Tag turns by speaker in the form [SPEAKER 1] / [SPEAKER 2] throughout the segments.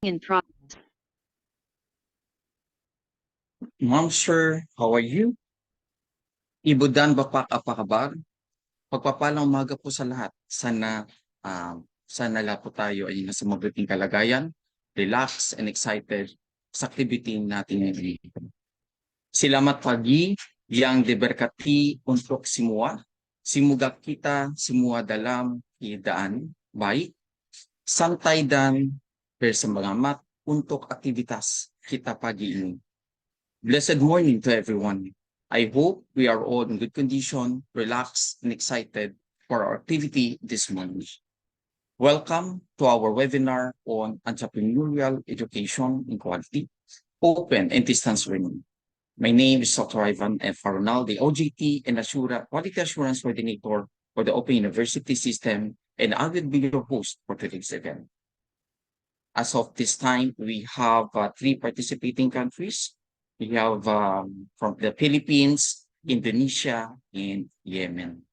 [SPEAKER 1] in progress.
[SPEAKER 2] Ma'am, sir, how are you? Ibudan bapak apa kabar? Pagpapalang umaga po sa lahat. Sana lahat po tayo ay nasa mabuting kalagayan, relax and excited sa activity natin ngayon. Selamat pagi yang diberkati untuk semua. Semoga kita semua dalam keadaan baik, santai dan bersemangat untuk aktivitas kita pagi ini. Blessed morning to everyone. I hope we are all in good condition, relaxed, and excited for our activity this morning. Welcome to our webinar on entrepreneurial education in quality, open and distance learning. My name is Dr. Ivan F. Faronal, the OJT and Quality Assurance Coordinator for the Open University System, and I will be your host for today's event. As of this time, we have 3 participating countries. We have from the Philippines, Indonesia, and Yemen.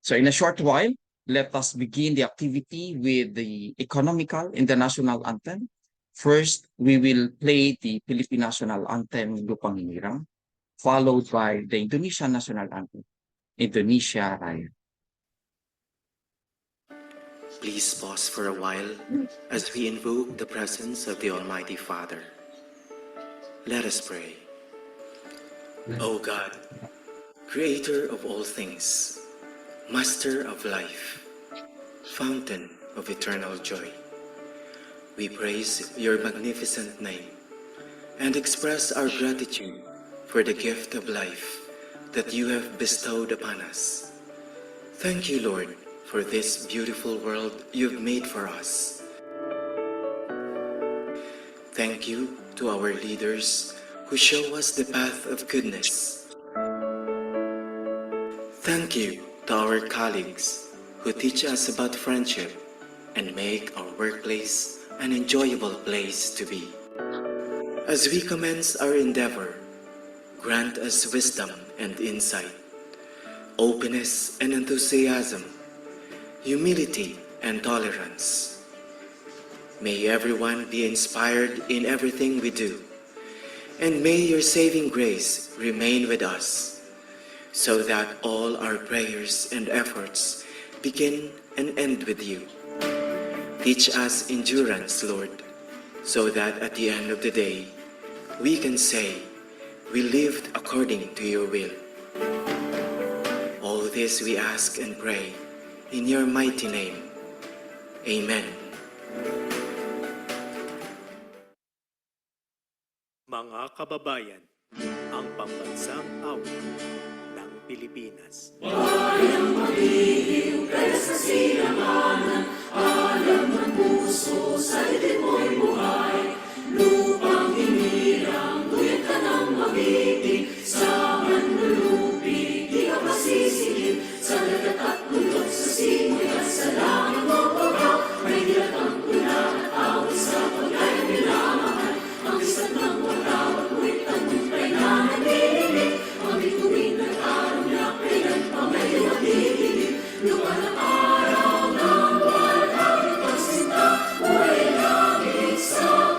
[SPEAKER 2] So in a short while, let us begin the activity with the economical international anthem. First, we will play the Philippine national anthem, Lupang Hinirang, followed by the Indonesian national anthem, Indonesia Raya.
[SPEAKER 3] Please pause for a while as we invoke the presence of the Almighty Father. Let us pray. O God, Creator of all things, Master of life, Fountain of eternal joy, we praise your magnificent name and express our gratitude for the gift of life that you have bestowed upon us. Thank you, Lord, for this beautiful world you've made for us. Thank you to our leaders who show us the path of goodness. Thank you to our colleagues who teach us about friendship and make our workplace an enjoyable place to be. As we commence our endeavor, grant us wisdom and insight, openness and enthusiasm, humility and tolerance. May everyone be inspired in everything we do, and may your saving grace remain with us, so that all our prayers and efforts begin and end with you. Teach us endurance, Lord, so that at the end of the day, we can say, we lived according to your will. All this we ask and pray in your mighty name. Amen.
[SPEAKER 4] Mga kababayan, ang pambansang awit ng Pilipinas.
[SPEAKER 5] Bayang magiliw, kaya sa sinamanan, alam ng puso, sa litin mo'y buhay. Lupang hinirang, tuyot ka ng magiting, sa manlulupi, di ka masisingin, sa dagat at bulok, sa simoy at sa langit mo pagaw, may dilatang pula at awit sa pagkayang nilamahal, ang isat ng pagkawat mo'y tagumpay na nagdidinig, ang bituin ng araw niya, kailan pa may magdidinig, lupa ng araw ng buwan, hanggang pagsinta, buhay langit sa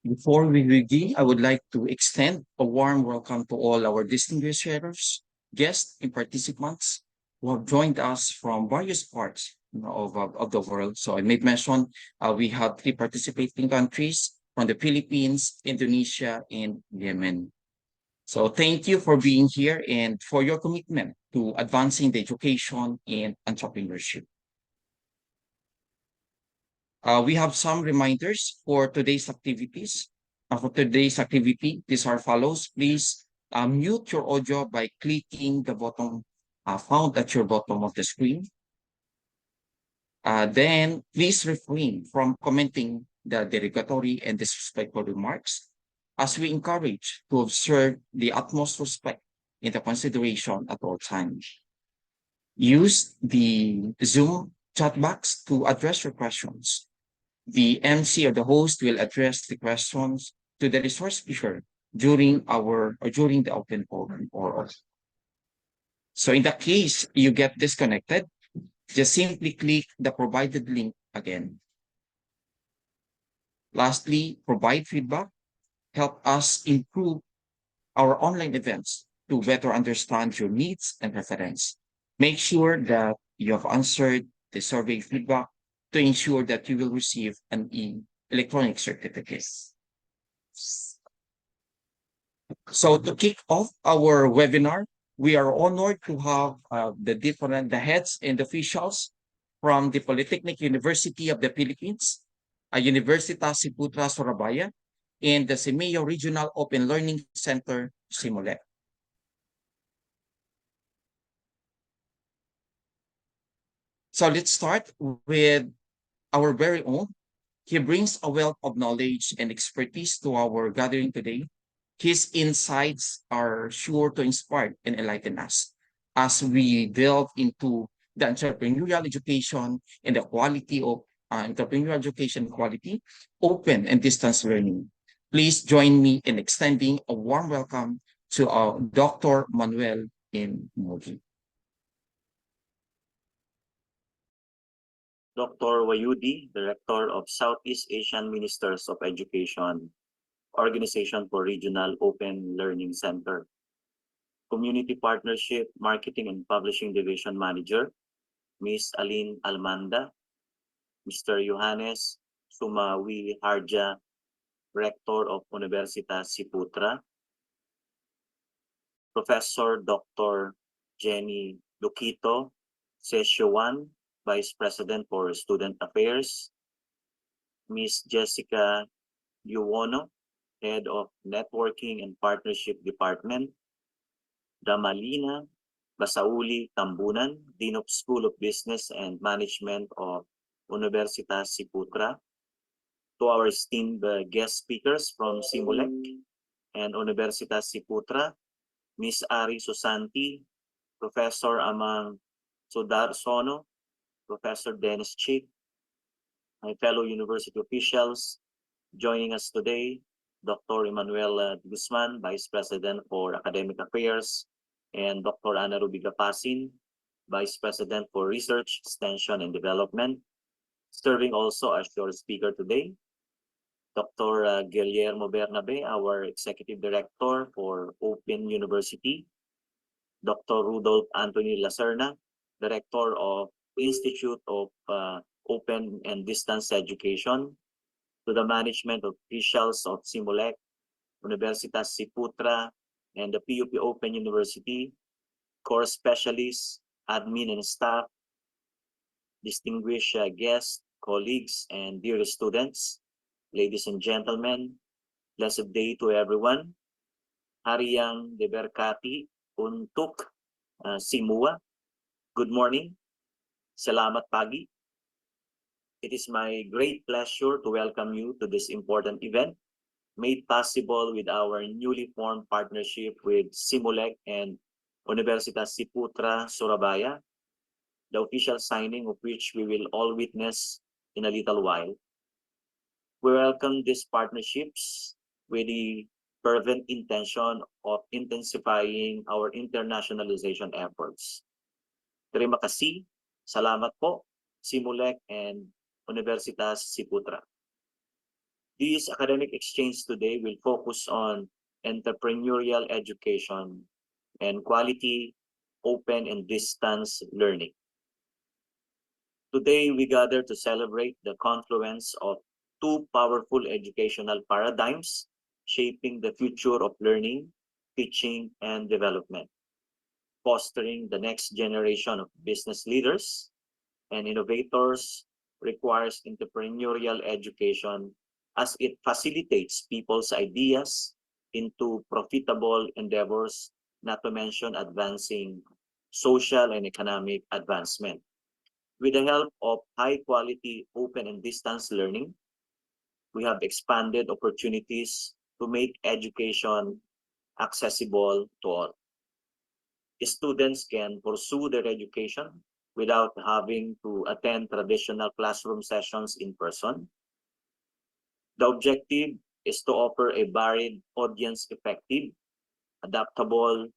[SPEAKER 2] Before we begin, I would like to extend a warm welcome to all our distinguished sharers, guests, and participants who have joined us from various parts of the world. So I made mention we have 3 participating countries from the Philippines, Indonesia, and Yemen. So thank you for being here and for your commitment to advancing the education and entrepreneurship. We have some reminders for today's activities. For today's activity, these are follows. Please mute your audio by clicking the button found at your bottom of the screen. Then please refrain from commenting the derogatory and disrespectful remarks, as we encourage to observe the utmost respect in the consideration at all times. Use the Zoom chat box to address your questions. The MC or the host will address the questions to the resource speaker during the open forum or so in the case you get disconnected, just simply click the provided link again. Lastly, provide feedback. Help us improve our online events to better understand your needs and preference. Make sure that you have answered the survey feedback to ensure that you will receive an electronic certificate. So to kick off our webinar, we are honored to have the heads and officials from the Polytechnic University of the Philippines, Universitas Ciputra Surabaya, and the CIMEO Regional Open Learning Center, Simulec. So let's start with our very own. He brings a wealth of knowledge and expertise to our gathering today. His insights are sure to inspire and enlighten us as we delve into the entrepreneurial education and the quality of entrepreneurial education quality, open and distance learning. Please join me in extending a warm welcome to Dr. Manuel M. Mogi.
[SPEAKER 1] Dr. Wayudi, Director of Southeast Asian Ministers of Education, Organization for Regional Open Learning Center. Community Partnership, Marketing and Publishing Division Manager, Ms. Aline Almanda, Mr. Johannes Sumawi Harja, Rector of Universitas Ciputra, Professor Dr. Jenny Luquito, Session 1, Vice President for Student Affairs, Ms. Jessica Yuwono, Head of Networking and Partnership Department, Damalina Basauli Tambunan, Dean of School of Business and Management of Universitas Ciputra, to our esteemed guest speakers from Simulec and Universitas Ciputra, Ms. Ari Susanti, Professor Amang Sudarsono, Professor Dennis Chick, my fellow university officials. Joining us today, Dr. Emmanuel Guzman, Vice President for Academic Affairs, and Dr. Ana Rubiga Pasin, Vice President for Research, Extension, and Development. Serving also as your speaker today, Dr. Guillermo Bernabe, our Executive Director for Open University, Dr. Rudolph Anthony Lacerna, Director of Institute of Open and Distance Education, to the management officials of Simulec, Universitas Ciputra, and the PUP Open University, course specialists, admin and staff, distinguished guests, colleagues, and dear students, ladies and gentlemen, blessed day to everyone. Hariang Deberkati untuk Simua. Good morning. Salamat pagi. It is my great pleasure to welcome you to this important event made possible with our newly formed partnership with Simulec and Universitas Ciputra, Surabaya, the official signing of which we will all witness in a little while. We welcome these partnerships with the fervent intention of intensifying our internationalization efforts. Terima kasih, salamat po, Simulec and Universitas Ciputra. This academic exchange today will focus on entrepreneurial education and quality open and distance learning. Today, we gather to celebrate the confluence of two powerful educational paradigms shaping the future of learning, teaching, and development, fostering the next generation of business leaders and innovators requires entrepreneurial education as it facilitates people's ideas into profitable endeavors, not to mention advancing social and economic advancement. With the help of high-quality open and distance learning, we have expanded opportunities to make education accessible to all. Students can pursue their education without having to attend traditional classroom sessions in person. The objective is to offer a varied, audience-effective, adaptable,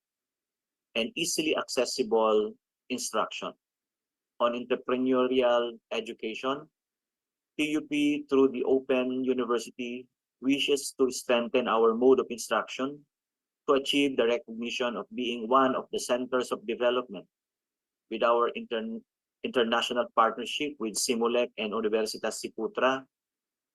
[SPEAKER 1] and easily accessible instruction. On entrepreneurial education, PUP through the Open University wishes to strengthen our mode of instruction to achieve the recognition of being one of the centers of development. With our international partnership with Simulec and Universitas Ciputra,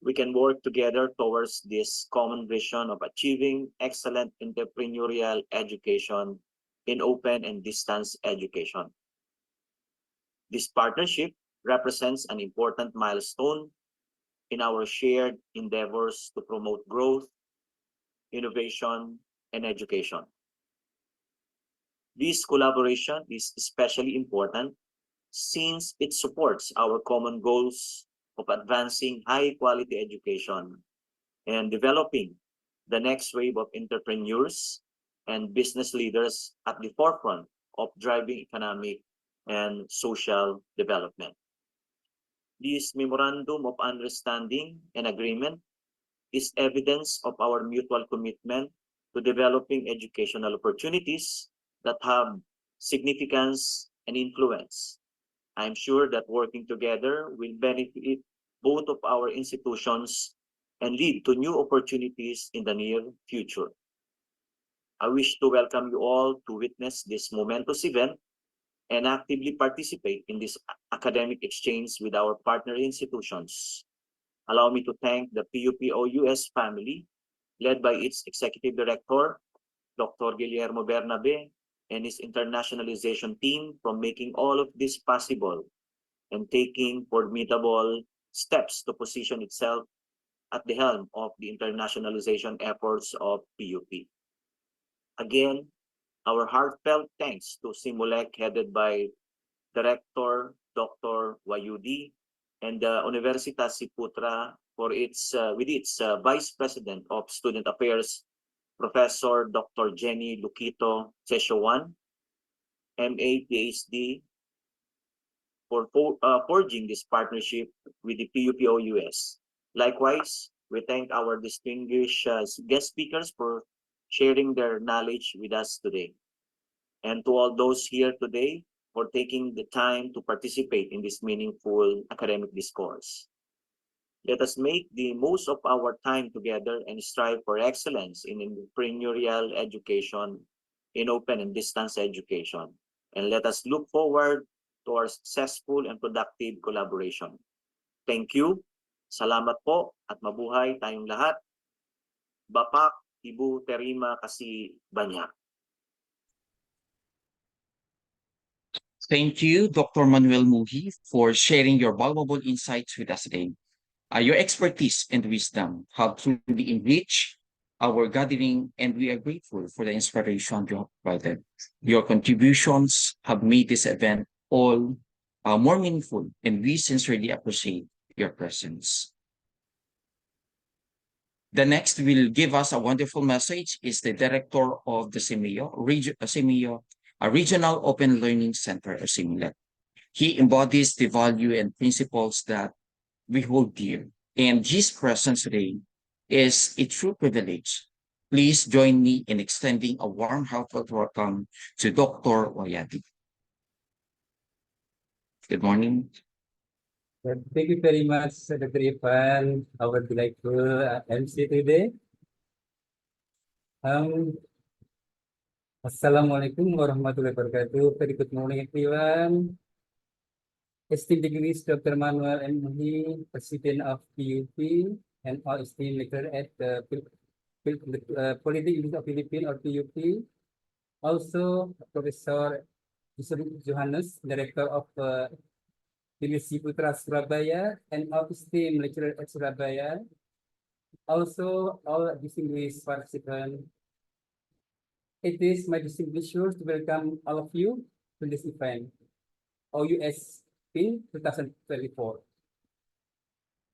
[SPEAKER 1] we can work together towards this common vision of achieving excellent entrepreneurial education in open and distance education. This partnership represents an important milestone in our shared endeavors to promote growth, innovation, and education. This collaboration is especially important since it supports our common goals of advancing high-quality education and developing the next wave of entrepreneurs and business leaders at the forefront of driving economic and social development. This Memorandum of Understanding and Agreement is evidence of our mutual commitment to developing educational opportunities that have significance and influence. I'm sure that working together will benefit both of our institutions and lead to new opportunities in the near future. I wish to welcome you all to witness this momentous event and actively participate in this academic exchange with our partner institutions. Allow me to thank the PUP-OUS family, led by its Executive Director, Dr. Guillermo Bernabe, and his internationalization team for making all of this possible and taking formidable steps to position itself at the helm of the internationalization efforts of PUP. Again, our heartfelt thanks to Simulec, headed by Director Dr. Wayudi, and the Universitas Ciputra for with its Vice President of Student Affairs, Professor Dr. Jenny Luquito Seshowan, MA PhD, for forging this partnership with the PUP-OUS. Likewise, we thank our distinguished guest speakers for sharing their knowledge with us today. And to all those here today for taking the time to participate in this meaningful academic discourse. Let us make the most of our time together and strive for excellence in entrepreneurial education in open and distance education. And let us look forward to our successful and productive collaboration. Thank you. Salamat po at mabuhay tayong lahat. Bapak, Ibu, Terima, Kasih Banyak.
[SPEAKER 2] Thank you, Dr. Manuel Muhi, for sharing your valuable insights with us today. Your expertise and wisdom have truly enriched our gathering, and we are grateful for the inspiration you have provided. Your contributions have made this event all more meaningful, and we sincerely appreciate your presence. The next will give us a wonderful message is the director of the CEMEO, a Regional Open Learning Center, or CEMELEC. He embodies the value and principles that we hold dear, and his presence today is a true privilege. Please join me in extending a warm, heartfelt welcome to Dr. Wayati. Good morning.
[SPEAKER 6] Thank you very much, Dr. Ivan, our delightful MC today. Assalamualaikum warahmatullahi wabarakatuh. Very good morning, everyone. Esteemed degrees, Dr. Manuel M. Muhi, President of PUP, and all esteemed lecturers at the Polytechnic University of Philippines, or PUP. Also, Professor Johannes, Director of University Putra Surabaya, and all esteemed lecturers at Surabaya. Also, all distinguished participants. It is my distinct pleasure to welcome all of you to this event, OUSapin 2024.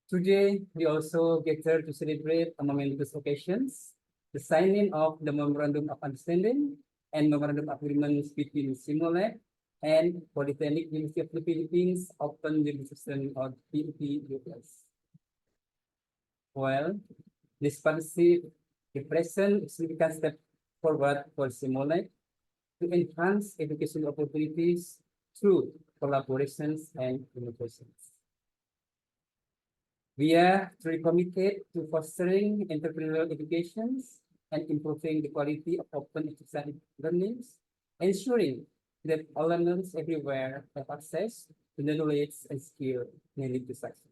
[SPEAKER 6] Today, we also gather to celebrate a momentous occasions, the signing of the Memorandum of Understanding and Memorandum of Agreements between CEMELEC and Polytechnic University of the Philippines Open University or PUP-US. Well, this partnership represents a significant step forward for CEMELEC to enhance education opportunities through collaborations and innovations. We are truly committed to fostering entrepreneurial educations and improving the quality of open education learnings, ensuring that all learners everywhere have access to the knowledge and skill needed to succeed.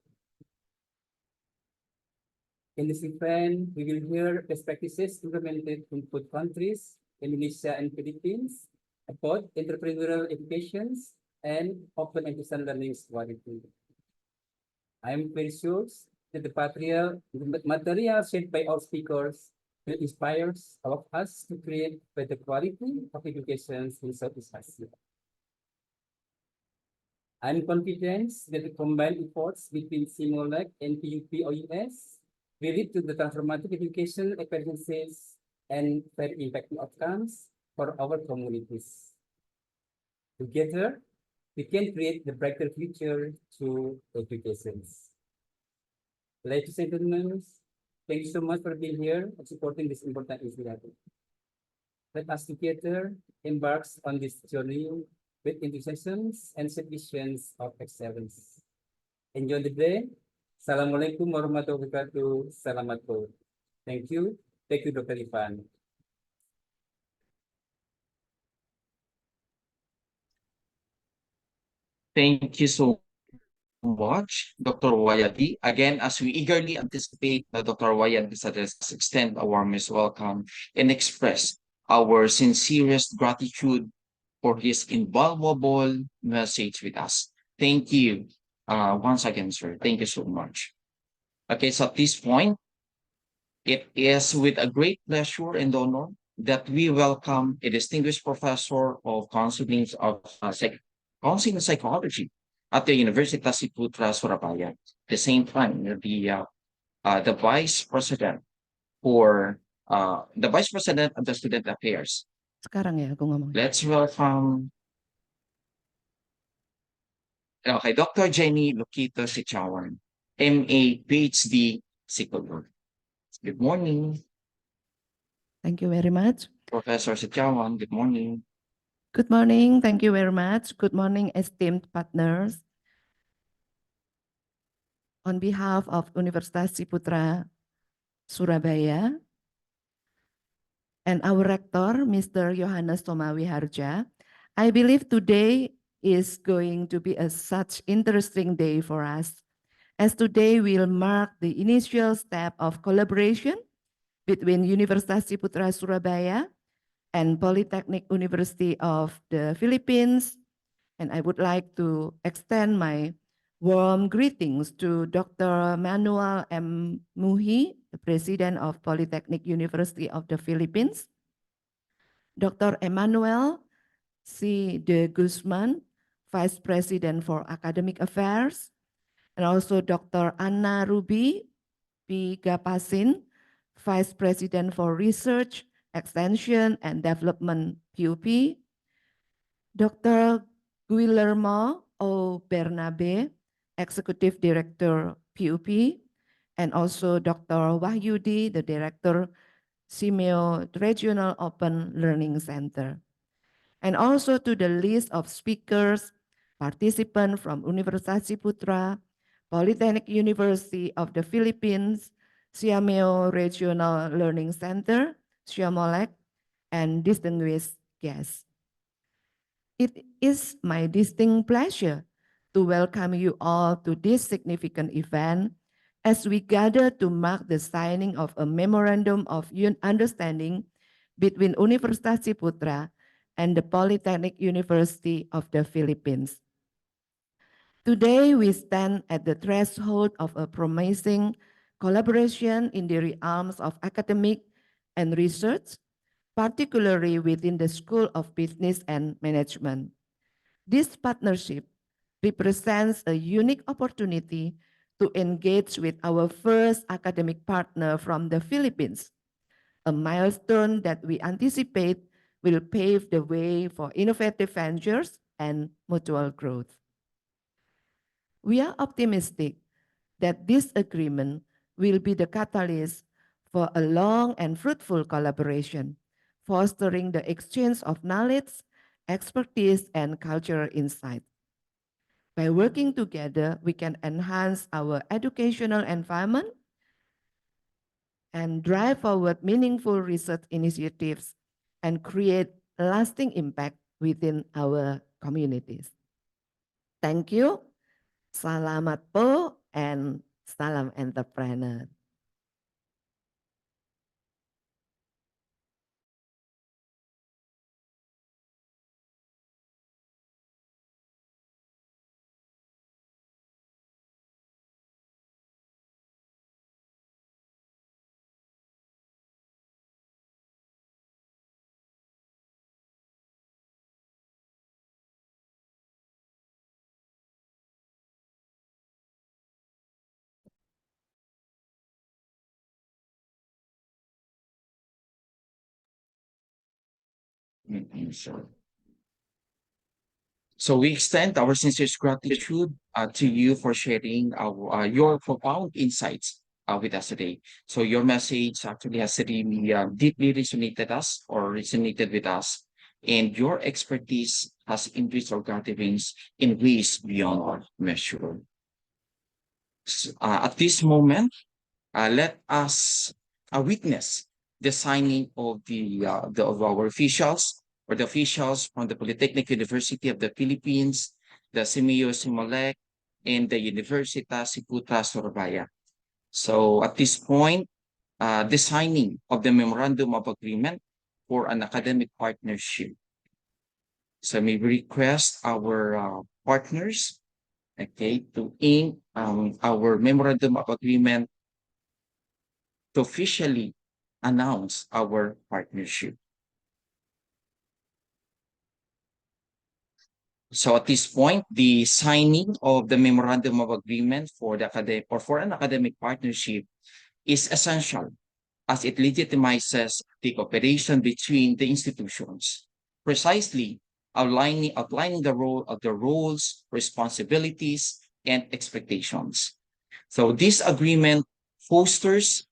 [SPEAKER 6] In this event, we will hear best practices implemented in both countries, Indonesia and Philippines, about entrepreneurial educations and open education learning quality. I am very sure that the material shared by all speakers will inspire all of us to create better quality of education in Southeast Asia. I'm confident that the combined efforts between CEMELEC and PUP-OUS will lead to the transformative education experiences and very impactful outcomes for our communities. Together, we can create the brighter future through education. Ladies and gentlemen, thank you so much for being here and supporting this important initiative. Let us together embark on this journey with enthusiasm and visions of excellence. Enjoy the day. Assalamualaikum warahmatullahi wabarakatuh. Selamat po. Thank you. Thank you, Dr. Ivan.
[SPEAKER 2] Thank you so much, Dr. Wayati. Again, as we eagerly anticipate Dr. Wayati's address, extend our warmest welcome and express our sincerest gratitude for his invaluable message with us. Thank you once again, sir. Thank you so much. Okay, so at this point, it is with a great pleasure and honor that we welcome a distinguished professor of counseling and psychology at the University of Putra, Surabaya. At the same time, the vice president of the Student Affairs.
[SPEAKER 7] Sekarang ya aku ngomong.
[SPEAKER 2] Let's welcome Dr. Jenny Luquito Sichawan, MA, PhD, Psychology. Good morning.
[SPEAKER 7] Thank you very much.
[SPEAKER 2] Professor Sichawan, good morning.
[SPEAKER 7] Good morning. Thank you very much. Good morning, esteemed partners. On behalf of Universitas Putra Surabaya and our rector, Mr. Yohanes Tomawi Harja. I believe today is going to be such interesting day for us, as today will mark the initial step of collaboration between Universitas Ciputra Surabaya and Polytechnic University of the Philippines. And I would like to extend my warm greetings to Dr. Manuel M. Muhi, the President of Polytechnic University of the Philippines, Dr. Emmanuel C. de Guzman, Vice President for Academic Affairs, and also Dr. Anna Ruby P. Gapasin, Vice President for Research, Extension, and Development, PUP, Dr. Guillermo O. Bernabe, Executive Director, PUP, and also Dr. Wahyudi, the Director, Simeo Regional Open Learning Center. And also to the list of speakers, participants from Universitas Ciputra, Polytechnic University of the Philippines, Siameo Regional Learning Center, Siamolek, and distinguished guests. It is my distinct pleasure to welcome you all to this significant event as we gather to mark the signing of a memorandum of understanding between Universitas Ciputra and the Polytechnic University of the Philippines. Today, we stand at the threshold of a promising collaboration in the realms of academic and research, particularly within the School of Business and Management. This partnership represents a unique opportunity to engage with our first academic partner from the Philippines, a milestone that we anticipate will pave the way for innovative ventures and mutual growth. We are optimistic that this agreement will be the catalyst for a long and fruitful collaboration, fostering the exchange of knowledge, expertise, and cultural insight. By working together, we can enhance our educational environment and drive forward meaningful research initiatives and create lasting impact within our communities. Thank you. Salamat po and salam entrepreneur.
[SPEAKER 2] So we extend our sincerest gratitude to you for sharing your profound insights with us today. So your message actually has really deeply resonated with us, and your expertise has enriched our gatherings in ways beyond our measure. At this moment, let us witness the signing of of our officials or the officials from the Polytechnic University of the Philippines, the Simeo Simolec, and the Universitas Ciputra Surabaya. So at this point, the signing of the Memorandum of Agreement for an academic partnership. So may we request our partners, okay, to ink our Memorandum of Agreement to officially announce our partnership. So at this point, the signing of the Memorandum of Agreement for an academic partnership is essential as it legitimizes the cooperation between the institutions, precisely outlining the roles, responsibilities, and expectations. So this agreement fosters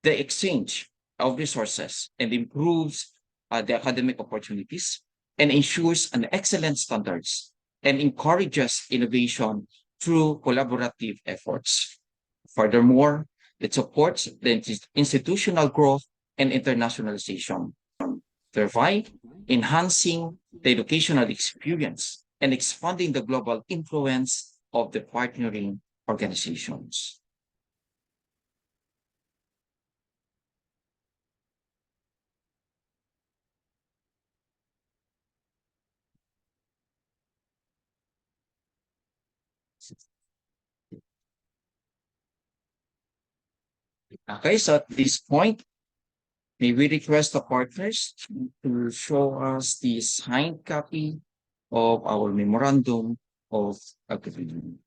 [SPEAKER 2] the exchange of resources and improves the academic opportunities and ensures an excellent standards and encourages innovation through collaborative efforts. Furthermore, it supports the institutional growth and internationalization, thereby enhancing the educational experience and expanding the global influence of the partnering organizations. Okay, so at this point, may we request the partners to show us the signed copy of our memorandum of agreement.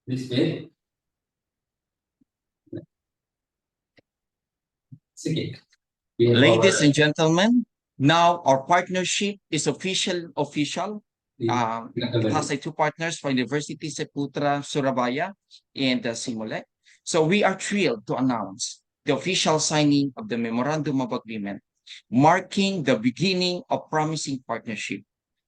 [SPEAKER 6] This way. Sige. We have
[SPEAKER 2] Ladies
[SPEAKER 6] our-
[SPEAKER 2] and gentlemen, now our partnership is official. It has two partners for University Seputra, Surabaya, and Simulek. So we are thrilled to announce the official signing of the Memorandum of Agreement, marking the beginning of promising partnership.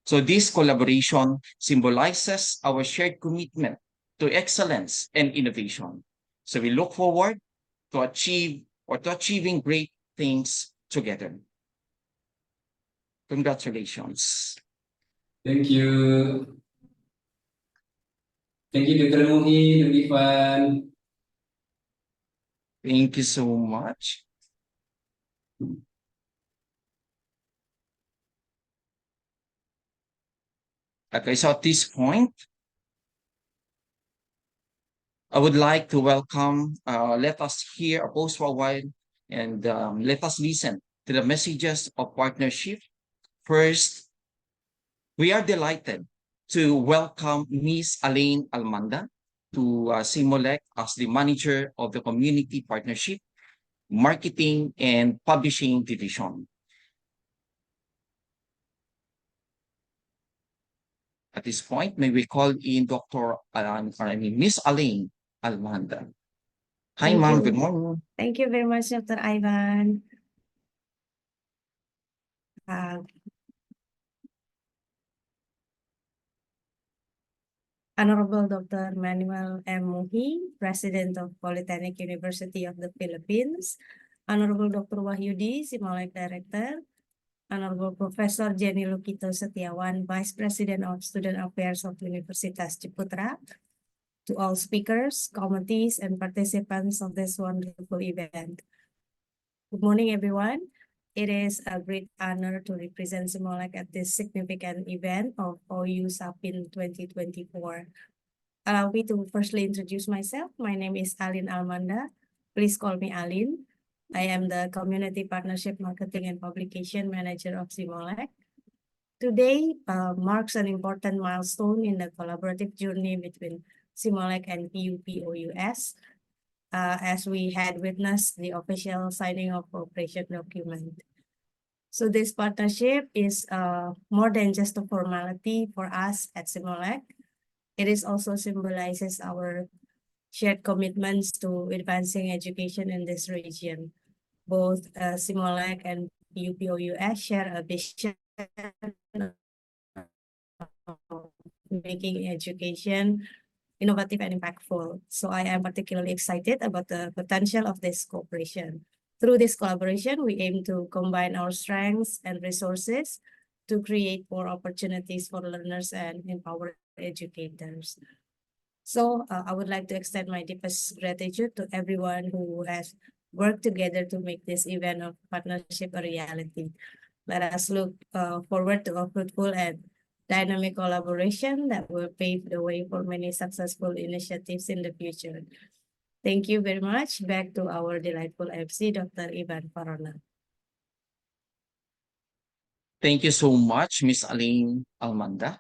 [SPEAKER 2] So this collaboration symbolizes our shared commitment to excellence and innovation. So we look forward to achieving great things together. Congratulations.
[SPEAKER 6] Thank you. Thank you, Dr. Muhi, Dr. Ivan.
[SPEAKER 2] Thank you so much. Okay, so at this point, I would like to welcome, let us hear a pause for a while and let us listen to the messages of partnership. First, we are delighted to welcome Ms. Elaine Almanda to Simulek as the manager of the Community Partnership, Marketing and Publishing Division. At this point, may we call in Ms. Elaine Almanda. Hi,
[SPEAKER 8] Thank
[SPEAKER 2] ma'am.
[SPEAKER 8] you.
[SPEAKER 2] Good morning.
[SPEAKER 8] Thank you very much, Dr. Ivan. Uh, Honorable Dr. Manuel M. Muhi, President of Polytechnic University of the Philippines, Honorable Dr. Wahyudi, Simolek Director, Honorable Professor Jenny Lukito Setiawan, Vice President of Student Affairs of Universitas Ciputra, to all speakers, committees, and participants of this wonderful event. Good morning, everyone. It is a great honor to represent Simolek at this significant event of OUSapin 2024. Allow me to firstly introduce myself. My name is Aline Almanda. Please call me Aline. I am the Community Partnership Marketing and Publication Manager of Simolek. Today marks an important milestone in the collaborative journey between Simolek and PUP-OUS, as we had witnessed the official signing of cooperation document. So this partnership is more than just a formality for us at Simolek. It is also symbolizes our shared commitments to advancing education in this region. Both Simolek and PUP-OUS share a vision of making education innovative and impactful. So I am particularly excited about the potential of this cooperation. Through this collaboration, we aim to combine our strengths and resources to create more opportunities for learners and empower educators. So I would like to extend my deepest gratitude to everyone who has worked together to make this event of partnership a reality. Let us look forward to a fruitful and dynamic collaboration that will pave the way for many successful initiatives in the future. Thank you very much. Back to our delightful MC, Dr. Ivan Farona.
[SPEAKER 2] Thank you so much, Ms. Elaine Almanda.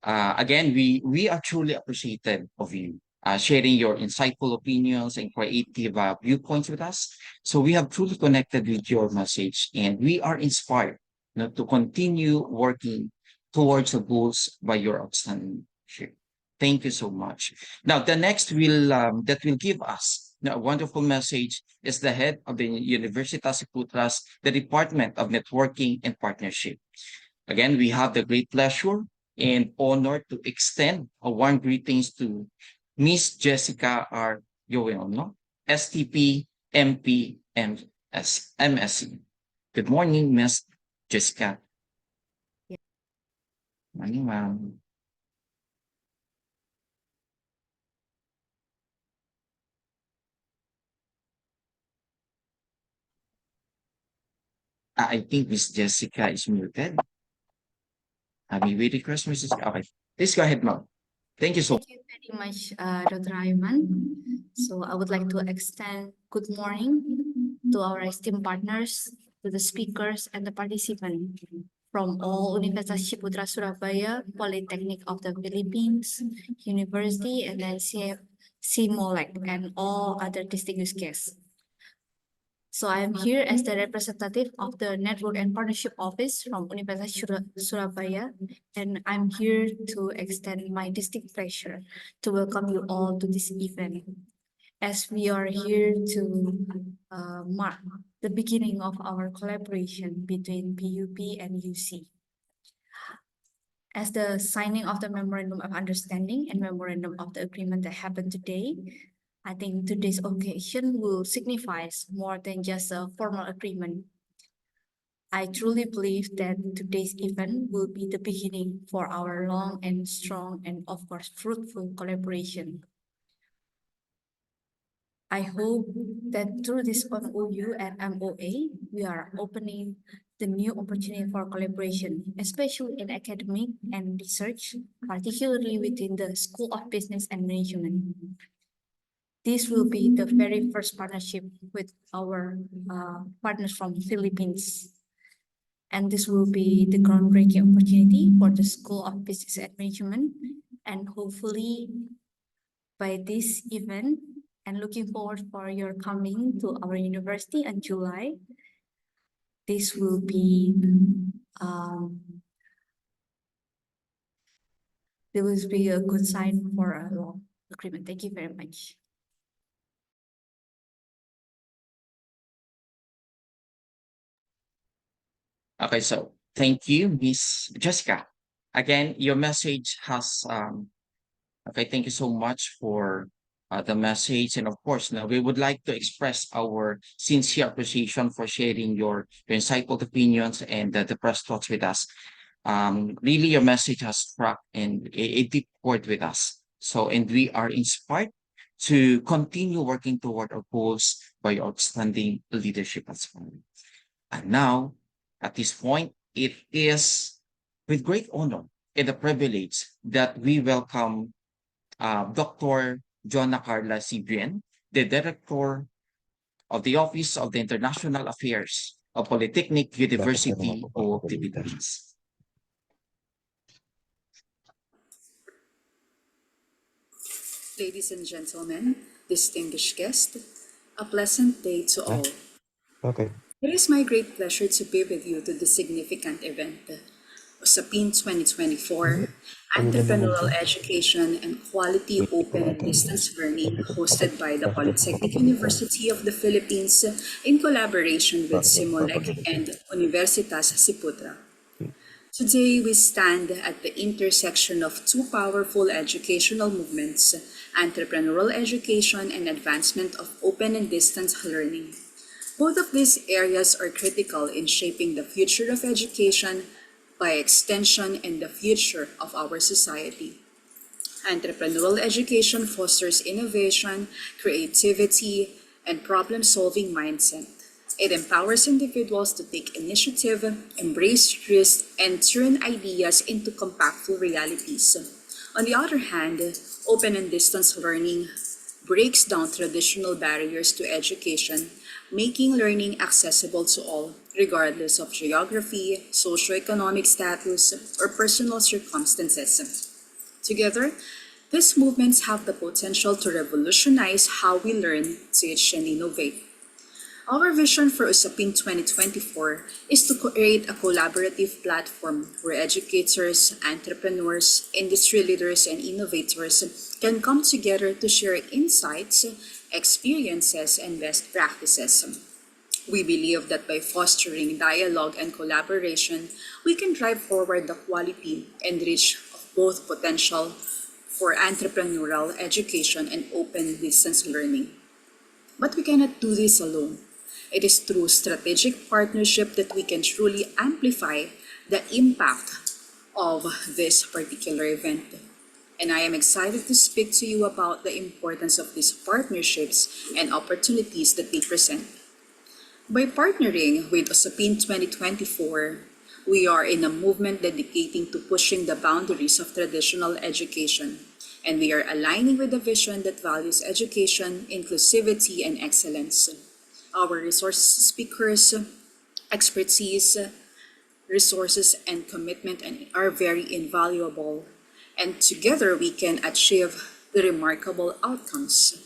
[SPEAKER 2] Again, we are truly appreciative of you sharing your insightful opinions and creative viewpoints with us. So we have truly connected with your message, and we are inspired to continue working towards the goals by your outstanding leadership. Thank you so much. Now, the next will that will give us a wonderful message is the head of the Universitas Ciputra's, the Department of Networking and Partnership. Again, we have the great pleasure and honor to extend a warm greetings to Miss Jessica R. Yoelno, STP, MP, and MSc. Good morning, Miss Jessica. Morning, ma'am. I think Miss Jessica is muted. May we request Mrs. Okay, please go ahead, ma'am. Thank you so much.
[SPEAKER 9] Thank you very much, Dr. Ayman. So I would like to extend good morning to our esteemed partners, to the speakers and the participants from all Universitas Ciputra Surabaya, Polytechnic of the Philippines, University, and then CIMOLEC, and all other distinguished guests. So I am here as the representative of the Network and Partnership Office from Universitas Surabaya, and I'm here to extend my distinct pleasure to welcome you all to this event, as we are here to mark the beginning of our collaboration between PUP and UC. As the signing of the Memorandum of Understanding and Memorandum of the Agreement that happened today, I think today's occasion will signify more than just a formal agreement. I truly believe that today's event will be the beginning for our long and strong and, of course, fruitful collaboration. I hope that through this MOU and MOA, we are opening the new opportunity for collaboration, especially in academic and research, particularly within the School of Business and Management. This will be the very first partnership with our partners from Philippines. And this will be the groundbreaking opportunity for the School of Business and Management. And hopefully by this event, and looking forward for your coming to our university in July, this will be there will be a good sign for a long agreement. Thank you very much.
[SPEAKER 2] Okay, so thank you, Miss Jessica. Again, your message has okay, thank you so much for the message. And of course, now we would like to express our sincere appreciation for sharing your insightful opinions and the press thoughts with us. Really, your message has struck and a deep chord with us. So, and we are inspired to continue working toward our goals by your outstanding leadership as well. And now, at this point, it is with great honor and a privilege that we welcome Dr. Jonna Carla Cibrian, the Director of the Office of the International Affairs of Polytechnic University of the Philippines.
[SPEAKER 10] Ladies and gentlemen, distinguished guests, a pleasant day to all.
[SPEAKER 11] Okay.
[SPEAKER 10] It is my great pleasure to be with you to this significant event, OUSapin 2024, Entrepreneurial Education and Quality Open and Distance Learning, hosted by the Polytechnic University of the Philippines in collaboration with CIMOLEC and Universitas Ciputra. Today, we stand at the intersection of two powerful educational movements, entrepreneurial education and advancement of open and distance learning. Both of these areas are critical in shaping the future of education, by extension, and the future of our society. Entrepreneurial education fosters innovation, creativity, and problem-solving mindset. It empowers individuals to take initiative, embrace risk, and turn ideas into compactful realities. On the other hand, open and distance learning breaks down traditional barriers to education, making learning accessible to all, regardless of geography, socioeconomic status, or personal circumstances. Together, these movements have the potential to revolutionize how we learn, teach, and innovate. Our vision for OUSapin 2024 is to create a collaborative platform where educators, entrepreneurs, industry leaders, and innovators can come together to share insights, experiences, and best practices. We believe that by fostering dialogue and collaboration, we can drive forward the quality and reach of both potential for entrepreneurial education and open distance learning. But we cannot do this alone. It is through strategic partnership that we can truly amplify the impact of this particular event. And I am excited to speak to you about the importance of these partnerships and opportunities that they present. By partnering with OUSapin 2024, we are in a movement dedicating to pushing the boundaries of traditional education, and we are aligning with a vision that values education, inclusivity, and excellence. Our resource speakers, expertise, resources, and commitment are very invaluable, and together we can achieve the remarkable outcomes.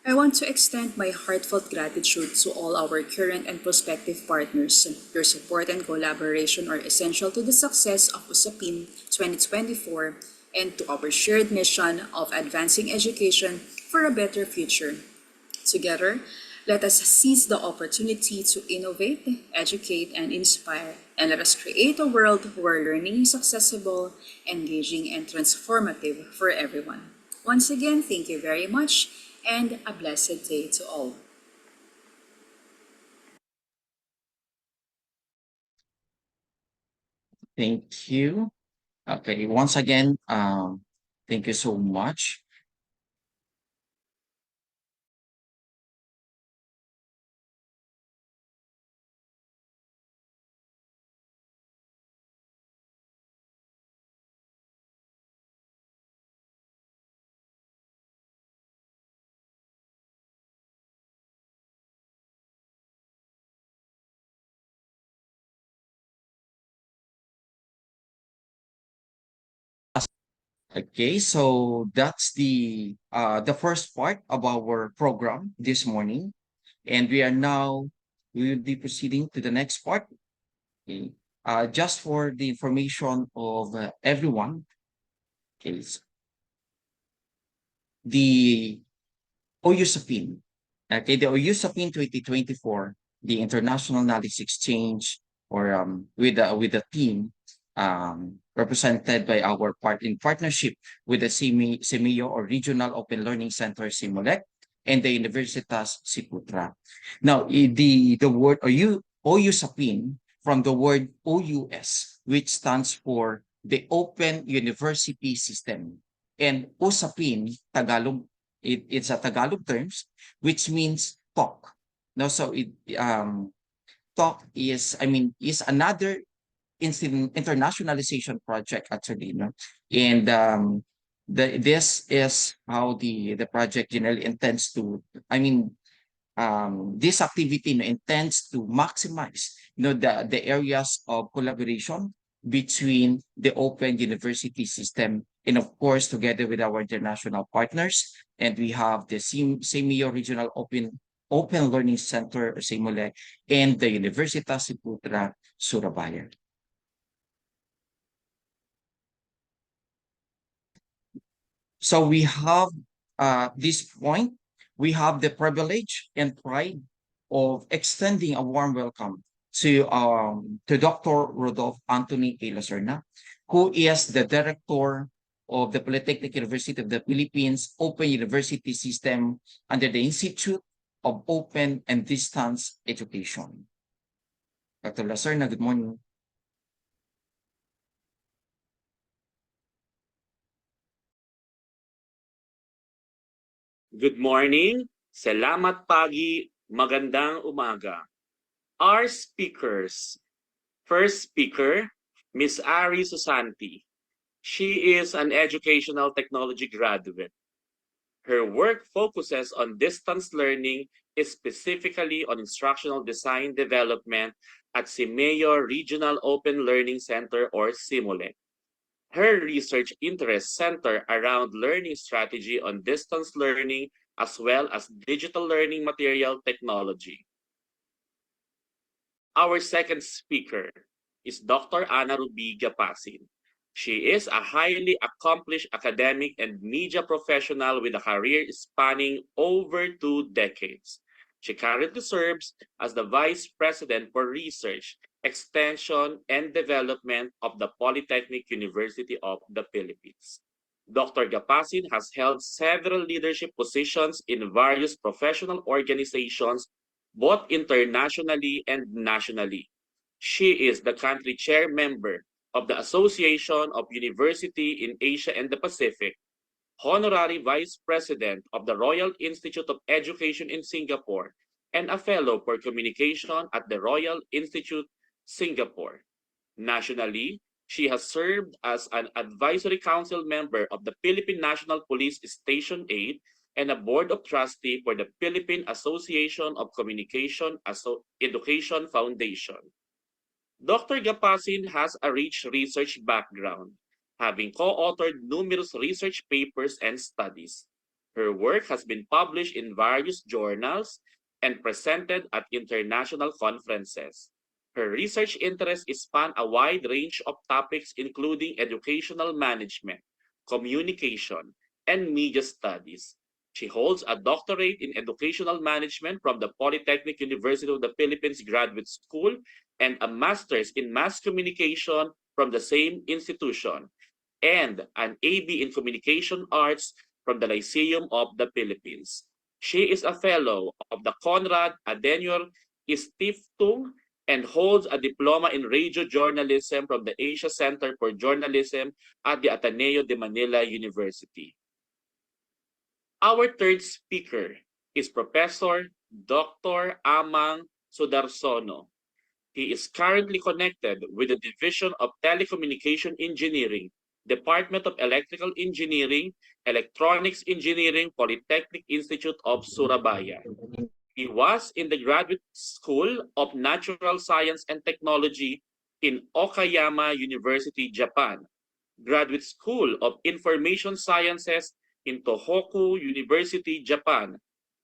[SPEAKER 10] I want to extend my heartfelt gratitude to all our current and prospective partners. Your support and collaboration are essential to the success of OUSapin 2024 and to our shared mission of advancing education for a better future. Together, let us seize the opportunity to innovate, educate, and inspire, and let us create a world where learning is accessible, engaging, and transformative for everyone. Once again, thank you very much, and a blessed day to all.
[SPEAKER 2] Thank you. Okay, once again, thank you so much. Okay, so that's the first part of our program this morning, and we will be proceeding to the next part. Okay. Just for the information of everyone, okay, the OUSapin. Okay, the OUSapin 2024, the International Knowledge Exchange, or with the team represented by our partnership with the CEMIO or Regional Open Learning Center Simulec and the Universitas Ciputra. Now, the word OUSapin from the word OUS, which stands for the Open University System, and OUSapin Tagalog, it's a Tagalog terms, which means talk. No, so talk is, is another internationalization project actually, no? And this is how the project generally intends to, this activity, intends to maximize, the areas of collaboration between the open university system and of course together with our international partners. And we have the CEMIO Regional Open Learning Center or CEMOLEC and the Universitas Ciputra Surabaya. So we have this point, we have the privilege and pride of extending a warm welcome to Dr. Rodolphe Anthony A. Lacerna, who is the director of the Polytechnic University of the Philippines Open University System under the Institute of Open and Distance Education. Dr. Lacerna, good morning.
[SPEAKER 11] Good morning, salamat pagi, magandang umaga. Our speakers. First speaker, Ms. Ari Susanti. She is an educational technology graduate. Her work focuses on distance learning, specifically on instructional design development at CEMEO Regional Open Learning Center or CIMOLEC. Her research interests center around learning strategy on distance learning as well as digital learning material technology. Our second speaker is Dr. Ana Ruby Gapasin. She is a highly accomplished academic and media professional with a career spanning over 2 decades. She currently serves as the Vice President for Research, Extension, and Development of the Polytechnic University of the Philippines. Dr. Gapasin has held several leadership positions in various professional organizations, both internationally and nationally. She is the country chair member of the Association of University in Asia and the Pacific, honorary vice president of the Royal Institute of Education in Singapore, and a fellow for communication at the Royal Institute, Singapore. Nationally, she has served as an advisory council member of the Philippine National Police Station 8 and a board of trustee for the Philippine Association of Communication Education Foundation. Dr. Gapasin has a rich research background, having co-authored numerous research papers and studies. Her work has been published in various journals and presented at international conferences. Her research interests span a wide range of topics including educational management, communication, and media studies. She holds a doctorate in educational management from the Polytechnic University of the Philippines Graduate School and a master's in mass communication from the same institution, and an AB in communication arts from the Lyceum of the Philippines. She is a fellow of the Konrad Adenauer Stiftung and holds a diploma in radio journalism from the Asia Center for Journalism at the Ateneo de Manila University. Our third speaker is Professor Dr. Amang Sudarsono. He is currently connected with the Division of Telecommunication Engineering, Department of Electrical Engineering, Electronics Engineering, Polytechnic Institute of Surabaya. He was in the Graduate School of Natural Science and Technology in Okayama University, Japan, Graduate School of Information Sciences in Tohoku University, Japan,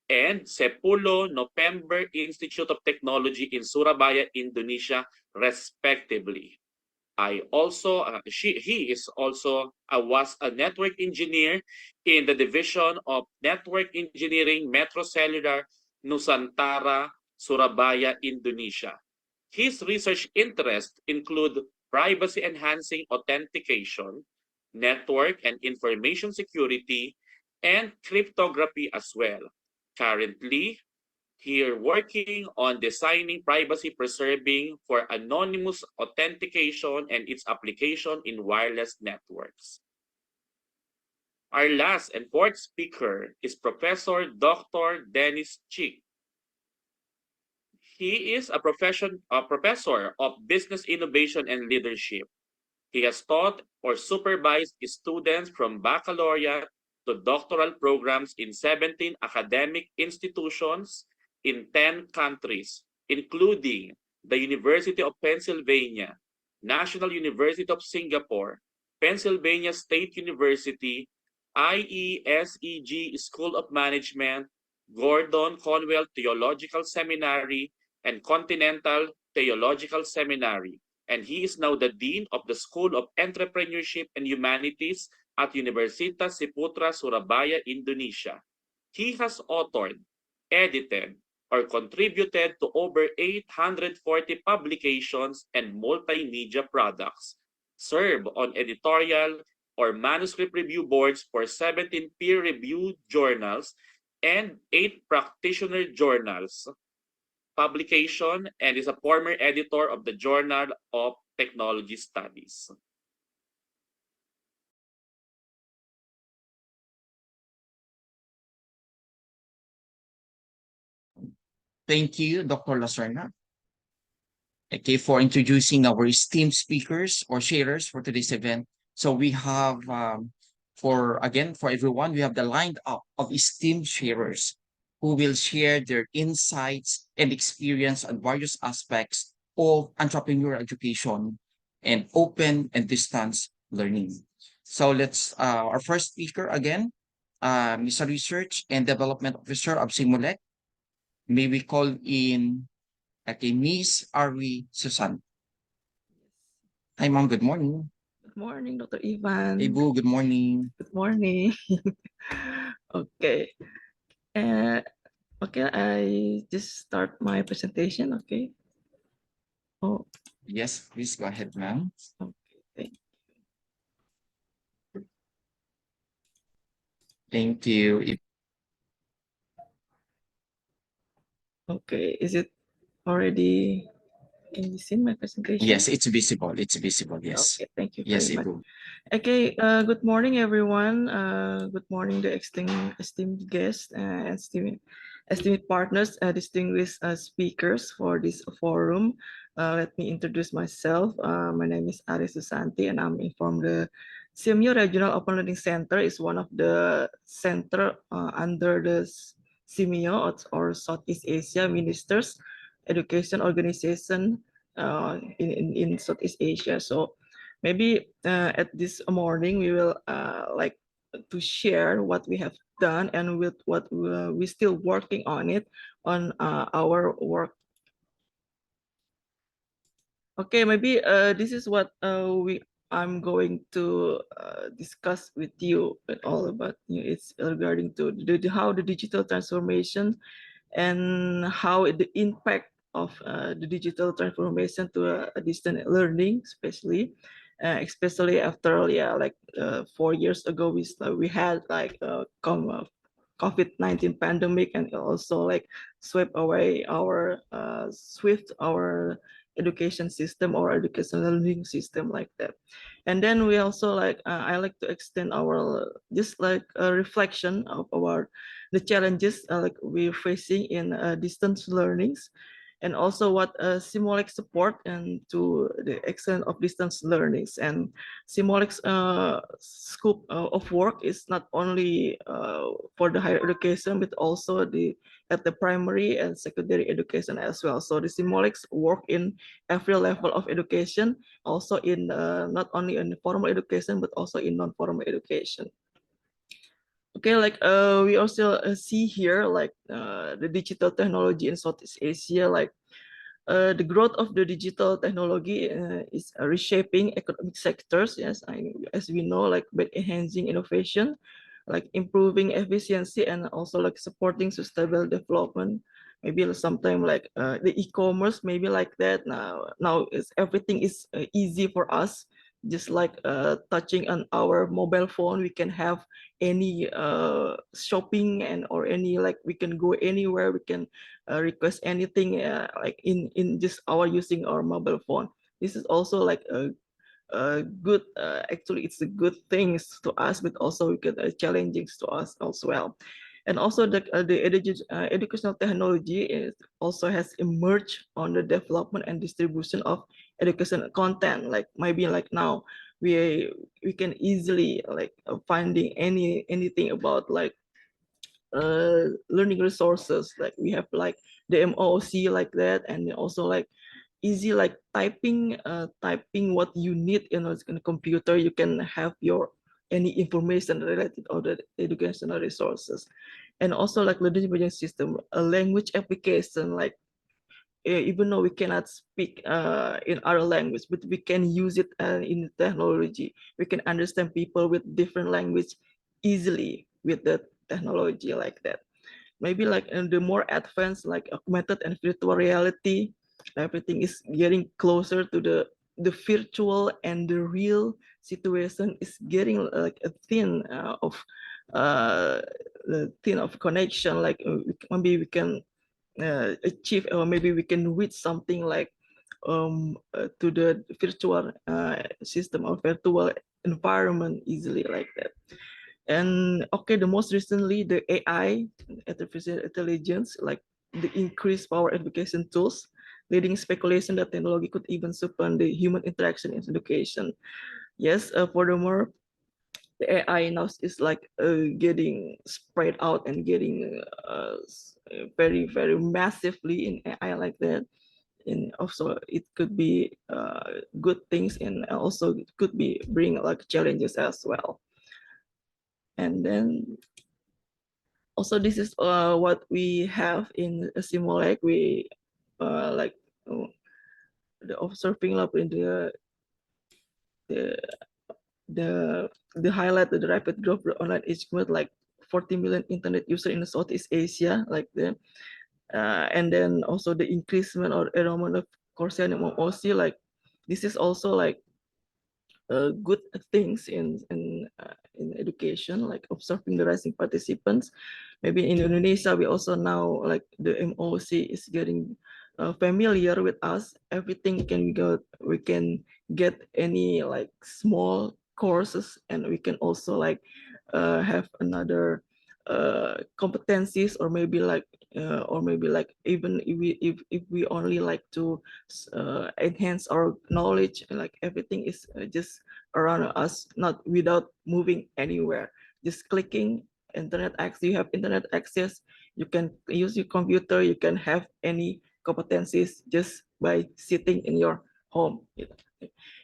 [SPEAKER 11] and Sepuluh November Institute of Technology in Surabaya, Indonesia, respectively. He is also was a network engineer in the Division of Network Engineering Metro Cellular Nusantara, Surabaya, Indonesia. His research interests include privacy-enhancing authentication, network and information security, and cryptography as well. Currently, here working on designing privacy preserving for anonymous authentication and its application in wireless networks. Our last and fourth speaker is Professor Dr. Dennis Chick. He is a professor of business innovation and leadership. He has taught or supervised students from baccalaureate to doctoral programs in 17 academic institutions in 10 countries, including the University of Pennsylvania, National University of Singapore, Pennsylvania State University, IESEG School of Management, Gordon Conwell Theological Seminary, and Continental Theological Seminary. And he is now the Dean of the School of Entrepreneurship and Humanities at Universitas Ciputra, Surabaya, Indonesia. He has authored, edited, or contributed to over 840 publications and multimedia products, served on editorial or manuscript review boards for 17 peer-reviewed journals and 8 practitioner journals publication, and is a former editor of the Journal of Technology Studies.
[SPEAKER 2] Thank you, Dr. Lacerna. Okay, for introducing our esteemed speakers or sharers for today's event. So we have, for everyone, we have the lined up of esteemed sharers who will share their insights and experience on various aspects of entrepreneurial education and open and distance learning. So our first speaker again, Mr. Research and Development Officer of Simulec. May we call in Okay, Miss Ari Susan. Hi, ma'am. Good morning.
[SPEAKER 12] Good morning, Dr. Ivan.
[SPEAKER 2] Hey, Boo. Good morning.
[SPEAKER 12] Good morning. Okay. Uh, okay, I just start my presentation. Okay. Oh,
[SPEAKER 2] Yes, please go ahead, ma'am.
[SPEAKER 12] okay.
[SPEAKER 2] Thank you.
[SPEAKER 12] Okay. Is it already? Can you see my presentation?
[SPEAKER 2] Yes, it's visible. It's visible. Yes.
[SPEAKER 12] Okay. Thank you
[SPEAKER 2] Yes,
[SPEAKER 12] very much.
[SPEAKER 2] Ibu.
[SPEAKER 12] Okay, good morning, everyone. Good morning, the esteemed guests and esteemed partners, distinguished speakers for this forum. Let me introduce myself. My name is Ari Susanti, and I'm from the CMU Regional Open Learning Center. Is one of the center under the CMU or Southeast Asia Ministers Education Organization in Southeast Asia. So maybe at this morning we will like to share what we have done and with what we're still working on it on our work. Okay, maybe this is what I'm going to discuss with you and all about you. It's regarding to how the digital transformation and how the impact of the digital transformation to distant learning, especially after like 4 years ago we had like COVID-19 pandemic and also like swept away our education system or educational learning system like that. And then we also like I like to extend our just like a reflection of our the challenges like we're facing in distance learnings, and also what Simulec support and to the extent of distance learnings. And Simulec's scope of work is not only for the higher education, but also at the primary and secondary education as well. So the Simulec's work in every level of education, also in not only in formal education, but also in non-formal education. Okay, like we also see here like the digital technology in Southeast Asia, like the growth of the digital technology is reshaping economic sectors. Yes, as we know, like by enhancing innovation, like improving efficiency, and also like supporting sustainable development. Maybe sometime like the e-commerce, maybe like that. Now is everything is easy for us. Just like touching on our mobile phone, we can have any shopping and or any like we can go anywhere. We can request anything like in just our using our mobile phone. This is also like a good actually it's a good things to us, but also we get challenging to us as well. And also the educational technology is also has emerged on the development and distribution of educational content. Like maybe like now we can easily like finding anything about like learning resources. Like we have like the MOOC like that, and also like easy like typing what you need in a computer. You can have your any information related to the educational resources. And also like learning management system, a language application, like even though we cannot speak in our language, but we can use it in technology. We can understand people with different language easily with the technology like that. Maybe like in the more advanced like augmented and virtual reality, everything is getting closer to the virtual, and the real situation is getting like a thin of the thin of connection. Like maybe we can achieve, or maybe we can reach something like to the virtual system or virtual environment easily like that. And okay, the most recently the AI, artificial intelligence, like the increased power education tools, leading speculation that technology could even supplant the human interaction in education. Yes, furthermore, the AI now is like getting spread out and getting very massively in AI like that. And also it could be good things, and also it could be bring like challenges as well. And then also this is what we have in Simulec. like the OUSapin lab in the the the highlight the rapid growth of online education, like 40 million internet users in Southeast Asia, like the and then also the increasement or enrollment of courses among OC, like this is also like good things in education, like observing the rising participants. Maybe in Indonesia, we also now like the MOC is getting familiar with us. Everything can go, we can get any like small courses, and we can also like have another competencies, or maybe like even if we only like to enhance our knowledge, and like everything is just around us, not without moving anywhere, just clicking internet access. You have internet access, you can use your computer, you can have any competencies just by sitting in your home.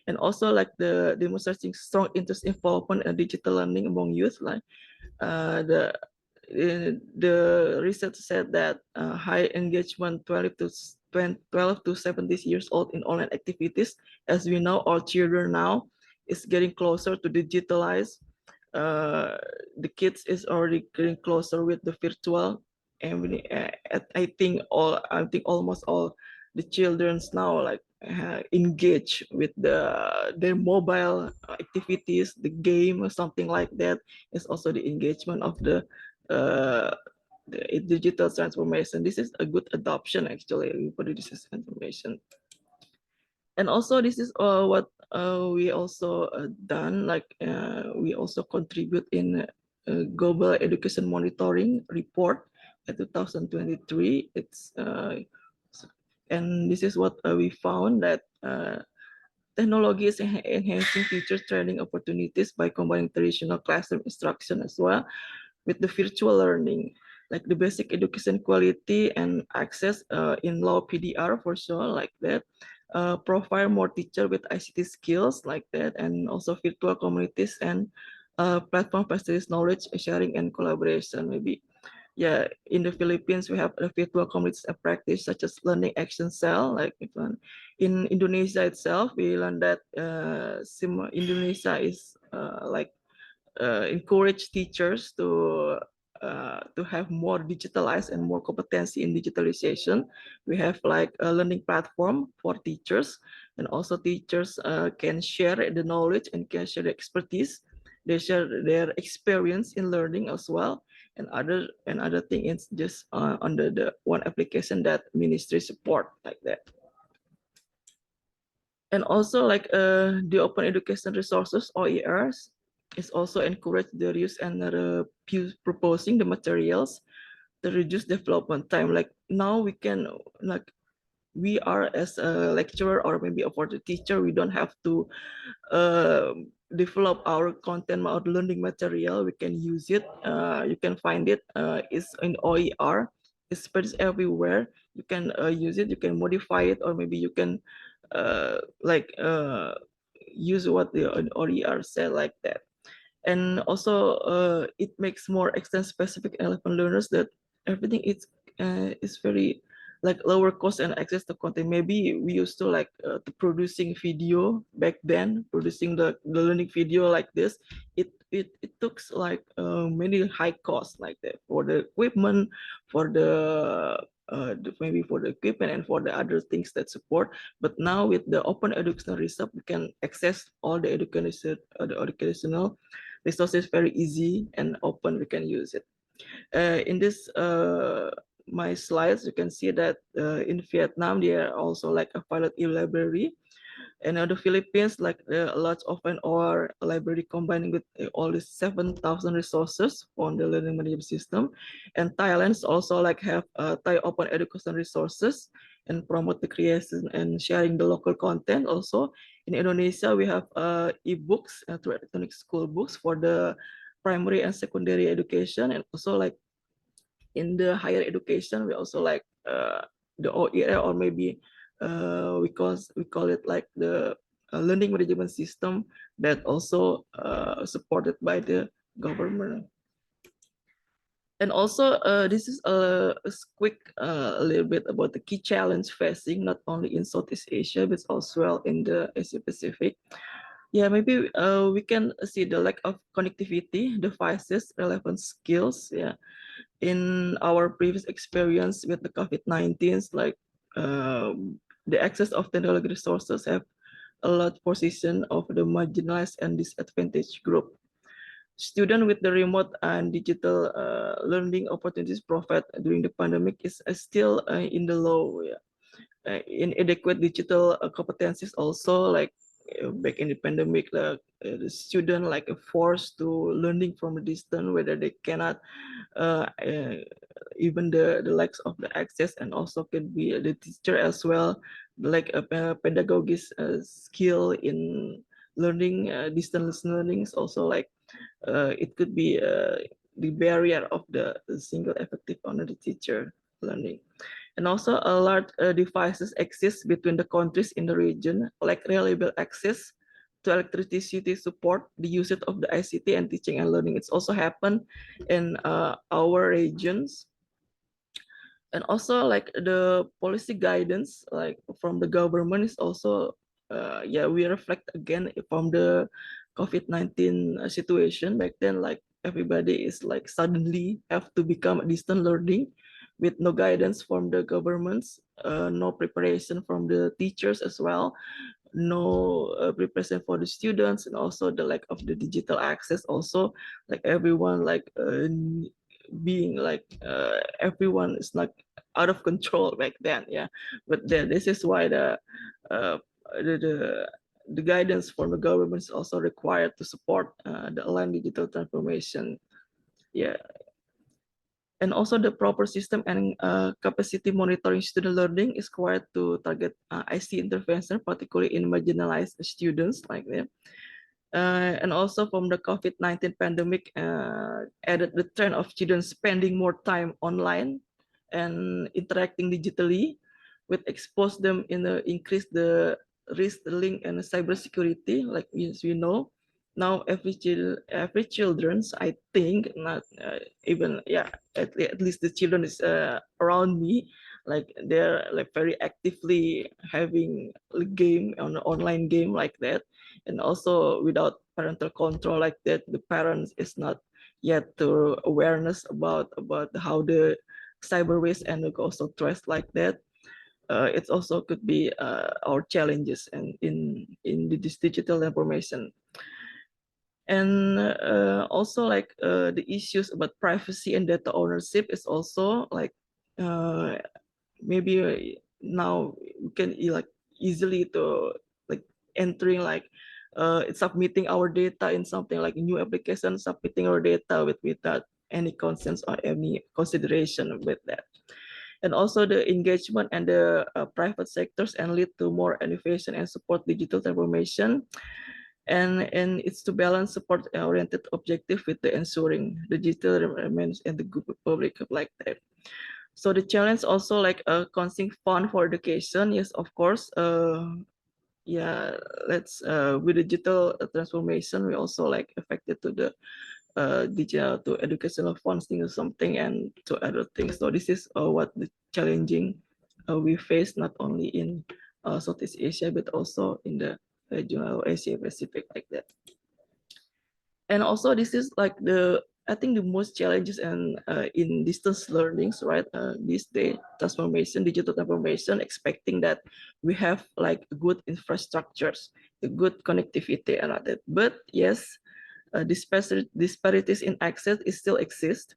[SPEAKER 12] And also like the demonstrating strong interest involvement and digital learning among youth, like uh, the the research said that high engagement 12 to 70 years old in online activities. As we know, our children now is getting closer to digitalize. The kids is already getting closer with the virtual, and I think almost all the children's now like engage with their mobile activities, the game or something like that. Is also the engagement of uh, the digital transformation. This is a good adoption actually for the digital transformation. And also this is what we also done, like we also contribute in global education monitoring report 2023. It's and this is what we found, that technology is enhancing teacher training opportunities by combining traditional classroom instruction as well with the virtual learning, like the basic education quality and access in low PDR for sure, like that. Profile more teacher with ICT skills, like that, and also virtual communities and platform facilitates knowledge sharing and collaboration. Maybe, yeah, in the Philippines we have a virtual communities and practice such as learning action cell. Like in Indonesia itself, we learned that Indonesia is like encourage teachers to have more digitalized and more competency in digitalization. We have like a learning platform for teachers, and also teachers can share the knowledge and can share the expertise. They share their experience in learning as well, and other thing is just under the one application that ministry support, like that. And also like the open education resources, OERs, is also encourage the use and proposing the materials to reduce development time. Like now we can, like we are as a lecturer or maybe for the teacher, we don't have to develop our content or learning material. We can use it. You can find it. It's in OER. It's spread everywhere. You can use it. You can modify it, or maybe you can like use what the OER said, like that. And also it makes more extent specific elephant learners that everything is very like lower cost and access to content. Maybe we used to like to producing video back then, producing the learning video like this. It took like many high costs, like that, for the equipment, for maybe for the equipment and for the other things that support. But now with the open educational resource, we can access all the educational resources very easy and open. We can use it. In this my slides, you can see that in Vietnam, there are also like a pilot e-library. And the Philippines, like a large open or library combining with all the 7,000 resources on the learning management system. And Thailand's also like have Thai open education resources and promote the creation and sharing the local content. Also in Indonesia, we have e-books through electronic school books for the primary and secondary education, and also like in the higher education, we also like the OER, or maybe we call it like the learning management system that also supported by the government. And also, this is a quick a little bit about the key challenge facing not only in Southeast Asia but also well in the Asia Pacific. Yeah, maybe we can see the lack of connectivity, devices, relevant skills. Yeah, in our previous experience with the COVID-19, like the access of technology resources have a lot position of the marginalized and disadvantaged group. Students with the remote and digital learning opportunities provided during the pandemic is still in the low. Yeah. Inadequate digital competencies also, like back in the pandemic, the student like forced to learning from a distance, whether they cannot even the lacks of the access, and also could be the teacher as well, like a pedagogic skill in learning. Distance learning is also like it could be the barrier of the single effective on the teacher learning. And also a large devices exist between the countries in the region, like reliable access to electricity support the usage of the ICT and teaching and learning. It's also happened in our regions. And also like the policy guidance like from the government is also yeah, we reflect again from the COVID-19 situation back then, like everybody is like suddenly have to become distant learning with no guidance from the governments, no preparation from the teachers as well, no preparation for the students, and also the lack of the digital access also, like everyone like being like everyone is like out of control back then. Yeah, but then this is why uh, the, the the guidance from the government is also required to support the online digital transformation. Yeah, and also the proper system and capacity monitoring student learning is required to target IC intervention, particularly in marginalized students like that. And also from the COVID-19 pandemic added the trend of children spending more time online and interacting digitally, which expose them in the increase the risk link and cybersecurity. Like as we know, now every children's, I think, not even, yeah, at least the children is around me, like they're like very actively having a game on an online game like that, and also without parental control like that, the parents is not yet to awareness about how the cyber risk and also trust like that. It also could be our challenges and in this digital information. And also like the issues about privacy and data ownership is also like maybe now we can like easily to like entering like submitting our data in something like a new application, submitting our data without any consent or any consideration with that. And also the engagement and the private sectors and lead to more innovation and support digital transformation. And it's to balance support oriented objective with the ensuring the digital remains in the good public like that. So the challenge also like constant fund for education. Yes, of course. Yeah, let's with digital transformation, we also like affected to the digital to educational funding or something and to other things. So this is what the challenging we face not only in Southeast Asia but also in the regional Asia Pacific like that. And also this is like the I think the most challenges and in distance learnings, right? This day transformation, digital transformation, expecting that we have like good infrastructures, the good connectivity and all that. But yes, disparities in access is still exist.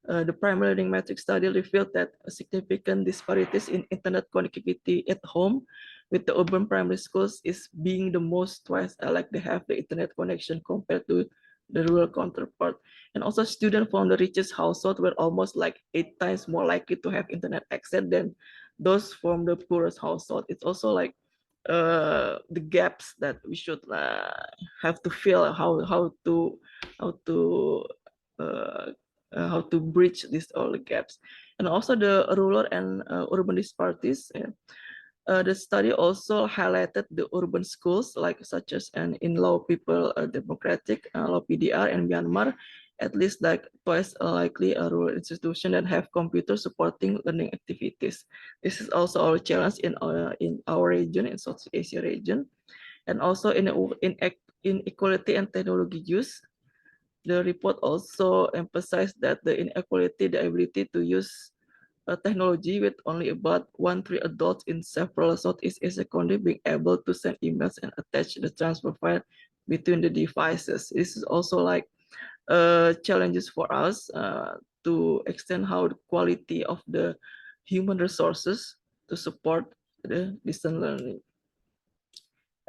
[SPEAKER 12] The primary learning metric study revealed that significant disparities in internet connectivity at home, with the urban primary schools is being the most twice like they have the internet connection compared to the rural counterpart. And also students from the richest household were almost like 8 times more likely to have internet access than those from the poorest household. It's also like the gaps that we should have to fill, uh, how to bridge these all the gaps. And also the rural and urban disparities. The study also highlighted the urban schools like such as in Law People Democratic, Law PDR and Myanmar, at least like twice likely a rural institution that have computers supporting learning activities. This is also our challenge in our region, in South Asia region, and also in inequality and technology use. The report also emphasized that the inequality, the ability to use technology, with only about 1/3 adults in several Southeast Asia countries being able to send emails and attach the transfer file between the devices. This is also like challenges for us to extend how the quality of the human resources to support the distance learning.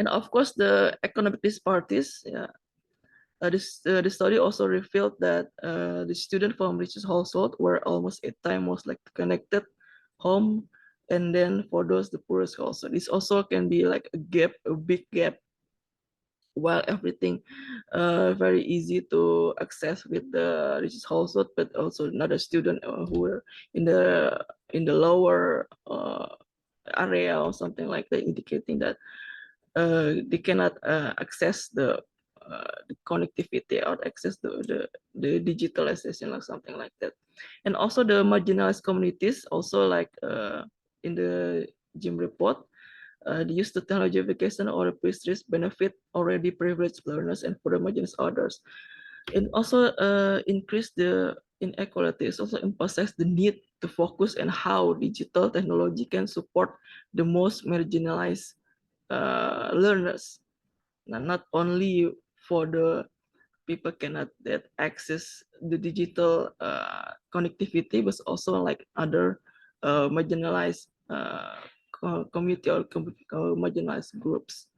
[SPEAKER 12] And of course, the economic disparities. Yeah, the study also revealed that the student from richest household were almost 8 times more like connected home, and then for those the poorest household, this also can be like a gap, a big gap. While everything very easy to access with the richest household, but also another student who were in the lower area or something like that, indicating that they cannot access the connectivity or access the digitalization or something like that. And also the marginalized communities also like in the GIM report, the use of technology education or pastries benefit already privileged learners and further marginalized others. And also increase the inequalities, also emphasize the need to focus on how digital technology can support the most marginalized learners. Now, not only for the people cannot that access the digital connectivity, but also like other marginalized community or marginalized groups.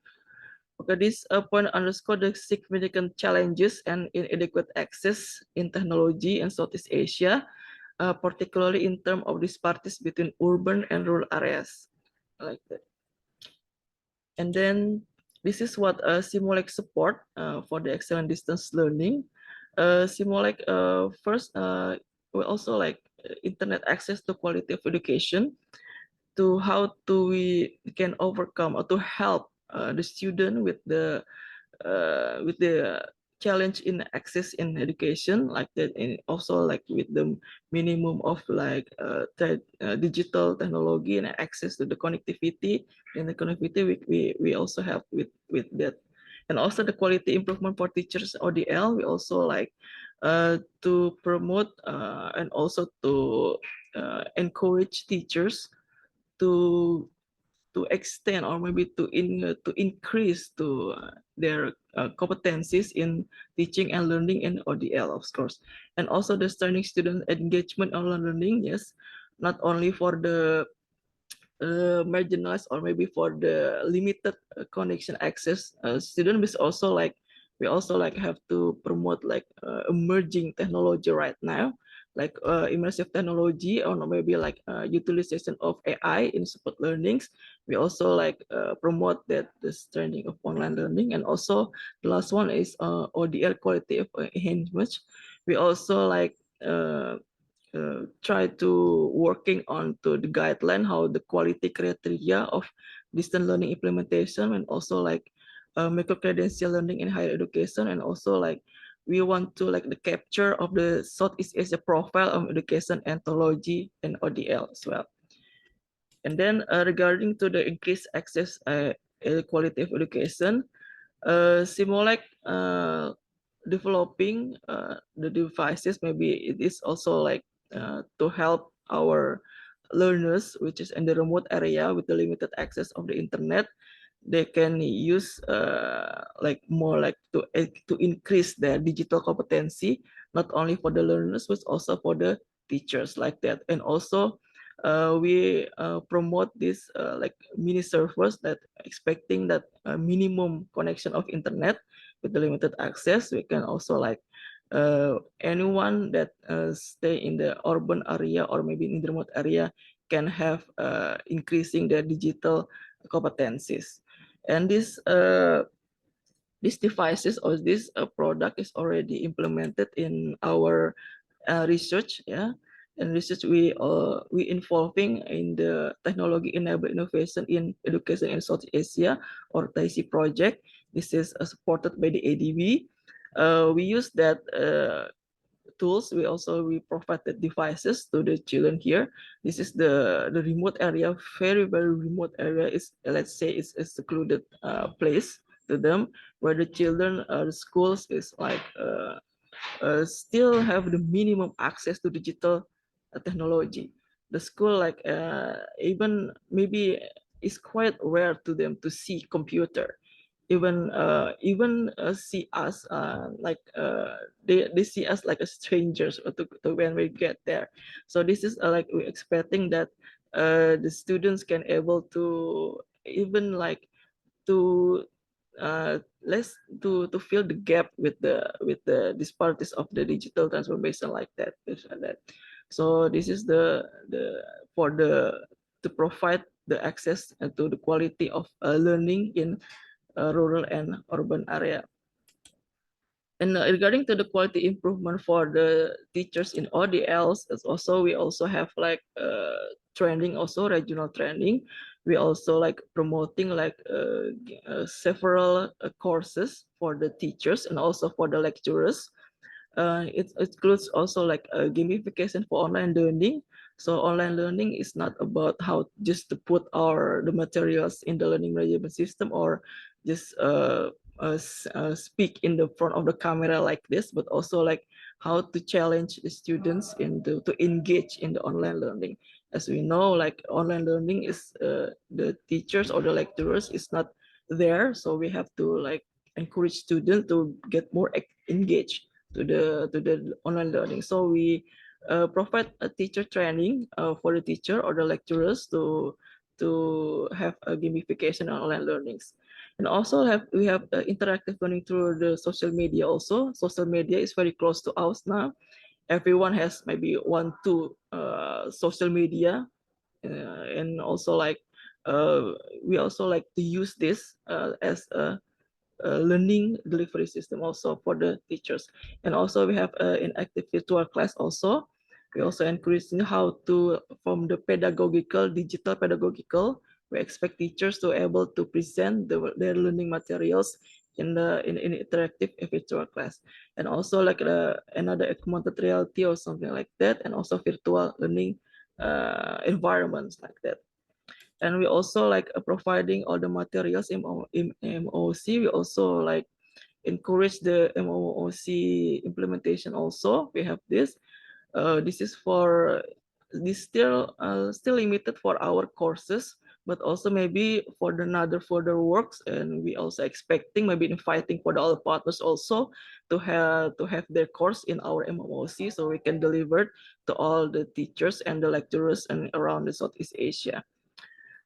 [SPEAKER 12] Okay, this point underscore the significant challenges and inadequate access in technology in Southeast Asia, particularly in terms of disparities between urban and rural areas, like that. And then this is what Simulec support for the excellent distance learning. Simulec first we also like internet access to quality of education, to how to we can overcome or to help the student with the challenge in access in education, like that, and also like with the minimum of like digital technology and access to the connectivity, and the connectivity we also have with that. And also the quality improvement for teachers ODL, we also like to promote and also to encourage teachers to extend or maybe to increase to their competencies in teaching and learning in ODL, of course. And also the starting student engagement online learning, yes, not only for the marginalized or maybe for the limited connection access student, but also like we also like have to promote like emerging technology right now, like immersive technology or maybe like utilization of AI in support learnings. We also like promote that the trending of online learning. And also the last one is ODL quality of enhancement. We also like try to working on to the guideline how the quality criteria of distance learning implementation, and also like micro credential learning in higher education. And also like we want to like the capture of the Southeast Asia profile of education anthology and ODL as well. And then regarding to the increased access quality of education, Simulec developing the devices, maybe it is also like to help our learners which is in the remote area with the limited access of the internet. They can use like more like to increase their digital competency, not only for the learners but also for the teachers, like that. And also we promote this like mini servers that expecting that minimum connection of internet with the limited access. We can also like anyone that stay in the urban area or maybe in the remote area can have increasing their digital competencies. And these devices or this product is already implemented in our research, yeah. And research we involving in the technology enabled innovation in education in South Asia, or TAISI project. This is supported by the ADB. We use that tools. We provide the devices to the children here. This is the remote area, very remote area. Is, let's say, it's a secluded place to them, where the children, the schools is like still have the minimum access to digital technology. The school, like even maybe it's quite rare to them to see computer. Even see us like they see us like a strangers to when we get there. So this is like we're expecting that the students can able to even like to less to fill the gap with the disparities of the digital transformation like that, things like that. So this is the for the to provide the access to the quality of learning in rural and urban area. And regarding to the quality improvement for the teachers in ODLs, we also have like training, also regional training. We also like promoting like several courses for the teachers and also for the lecturers. It includes also like gamification for online learning. So online learning is not about how just to put the materials in the learning management system, or just speak in the front of the camera like this, but also like how to challenge the students to engage in the online learning. As we know, like online learning is the teachers or the lecturers is not there, so we have to like encourage students to get more engaged to the online learning. So we provide a teacher training for the teacher or the lecturers to have a gamification on online learnings. And also we have interactive learning through the social media. Also, social media is very close to us now. Everyone has maybe one, two social media, and also like we also like to use this as a learning delivery system also for the teachers. And also we have an active virtual class also. We also encouraging how to, from the digital pedagogical, we expect teachers to able to present their learning materials in interactive virtual class. And also like another augmented reality or something like that, and also virtual learning environments like that. And we also like providing all the materials in MOOC. We also like encourage the MOOC implementation also. We have this. This is for this still limited for our courses, but also maybe for the another further works. And we also expecting maybe inviting for the other partners also to have their course in our MOOC, so we can deliver to all the teachers and the lecturers and around the Southeast Asia.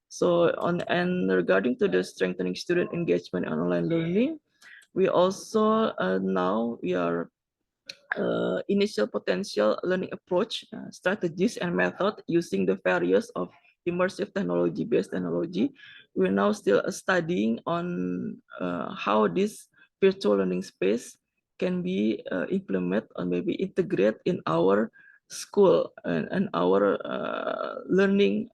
[SPEAKER 12] So regarding to the strengthening student engagement and online learning, we also now we are initial potential learning approach, strategies and method using the various of immersive based technology. We're now still studying on how this virtual learning space can be implemented or maybe integrate in our school and our learning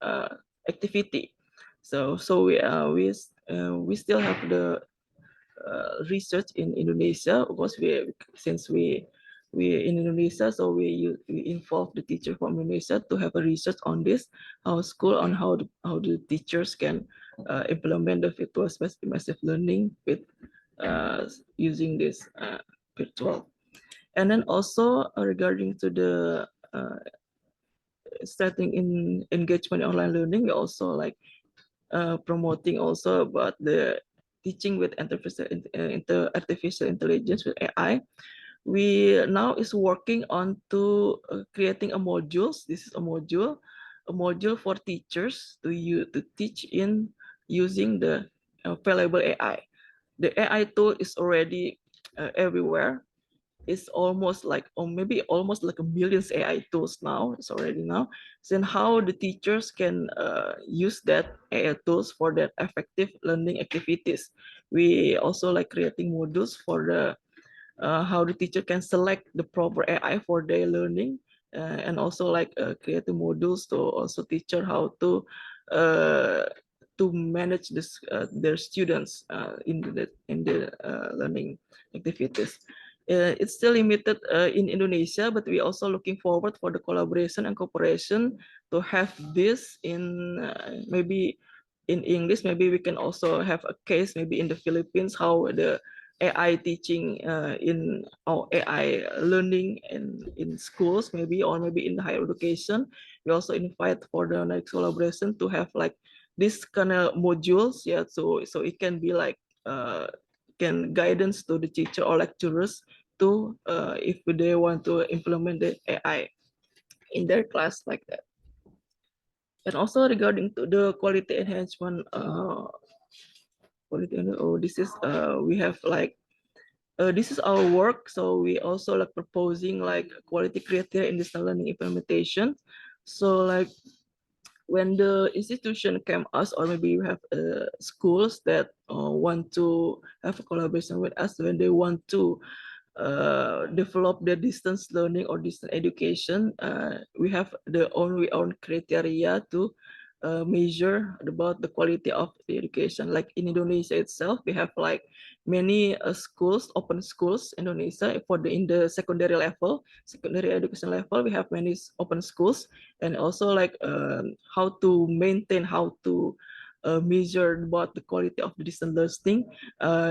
[SPEAKER 12] activity. So we still have the research in Indonesia, because since we in Indonesia, so we involve the teacher from Indonesia to have a research on this, how school, on how the teachers can implement the virtual space immersive learning with using this virtual. And then also regarding to the starting in engagement online learning, we also like promoting also about the teaching with artificial intelligence with AI. We now is working on to creating a modules. This is a module for teachers to teach in using the available AI. The AI tool is already everywhere. It's almost like, or maybe almost like a millions AI tools now. It's already now. So how the teachers can use that AI tools for their effective learning activities. We also like creating modules for the how the teacher can select the proper AI for their learning, and also like creating modules to also teach her how to manage this their students in the learning activities. It's still limited in Indonesia, but we also looking forward for the collaboration and cooperation to have this in maybe in English. Maybe we can also have a case maybe in the Philippines how the AI teaching in or AI learning in schools maybe, or maybe in the higher education. We also invite for the next collaboration to have like this kind of modules, yeah. So it can be like can guidance to the teacher or lecturers to if they want to implement the AI in their class like that. And also regarding to the quality enhancement, this is we have like this is our work. So we also like proposing like quality criteria in distance learning implementation. So like when the institution came us, or maybe you have schools that want to have a collaboration with us, when they want to develop the distance learning or distance education, we have we own criteria to measure about the quality of the education. Like in Indonesia itself, we have like many schools, open schools in Indonesia for the in the secondary level, secondary education level. We have many open schools, and also like how to maintain, how to measure about the quality of the distance learning.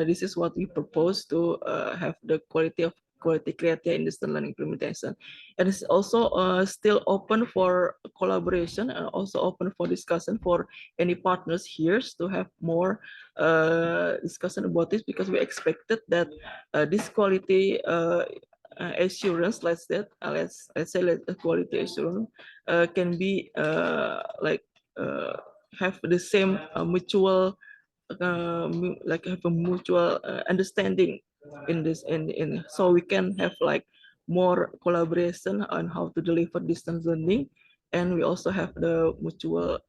[SPEAKER 12] This is what we propose to have the quality criteria in distance learning implementation. And it's also still open for collaboration and also open for discussion for any partners here to have more discussion about this, because we expected that this quality assurance, let's say quality assurance can be like have the same mutual like have a mutual understanding in this, in so we can have like more collaboration on how to deliver distance learning, and we also have the mutual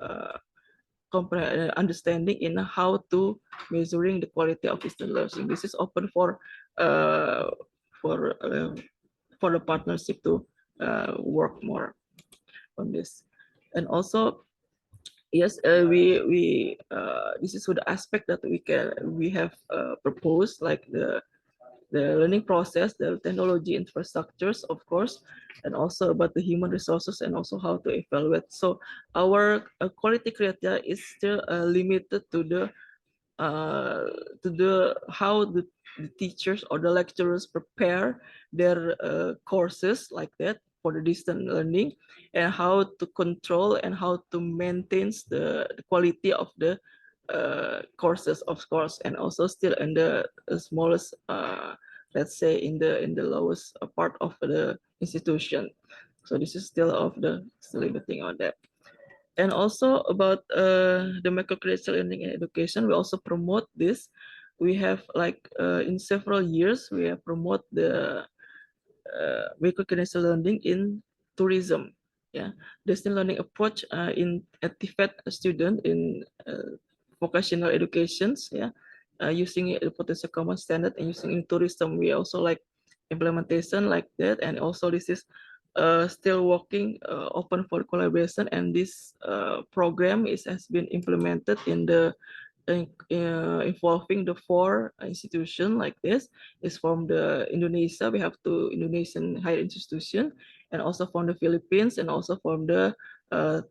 [SPEAKER 12] understanding in how to measuring the quality of distance learning. This is open for uh, for uh, for the partnership to work more on this. And also, yes, we this is the aspect that we have proposed, like the learning process, the technology infrastructures, of course, and also about the human resources and also how to evaluate. So our quality criteria is still limited uh, to the how the teachers or the lecturers prepare their courses like that for the distance learning, and how to control and how to maintain the quality of the courses, of course, and also still in the smallest let's say in the lowest part of the institution. So this is still of the still limiting on that. And also about the microcredential learning and education, we also promote this. We have like in several years we have promote the microcredential learning in tourism. Yeah, distance learning approach in activate a student in vocational educations. Yeah, using the potential common standard and using in tourism. We also like implementation like that, and also this is still working open for collaboration, and this program has been implemented in the involving the four institutions like this. Is from the Indonesia, we have two Indonesian higher institution, and also from the Philippines, and also from the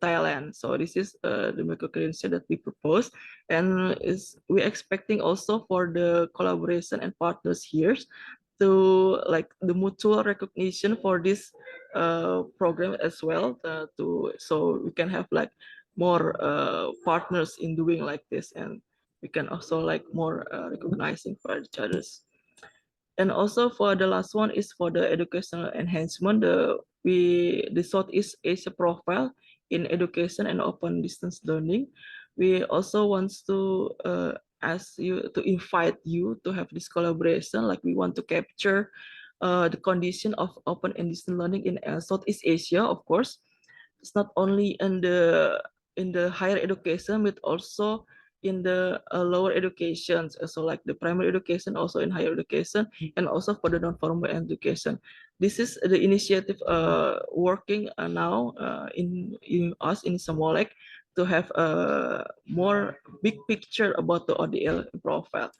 [SPEAKER 12] Thailand. So this is the microcredential that we propose, and is we expecting also for the collaboration and partners here to like the mutual recognition for this program as well, to so we can have like more partners in doing like this, and we can also like more recognizing for each others. And also for the last one is for the educational enhancement, the Southeast Asia profile in education and open distance learning. We also wants to ask you to invite you to have this collaboration, like we want to capture the condition of open and distance learning in Southeast Asia, of course. It's not only in the higher education, but also in the lower education, so like the primary education, also in higher education, and also for the non-formal education. This is the initiative working now in us in Samolek to have a more big picture about the ODL profile.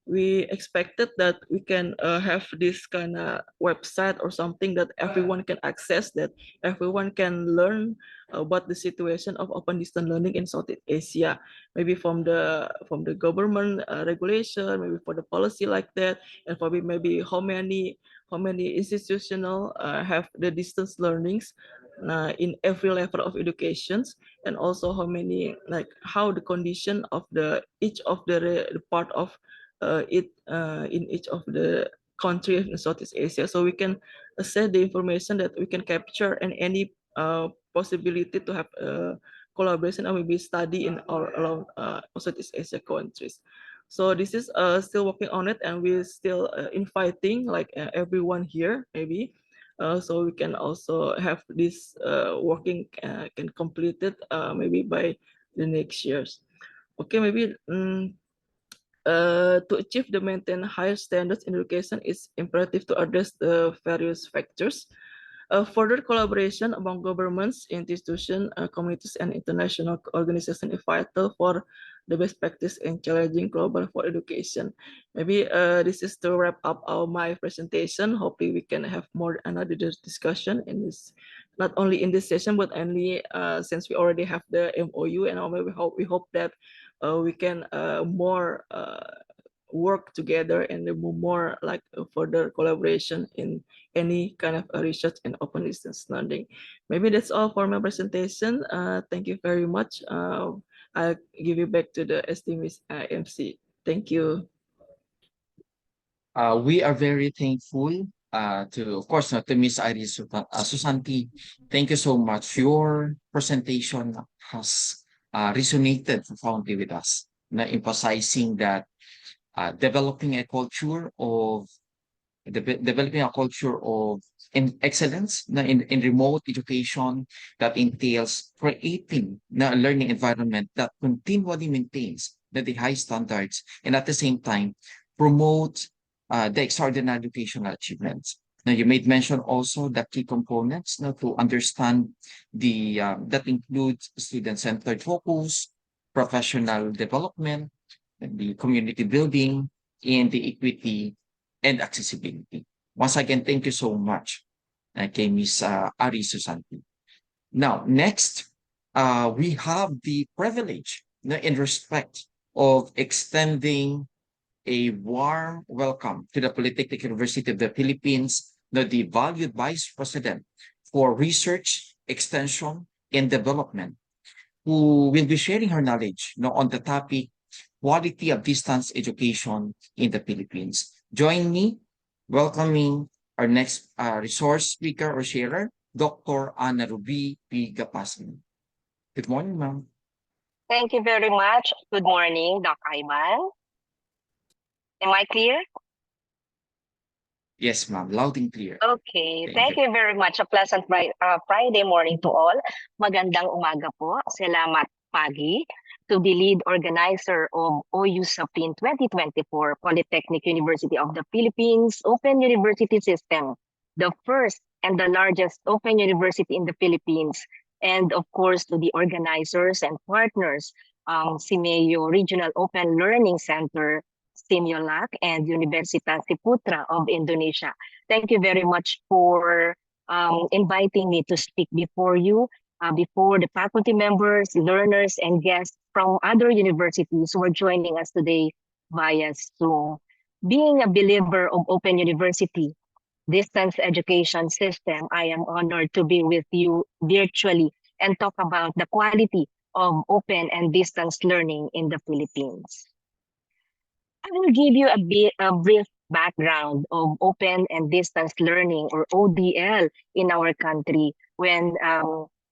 [SPEAKER 12] we expected that we can have this kind of website or something that everyone can access, that everyone can learn about the situation of open distance learning in Southeast Asia, maybe from the government regulation, maybe for the policy like that, and for maybe how many institutional have the distance learnings in every level of educations, and also how many, like how the condition of the each of the part of it in each of the country in Southeast Asia, so we can assess the information that we can capture, and any possibility to have collaboration and maybe study in all around Southeast Asia countries. So this is still working on it, and we're still inviting like everyone here maybe, so we can also have this working can complete it maybe by the next years. Okay, maybe to achieve the maintain higher standards in education, it's imperative to address the various factors. Further collaboration among governments, institutions, communities, and international organizations is vital for the best practice in challenging global for education. Maybe this is to wrap up my presentation. Hopefully we can have more another discussion in this, not only in this session, but only since we already have the MOU, and we hope that we can more work together and more like further collaboration in any kind of research and open distance learning. Maybe that's all for my presentation. Thank you very much. I'll give you back to the esteemed MC. Thank you.
[SPEAKER 2] We are very thankful to, of course, to Miss Iris Susanti. Thank you so much. Your presentation has resonated profoundly with us, na emphasizing that developing a culture of excellence in remote education that entails creating a learning environment that continually maintains the high standards, and at the same time promote the extraordinary educational achievements. Now, you made mention also that key components now to understand that includes student-centered focus, professional development, the community building, and the equity and accessibility. Once again, thank you so much, kay Ms. Ari Susanti. Now, next, we have the privilege in respect of extending a warm welcome to the Polytechnic University of the Philippines, the valued Vice President for Research, Extension, and Development, who will be sharing her knowledge on the topic quality of distance education in the Philippines. Join me welcoming our next resource speaker or sharer, Dr. Ana Ruby P. Gapasin. Good morning, ma'am.
[SPEAKER 13] Thank you very much. Good morning, Doc Ivan. Am I clear?
[SPEAKER 2] Yes, ma'am. Loud and clear.
[SPEAKER 13] Okay. Thank you very much. A pleasant Friday morning to all. Magandang umaga po. Salamat pagi to the lead organizer of OUSapin 2024 Polytechnic University of the Philippines Open University System, the first and the largest open university in the Philippines. And of course, to the organizers and partners, CIMEO Regional Open Learning Center, Simulac, and Universitas Ciputra of Indonesia. Thank you very much for inviting me to speak before you, before the faculty members, learners, and guests from other universities who are joining us today via Zoom. Being a believer of Open University distance education system, I am honored to be with you virtually and talk about the quality of open and distance learning in the Philippines. I will give you a brief background of open and distance learning, or ODL, in our country when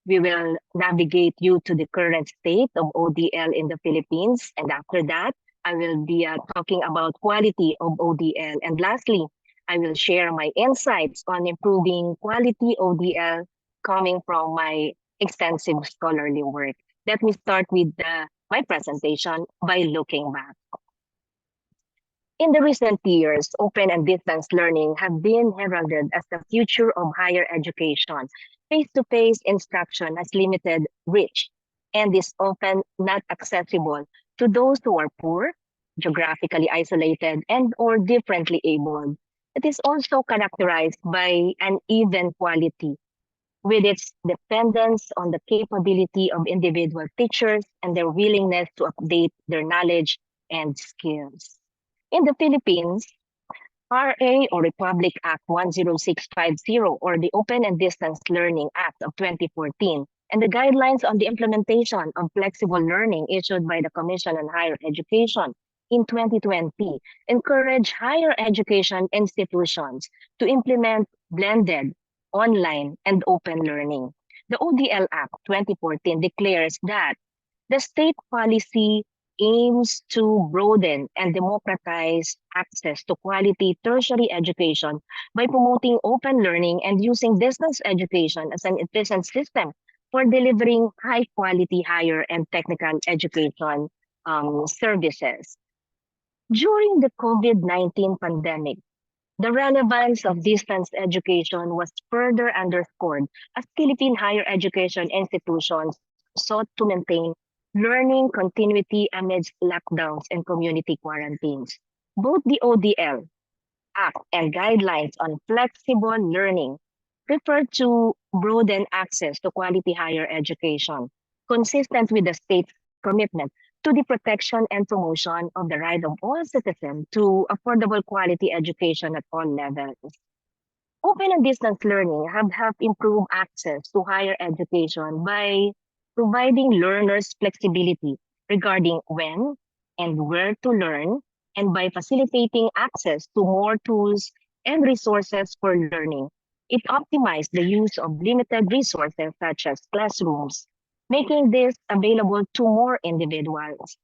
[SPEAKER 13] we will navigate you to the current state of ODL in the Philippines. And after that, I will be talking about quality of ODL. And lastly, I will share my insights on improving quality ODL coming from my extensive scholarly work. Let me start with my presentation by looking back. In the recent years, open and distance learning have been heralded as the future of higher education. Face-to-face instruction has limited reach and is often not accessible to those who are poor, geographically isolated, and or differently abled. It is also characterized by uneven quality, with its dependence on the capability of individual teachers and their willingness to update their knowledge and skills. In the Philippines, RA or Republic Act 10650 or the Open and Distance Learning Act of 2014 and the guidelines on the implementation of flexible learning issued by the Commission on Higher Education in 2020 encourage higher education institutions to implement blended, online, and open learning. The ODL Act 2014 declares that the state policy aims to broaden and democratize access to quality tertiary education by promoting open learning and using distance education as an efficient system for delivering high quality higher and technical education services. During the COVID-19 pandemic, the relevance of distance education was further underscored as Philippine higher education institutions sought to maintain learning continuity amidst lockdowns and community quarantines. Both the ODL Act and guidelines on flexible learning refer to broaden access to quality higher education, consistent with the state's commitment to the protection and promotion of the right of all citizens to affordable quality education at all levels. Open and distance learning have helped improve access to higher education by providing learners flexibility regarding when and where to learn, and by facilitating access to more tools and resources for learning. It optimized the use of limited resources such as classrooms, making this available to more individuals.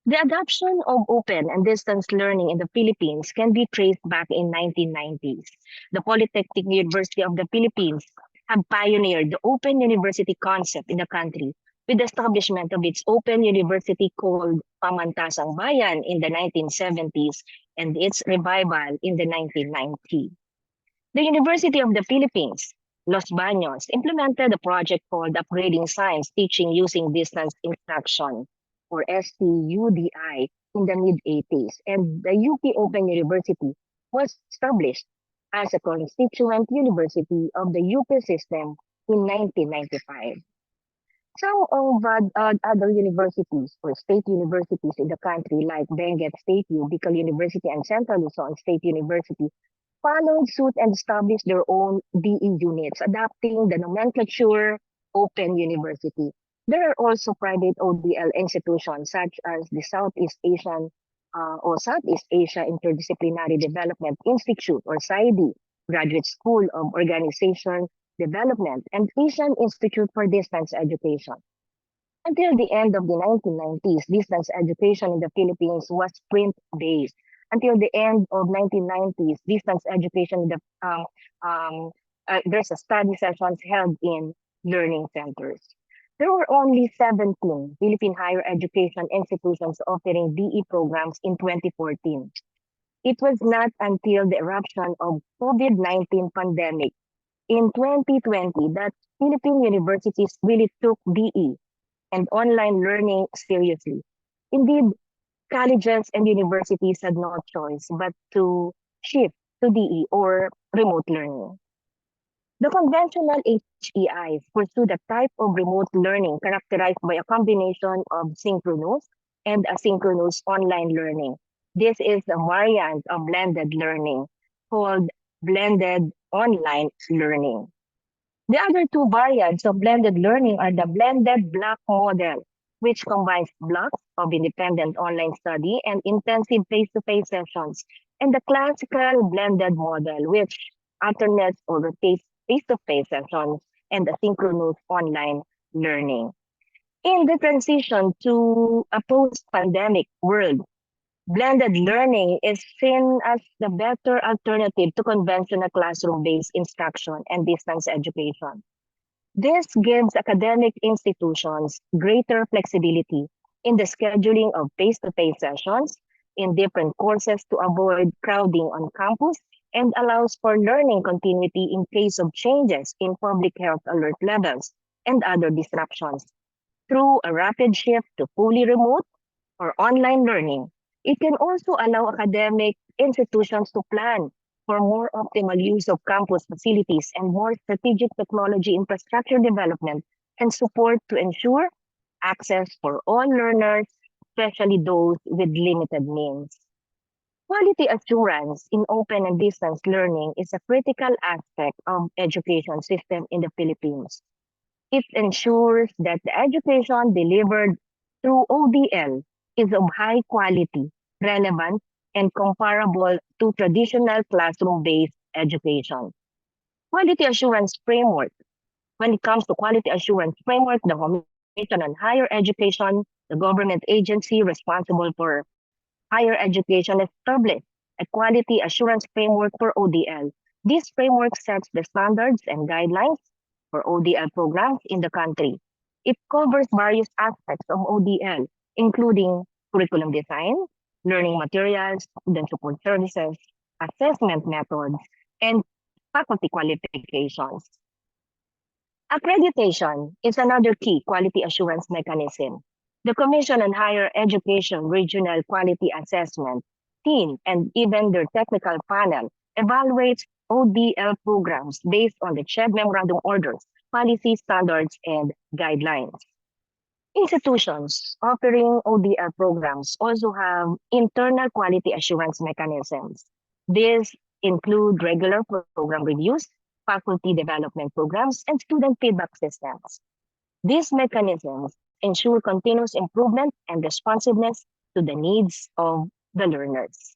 [SPEAKER 13] The adoption of open and distance learning in the Philippines can be traced back in 1990s. The Polytechnic University of the Philippines have pioneered the open university concept in the country with the establishment of its open university called Pamantasang Bayan in the 1970s and its revival in the 1990s. The University of the Philippines, Los Baños, implemented a project called Upgrading Science Teaching Using Distance Instruction, or STUDI, in the mid-80s, and the UP Open University was established as a constituent university of the UP system in 1995. Some of other universities or state universities in the country, like Benguet State U, Bicol University, and Central Luzon State University, followed suit and established their own DE units, adopting the nomenclature Open University. There are also private ODL institutions such as the Southeast Asian or Southeast Asia Interdisciplinary Development Institute or SAIDI, Graduate School of Organization Development, and Asian Institute for Distance Education. Until the end of the 1990s, distance education in the Philippines was print-based. Until the end of 1990s, distance education in there's a study sessions held in learning centers. There were only 17 Philippine higher education institutions offering DE programs in 2014. It was not until the eruption of COVID-19 pandemic in 2020 that Philippine universities really took DE and online learning seriously. Indeed, colleges and universities had no choice but to shift to DE or remote learning. The conventional HEIs pursue the type of remote learning characterized by a combination of synchronous and asynchronous online learning. This is a variant of blended learning called blended online learning. The other two variants of blended learning are the blended block model, which combines blocks of independent online study and intensive face-to-face sessions, and the classical blended model, which alternates or rotates face-to-face sessions and asynchronous online learning. In the transition to a post-pandemic world, blended learning is seen as the better alternative to conventional classroom-based instruction and distance education. This gives academic institutions greater flexibility in the scheduling of face-to-face sessions in different courses to avoid crowding on campus and allows for learning continuity in case of changes in public health alert levels and other disruptions. Through a rapid shift to fully remote or online learning, It can also allow academic institutions to plan for more optimal use of campus facilities and more strategic technology infrastructure development and support to ensure access for all learners, especially those with limited means. Quality assurance in open and distance learning is a critical aspect of education system in the Philippines. It ensures that the education delivered through ODL is of high quality, relevant, and comparable to traditional classroom-based education. Quality assurance framework. When it comes to quality assurance framework, the Commission on Higher Education, the government agency responsible for higher education, established a quality assurance framework for ODL. This framework sets the standards and guidelines for ODL programs in the country. It covers various aspects of ODL, including curriculum design, learning materials, student support services, assessment methods, and faculty qualifications. Accreditation is another key quality assurance mechanism. The Commission on Higher Education Regional Quality Assessment team and even their technical panel evaluates ODL programs based on the CHED memorandum orders, policy standards, and guidelines. Institutions offering ODL programs also have internal quality assurance mechanisms. These include regular program reviews, faculty development programs, and student feedback systems. These mechanisms ensure continuous improvement and responsiveness to the needs of the learners.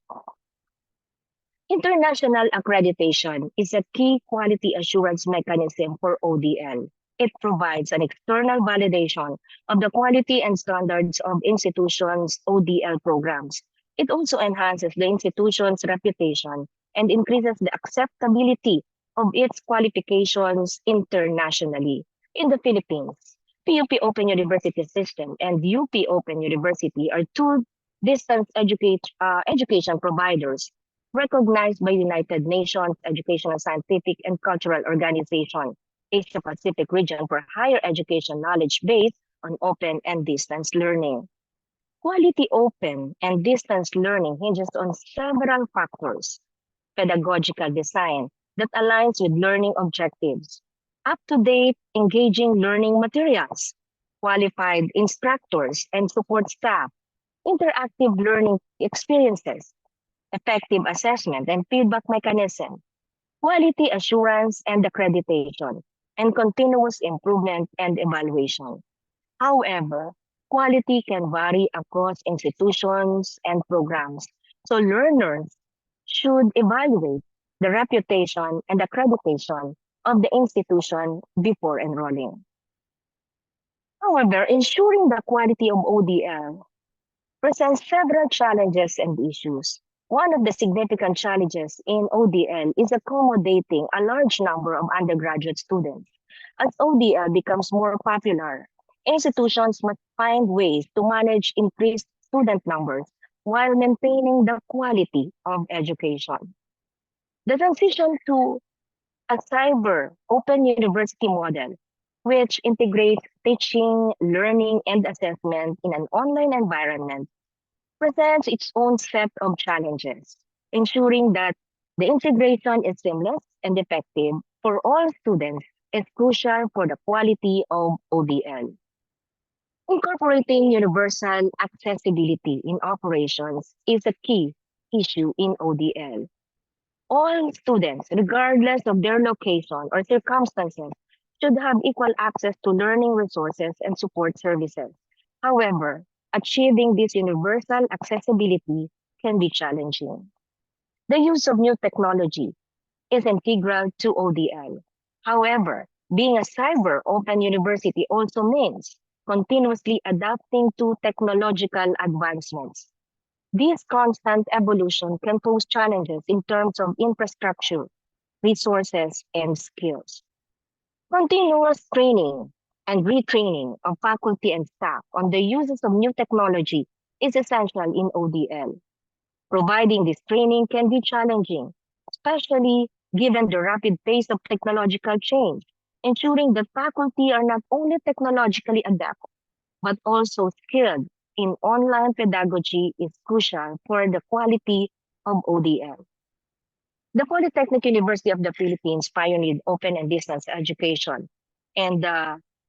[SPEAKER 13] International accreditation is a key quality assurance mechanism for ODL. It provides an external validation of the quality and standards of institutions' ODL programs. It also enhances the institution's reputation and increases the acceptability of its qualifications internationally. In the Philippines, PUP Open University System and UP Open University are two distance education providers recognized by United Nations Educational, Scientific, and Cultural Organization, Asia Pacific region for higher education knowledge based on open and distance learning. Quality open and distance learning hinges on several factors: pedagogical design that aligns with learning objectives, up-to-date, engaging learning materials, qualified instructors and support staff, interactive learning experiences, effective assessment and feedback mechanism, quality assurance and accreditation, and continuous improvement and evaluation. However, quality can vary across institutions and programs, so learners should evaluate the reputation and accreditation of the institution before enrolling. However, ensuring the quality of ODL presents several challenges and issues. One of the significant challenges in ODL is accommodating a large number of undergraduate students. As ODL becomes more popular, institutions must find ways to manage increased student numbers while maintaining the quality of education. The transition to a cyber open university model, which integrates teaching, learning, and assessment in an online environment, presents its own set of challenges, ensuring that the integration is seamless and effective for all students is crucial for the quality of ODL. Incorporating universal accessibility in operations is a key issue in ODL. All students, regardless of their location or circumstances, should have equal access to learning resources and support services. However, achieving this universal accessibility can be challenging. The use of new technology is integral to ODL. However, being a cyber open university also means continuously adapting to technological advancements. This constant evolution can pose challenges in terms of infrastructure, resources, and skills. Continuous training and retraining of faculty and staff on the uses of new technology is essential in ODL. Providing this training can be challenging, especially given the rapid pace of technological change, ensuring that faculty are not only technologically adept, but also skilled in online pedagogy is crucial for the quality of ODL. The Polytechnic University of the Philippines pioneered open and distance education, and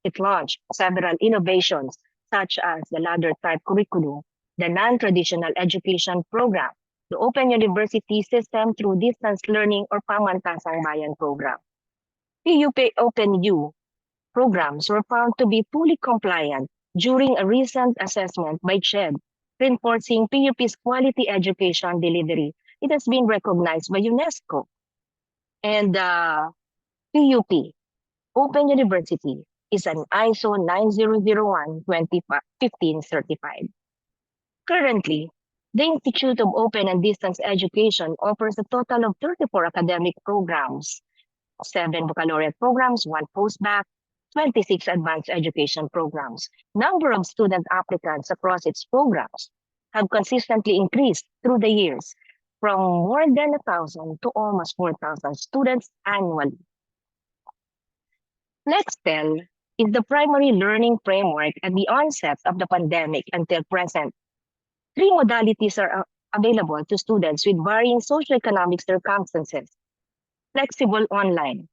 [SPEAKER 13] it launched several innovations such as the ladder type curriculum, the non-traditional education program, the Open University System through Distance Learning or Pamantasang Bayan program. PUP Open U programs were found to be fully compliant during a recent assessment by CHED, reinforcing PUP's quality education delivery. It has been recognized by UNESCO. And PUP, Open University, is an ISO 9001:2015 certified. Currently, the Institute of Open and Distance Education offers a total of 34 academic programs, 7 baccalaureate programs, 1 postbac, 26 advanced education programs. Number of student applicants across its programs have consistently increased through the years, from more than 1,000 to almost 4,000 students annually. Nextel is the primary learning framework at the onset of the pandemic until present. 3 modalities are available to students with varying socioeconomic circumstances: flexible online,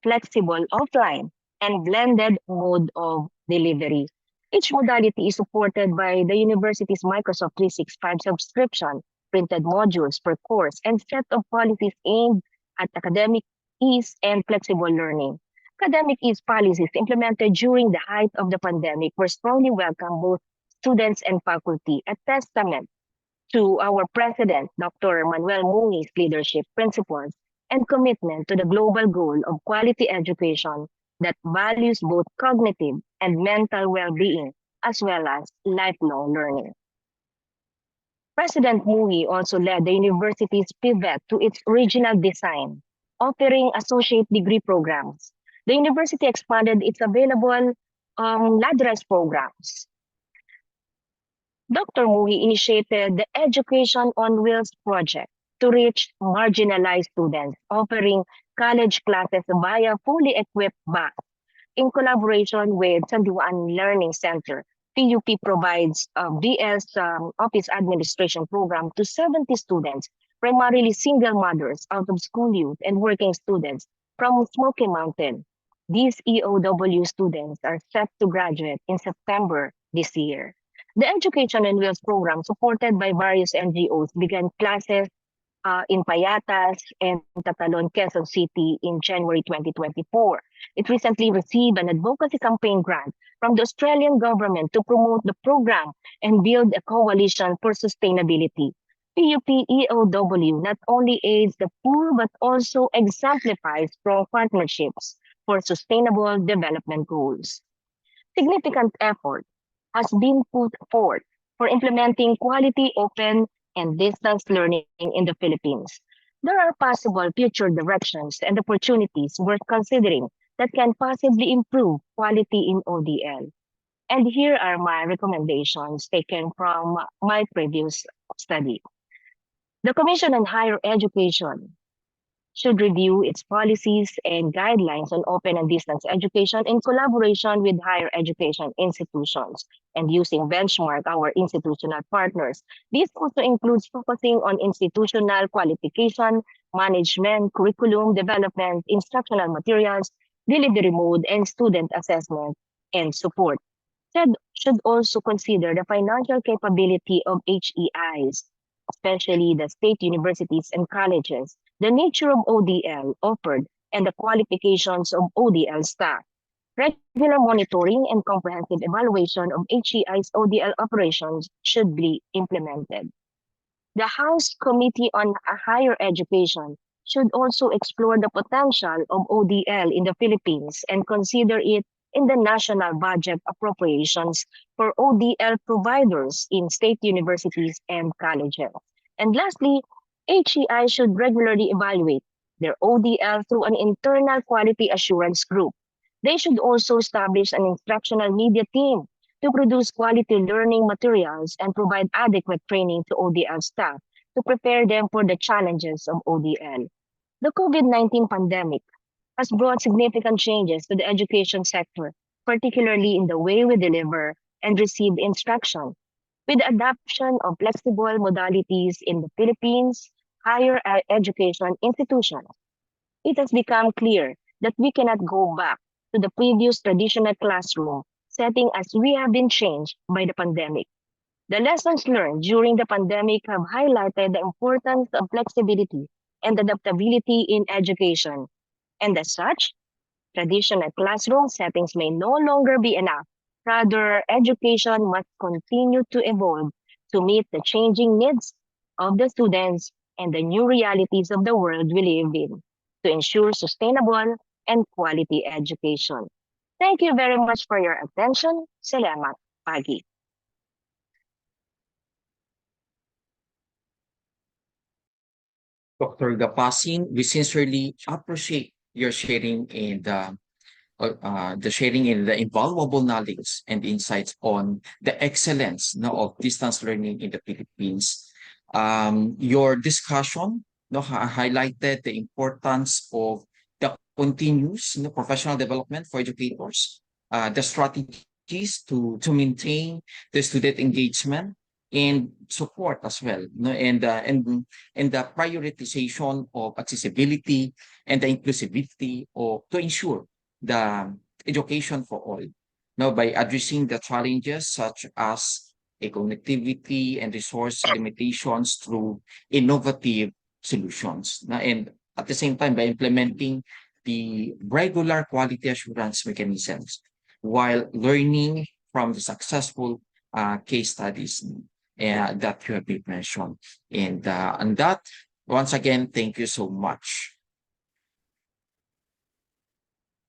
[SPEAKER 13] flexible offline, and blended mode of delivery. Each modality is supported by the university's Microsoft 365 subscription, printed modules per course, and set of policies aimed at academic ease and flexible learning. Academic ease policies implemented during the height of the pandemic were strongly welcomed both students and faculty, a testament to our President, Dr. Manuel Mungi's leadership, principles, and commitment to the global goal of quality education that values both cognitive and mental well-being, as well as lifelong learning. President Mungi also led the university's pivot to its original design, offering associate degree programs. The university expanded its available ladderized programs. Dr. Mungi initiated the Education on Wheels project to reach marginalized students, offering college classes via fully equipped bus. In collaboration with Sandiwaan Learning Center, PUP provides a BS Office Administration program to 70 students, primarily single mothers, out of school youth, and working students from Smoky Mountain. These EOW students are set to graduate in September this year. The Education on Wheels program, supported by various NGOs, began classes in Payatas and Tatalon, Quezon City in January 2024. It recently received an advocacy campaign grant from the Australian government to promote the program and build a coalition for sustainability. PUP EOW not only aids the poor but also exemplifies strong partnerships for sustainable development goals. Significant effort has been put forth for implementing quality open and distance learning in the Philippines. There are possible future directions and opportunities worth considering that can possibly improve quality in ODL. And here are my recommendations taken from my previous study. The Commission on Higher Education should review its policies and guidelines on open and distance education in collaboration with higher education institutions and using benchmark our institutional partners. This also includes focusing on institutional qualification, management, curriculum development, instructional materials, delivery mode, and student assessment and support. Should also consider the financial capability of HEIs, especially the state universities and colleges, the nature of ODL offered, and the qualifications of ODL staff. Regular monitoring and comprehensive evaluation of HEI's ODL operations should be implemented. The House Committee on Higher Education should also explore the potential of ODL in the Philippines and consider it in the national budget appropriations for ODL providers in state universities and colleges. And lastly, HEI should regularly evaluate their ODL through an internal quality assurance group. They should also establish an instructional media team to produce quality learning materials and provide adequate training to ODL staff to prepare them for the challenges of ODL. The COVID-19 pandemic has brought significant changes to the education sector, particularly in the way we deliver and receive instruction. With the adoption of flexible modalities in the Philippines higher education institutions, it has become clear that we cannot go back to the previous traditional classroom setting as we have been changed by the pandemic. The lessons learned during the pandemic have highlighted the importance of flexibility and adaptability in education. And as such, traditional classroom settings may no longer be enough. Rather, education must continue to evolve to meet the changing needs of the students and the new realities of the world we live in to ensure sustainable and quality education. Thank you very much for your attention. Salamat. Pagi.
[SPEAKER 2] Dr. Gapasin, we sincerely appreciate your sharing in the invaluable knowledge and insights on the excellence of distance learning in the Philippines. Your discussion highlighted the importance of the continuous professional development for educators, the strategies to maintain the student engagement and support as well, and the prioritization of accessibility and the inclusivity to ensure the education for all. Now, by addressing the challenges such as connectivity and resource limitations through innovative solutions. And at the same time, by implementing the regular quality assurance mechanisms while learning from the successful case studies that you have been mentioned. And that, once again, thank you so much.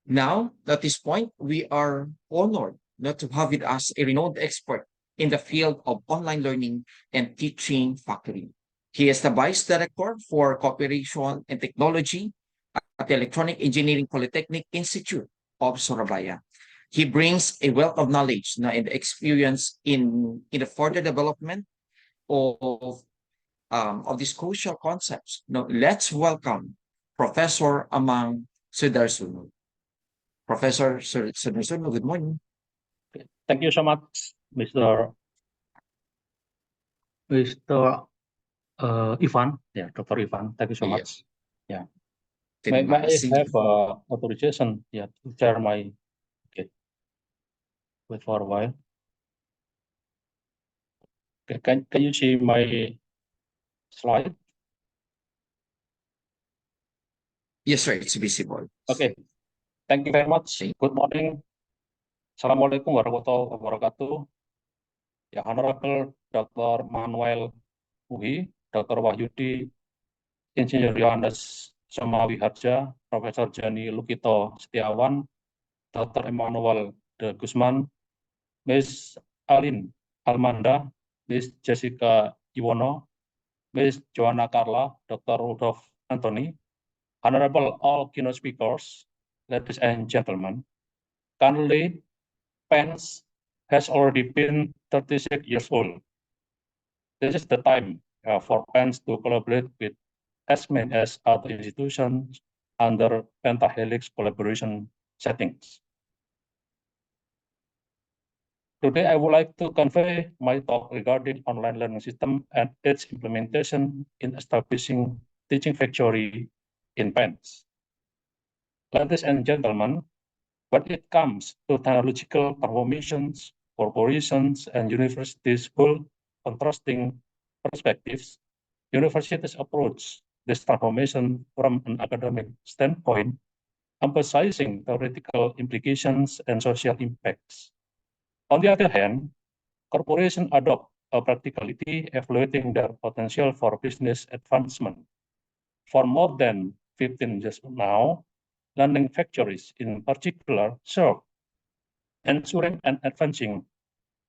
[SPEAKER 2] Now, at this point, we are honored to have with us a renowned expert in the field of online learning and teaching faculty. He is the Vice Director for Cooperation and Technology at the Electronic Engineering Polytechnic Institute of Surabaya. He brings a wealth of knowledge and experience in the further development of these crucial concepts. Now, let's welcome Professor Amang Sudarsono. Professor Sudarsono, good morning.
[SPEAKER 14] Thank you so much, Mr. Ivan. Yeah, Dr. Ivan. Thank you so much. Yeah. May I have authorization to share my. Okay. Wait for a while. Okay, can you see my slide?
[SPEAKER 2] Yes, sir. It's visible.
[SPEAKER 14] Okay. Thank you very much. Good morning. Assalamualaikum warahmatullahi wabarakatuh. Ya, Honorable Dr. Manuel Uhi, Dr. Wahyudi, Insinyur Yohanes Somawi Harja, Profesor Jani Lukito Setiawan, Dr. Emmanuel de Guzman, Ms. Alin Almanda, Ms. Jessica Iwono, Ms. Joanna Carla, Dr. Rudolf Anthony, Honorable all keynote speakers, ladies and gentlemen. Currently, PENS has already been 36 years old. This is the time for PENS to collaborate with as many as other institutions under pentahelix collaboration settings. Today, I would like to convey my talk regarding online learning system and its implementation in establishing teaching factory in PENS. Ladies and gentlemen, when it comes to technological transformations, corporations and universities hold contrasting perspectives. Universities approach this transformation from an academic standpoint, emphasizing theoretical implications and social impacts. On the other hand, corporations adopt a practicality, evaluating their potential for business advancement. For more than 15 years now, learning factories in particular serve ensuring and advancing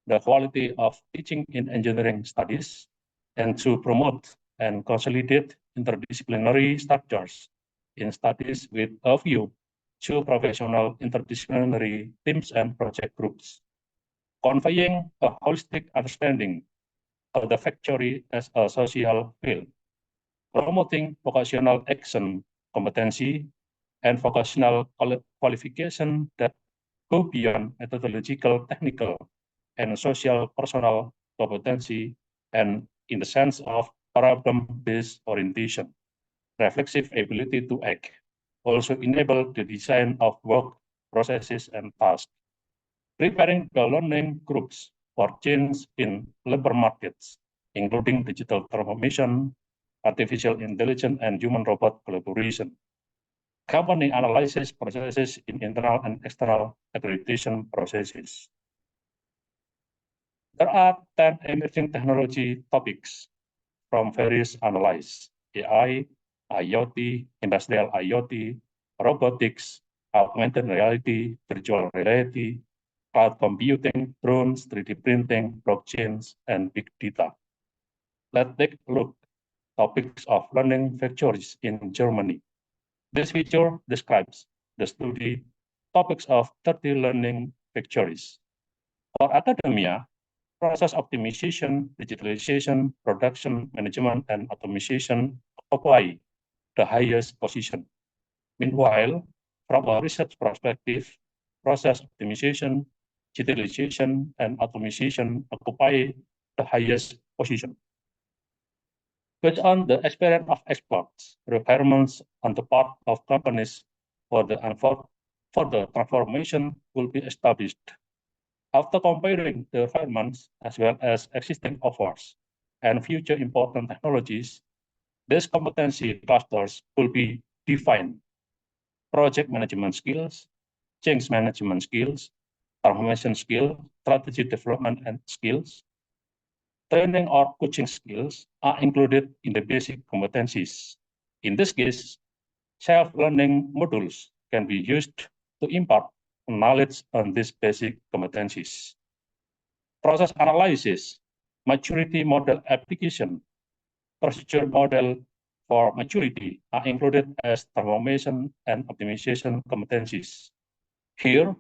[SPEAKER 14] the quality of teaching in engineering studies and to promote and consolidate interdisciplinary structures in studies with a view to professional interdisciplinary teams and project groups, conveying a holistic understanding of the factory as a social field, promoting vocational action, competency, and vocational qualification that go beyond methodological, technical, and social personal competency, and in the sense of problem-based orientation, reflexive ability to act, also enable the design of work processes and tasks, preparing the learning groups for change in labor markets, including digital transformation, artificial intelligence, and human-robot collaboration. Company analyzes processes in internal and external accreditation processes. There are 10 emerging technology topics from various analyses: AI, IoT, industrial IoT, robotics, augmented reality, virtual reality, cloud computing, drones, 3D printing, blockchains, and big data. Let's take a look at topics of learning factories in Germany. This feature describes the study topics of 30 learning factories. For academia, process optimization, digitalization, production management, and automation occupy the highest position. Meanwhile, from a research perspective, process optimization, digitalization, and automation occupy the highest position. Based on the experience of experts, requirements on the part of companies for the transformation will be established. After comparing the requirements as well as existing offers and future important technologies, these competency clusters will be defined: project management skills, change management skills, transformation skills, strategy development and skills, training or coaching skills are included in the basic competencies. In this case, self-learning modules can be used to impart knowledge on these basic competencies. Process analysis, maturity model application, procedure model for maturity are included as transformation and optimization competencies. Here,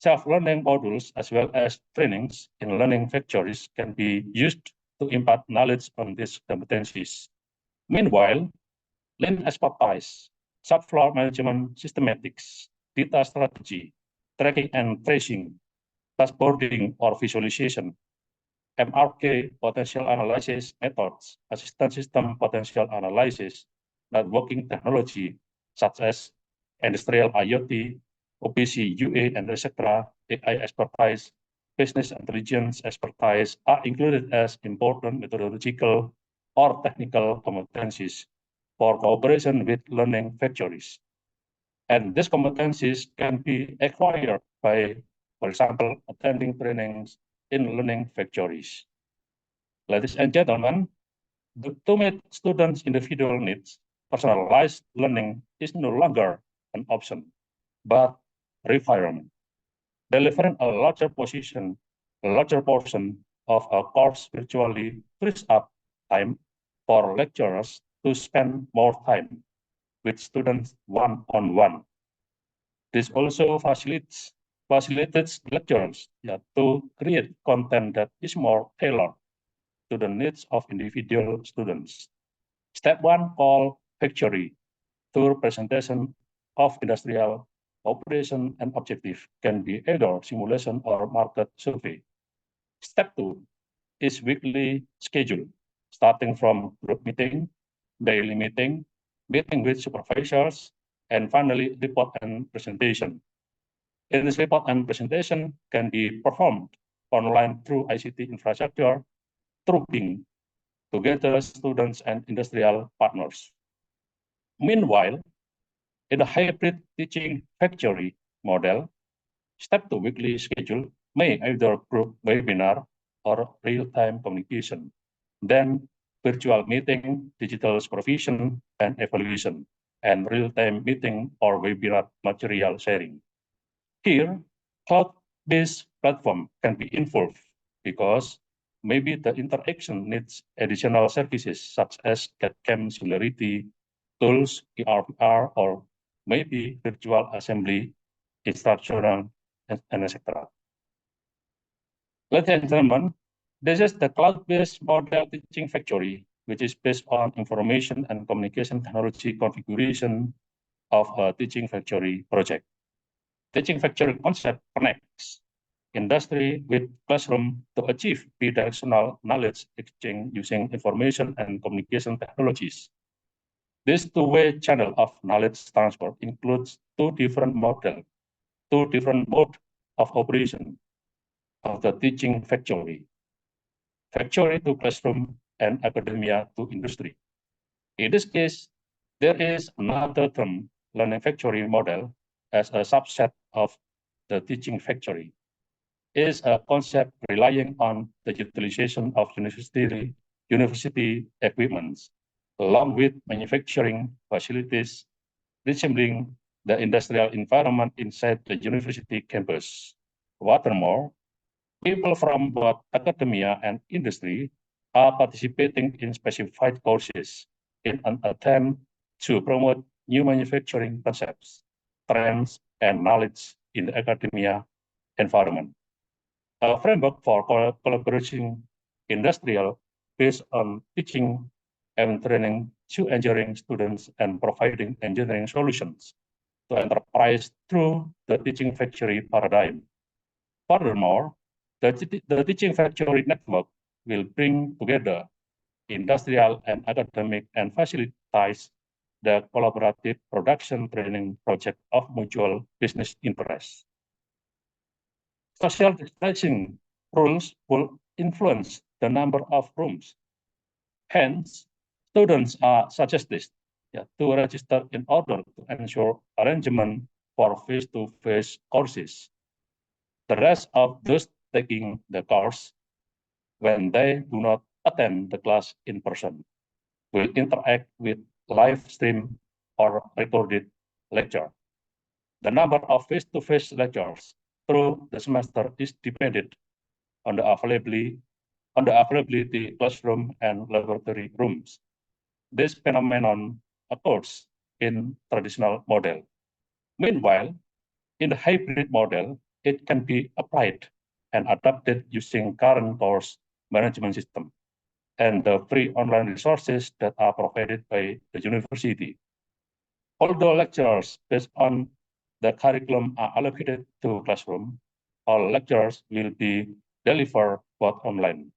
[SPEAKER 14] self-learning modules as well as trainings in learning factories can be used to impart knowledge on these competencies. Meanwhile, lean expertise, shop-floor management systematics, data strategy, tracking and tracing, dashboarding or visualization, MRK potential analysis methods, assistant system potential analysis, networking technology such as industrial IoT, OPC, UA, and etc., AI expertise, business intelligence expertise are included as important methodological or technical competencies for cooperation with learning factories. And these competencies can be acquired by, for example, attending trainings in learning factories. Ladies and gentlemen, to meet students' individual needs, personalized learning is no longer an option, but a requirement. Delivering a larger portion of a course virtually frees up time for lecturers to spend more time with students one-on-one. This also facilitates lecturers to create content that is more tailored to the needs of individual students. Step 1, called factory, tour presentation of industrial operation and objective can be either simulation or market survey. Step 2 is weekly schedule, starting from group meeting, daily meeting, meeting with supervisors, and finally report and presentation. In this report and presentation can be performed online through ICT infrastructure, through Bing, together students and industrial partners. Meanwhile, in a hybrid teaching factory model, step 2 weekly schedule may either group webinar or real-time communication, then virtual meeting, digital supervision and evaluation, and real-time meeting or webinar material sharing. Here, cloud-based platform can be involved because maybe the interaction needs additional services such as CAD/CAM similarity, tools, ER/VR, or maybe virtual assembly, instructional, and etc. Ladies and gentlemen, this is the cloud-based model teaching factory, which is based on information and communication technology configuration of a teaching factory project. Teaching factory concept connects industry with classroom to achieve bidirectional knowledge exchange using information and communication technologies. This two-way channel of knowledge transfer includes two different modes of operation of the teaching factory to classroom and academia to industry. In this case, there is another term, learning factory model, as a subset of the teaching factory. It is a concept relying on the utilization of university equipment, along with manufacturing facilities resembling the industrial environment inside the university campus. Furthermore, people from both academia and industry are participating in specified courses in an attempt to promote new manufacturing concepts, trends, and knowledge in the academia environment. A framework for collaborating industrial based on teaching and training to engineering students and providing engineering solutions to enterprise through the teaching factory paradigm. Furthermore, the teaching factory network will bring together industrial and academic and facilitates the collaborative production training project of mutual business interests. Social distancing rules will influence the number of rooms. Hence, students are suggested to register in order to ensure arrangement for face-to-face courses. The rest of those taking the course, when they do not attend the class in person, will interact with live stream or recorded lecture. The number of face-to-face lectures through the semester is dependent on the availability classroom and laboratory rooms. This phenomenon occurs in traditional model. Meanwhile, in the hybrid model, it can be applied and adapted using current course management system and the free online resources that are provided by the university. Although lectures based on the curriculum are allocated to classroom, all lectures will be delivered both online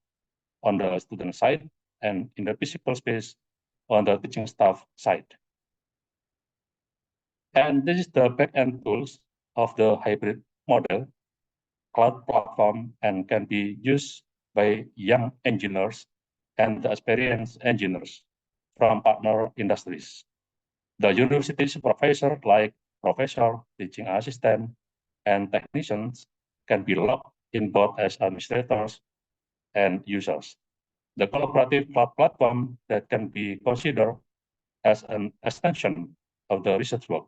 [SPEAKER 14] on the student side and in the physical space on the teaching staff side. And this is the back-end tools of the hybrid model, cloud platform, and can be used by young engineers and experienced engineers from partner industries. The university supervisor, like professor, teaching assistant, and technicians, can be logged in both as administrators and users. The collaborative cloud platform that can be considered as an extension of the research work.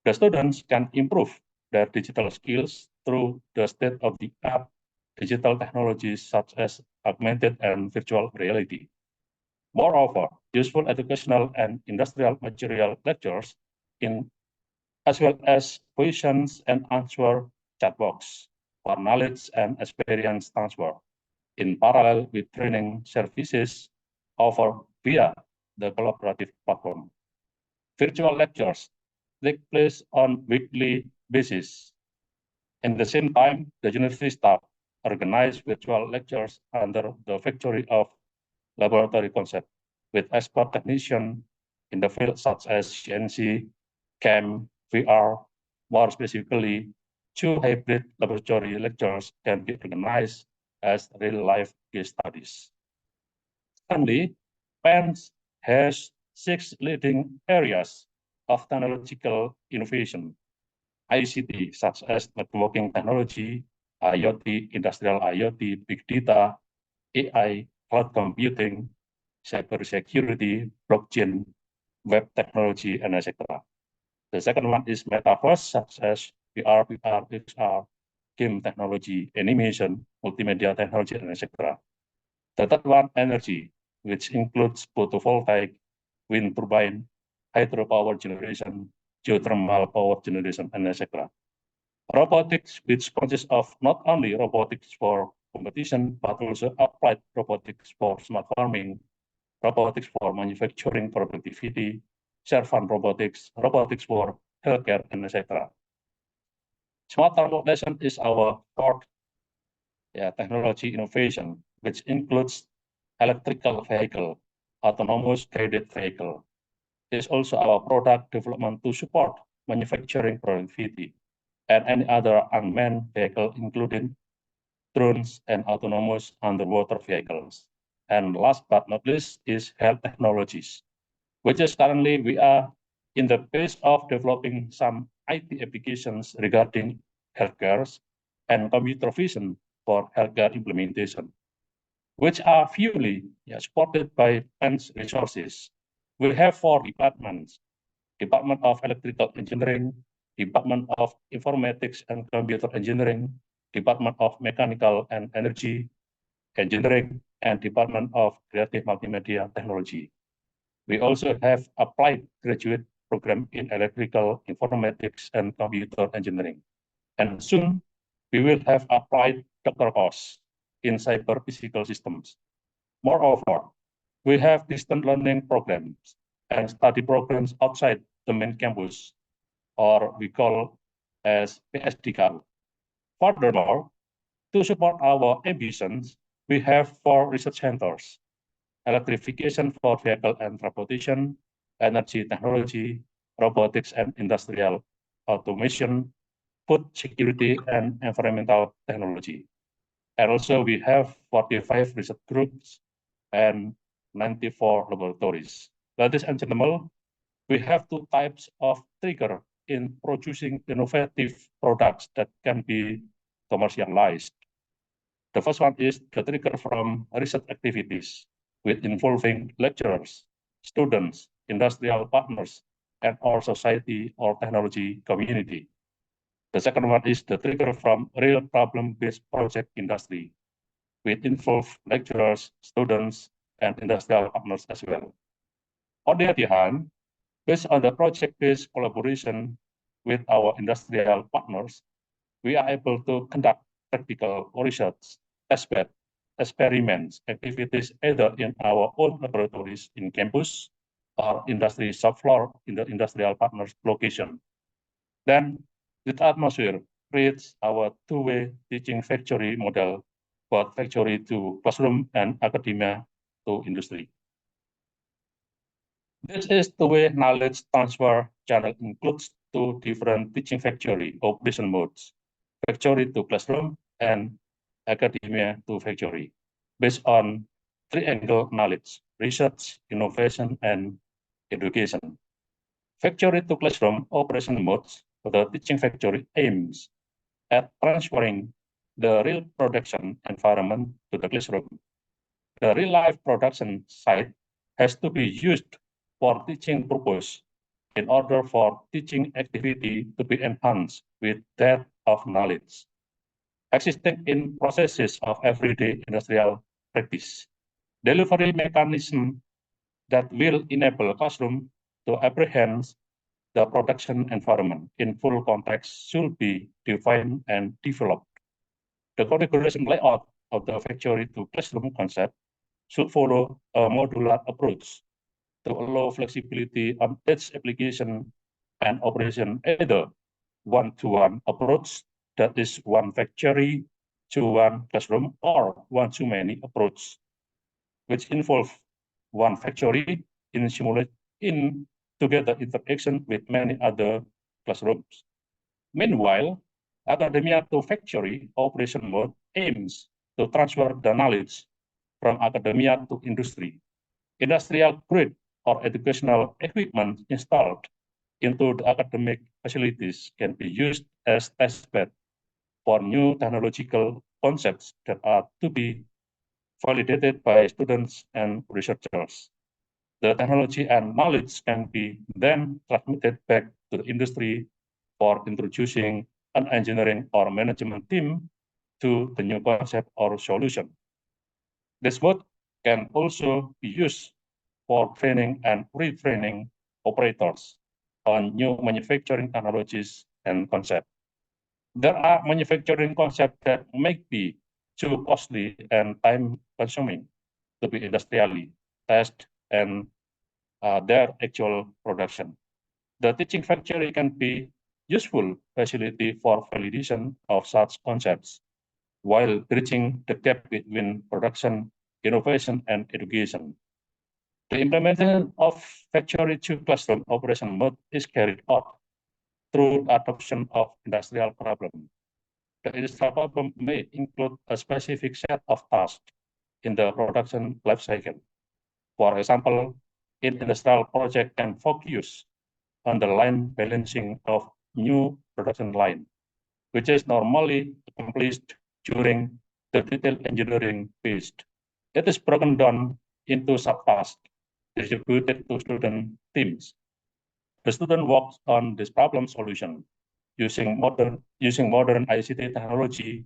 [SPEAKER 14] The students can improve their digital skills through the state-of-the-art digital technologies such as augmented and virtual reality. Moreover, useful educational and industrial material lectures as well as questions and answer chat box for knowledge and experience transfer in parallel with training services offered via the collaborative platform. Virtual lectures take place on weekly basis. At the same time, the university staff organize virtual lectures under the factory of laboratory concept with expert technicians in the field such as CNC, CAM, VR. More specifically, 2 hybrid laboratory lectures can be organized as real-life case studies. Secondly, PENS has 6 leading areas of technological innovation, ICT, such as networking technology, IoT, industrial IoT, big data, AI, cloud computing, cybersecurity, blockchain, web technology, and etc. The second one is metaverse, such as VR, XR, game technology, animation, multimedia technology, and etc. The third one, energy, which includes photovoltaic, wind turbine, hydropower generation, geothermal power generation, and etc. Robotics, which consists of not only robotics for competition, but also applied robotics for smart farming, robotics for manufacturing productivity, servant robotics, robotics for healthcare, and etc. Smart transportation is our fourth technology innovation, which includes electrical vehicle, autonomous guided vehicle. It is also our product development to support manufacturing productivity and any other unmanned vehicle, including drones and autonomous underwater vehicles. And last but not least is health technologies, which is currently we are in the phase of developing some IT applications regarding healthcare and computer vision for healthcare implementation, which are fully supported by funds resources. We have 4 departments: Department of Electrical Engineering, Department of Informatics and Computer Engineering, Department of Mechanical and Energy Engineering, and Department of Creative Multimedia Technology. We also have applied graduate program in electrical, informatics, and computer engineering. And soon, we will have applied doctor course in cyber physical systems. Moreover, we have distant learning programs and study programs outside the main campus, or we call as PSDK. Furthermore, to support our ambitions, we have 4 research centers: electrification for vehicle and transportation, energy technology, robotics and industrial automation, food security, and environmental technology. And also we have 45 research groups and 94 laboratories. Ladies and gentlemen, we have 2 types of trigger in producing innovative products that can be commercialized. The first one is the trigger from research activities with involving lecturers, students, industrial partners, and our society or technology community. The second one is the trigger from real problem-based project industry with involved lecturers, students, and industrial partners as well. On the other hand, based on the project-based collaboration with our industrial partners, we are able to conduct practical research, testbed, experiments, activities either in our own laboratories in campus or industry shop floor in the industrial partners location. Then, this atmosphere creates our two-way teaching factory model, both factory to classroom and academia to industry. This is the way knowledge transfer channel includes 2 different teaching factory operation modes: factory to classroom and academia to factory, based on triangle knowledge, research, innovation, and education. Factory to classroom operation modes, the teaching factory aims at transferring the real production environment to the classroom. The real-life production site has to be used for teaching purpose in order for teaching activity to be enhanced with depth of knowledge existing in processes of everyday industrial practice. Delivery mechanism that will enable classroom to apprehend the production environment in full context should be defined and developed. The configuration layout of the factory to classroom concept should follow a modular approach to allow flexibility on its application and operation, either one-to-one approach, that is one factory to one classroom, or one-to-many approach, which involve one factory in together interaction with many other classrooms. Meanwhile, academia to factory operation mode aims to transfer the knowledge from academia to industry. Industrial grade or educational equipment installed into the academic facilities can be used as testbed for new technological concepts that are to be validated by students and researchers. The technology and knowledge can be then transmitted back to the industry for introducing an engineering or management team to the new concept or solution. This mode can also be used for training and retraining operators on new manufacturing technologies and concepts. There are manufacturing concepts that may be too costly and time-consuming to be industrially tested and their actual production. The teaching factory can be useful facility for validation of such concepts, while bridging the gap between production, innovation, and education. The implementation of factory to classroom operation mode is carried out through adoption of industrial problem. The industrial problem may include a specific set of tasks in the production life cycle. For example, an industrial project can focus on the line balancing of new production line, which is normally accomplished during the detail engineering phase. It is broken down into subtasks distributed to student teams. The student works on this problem solution using modern ICT technology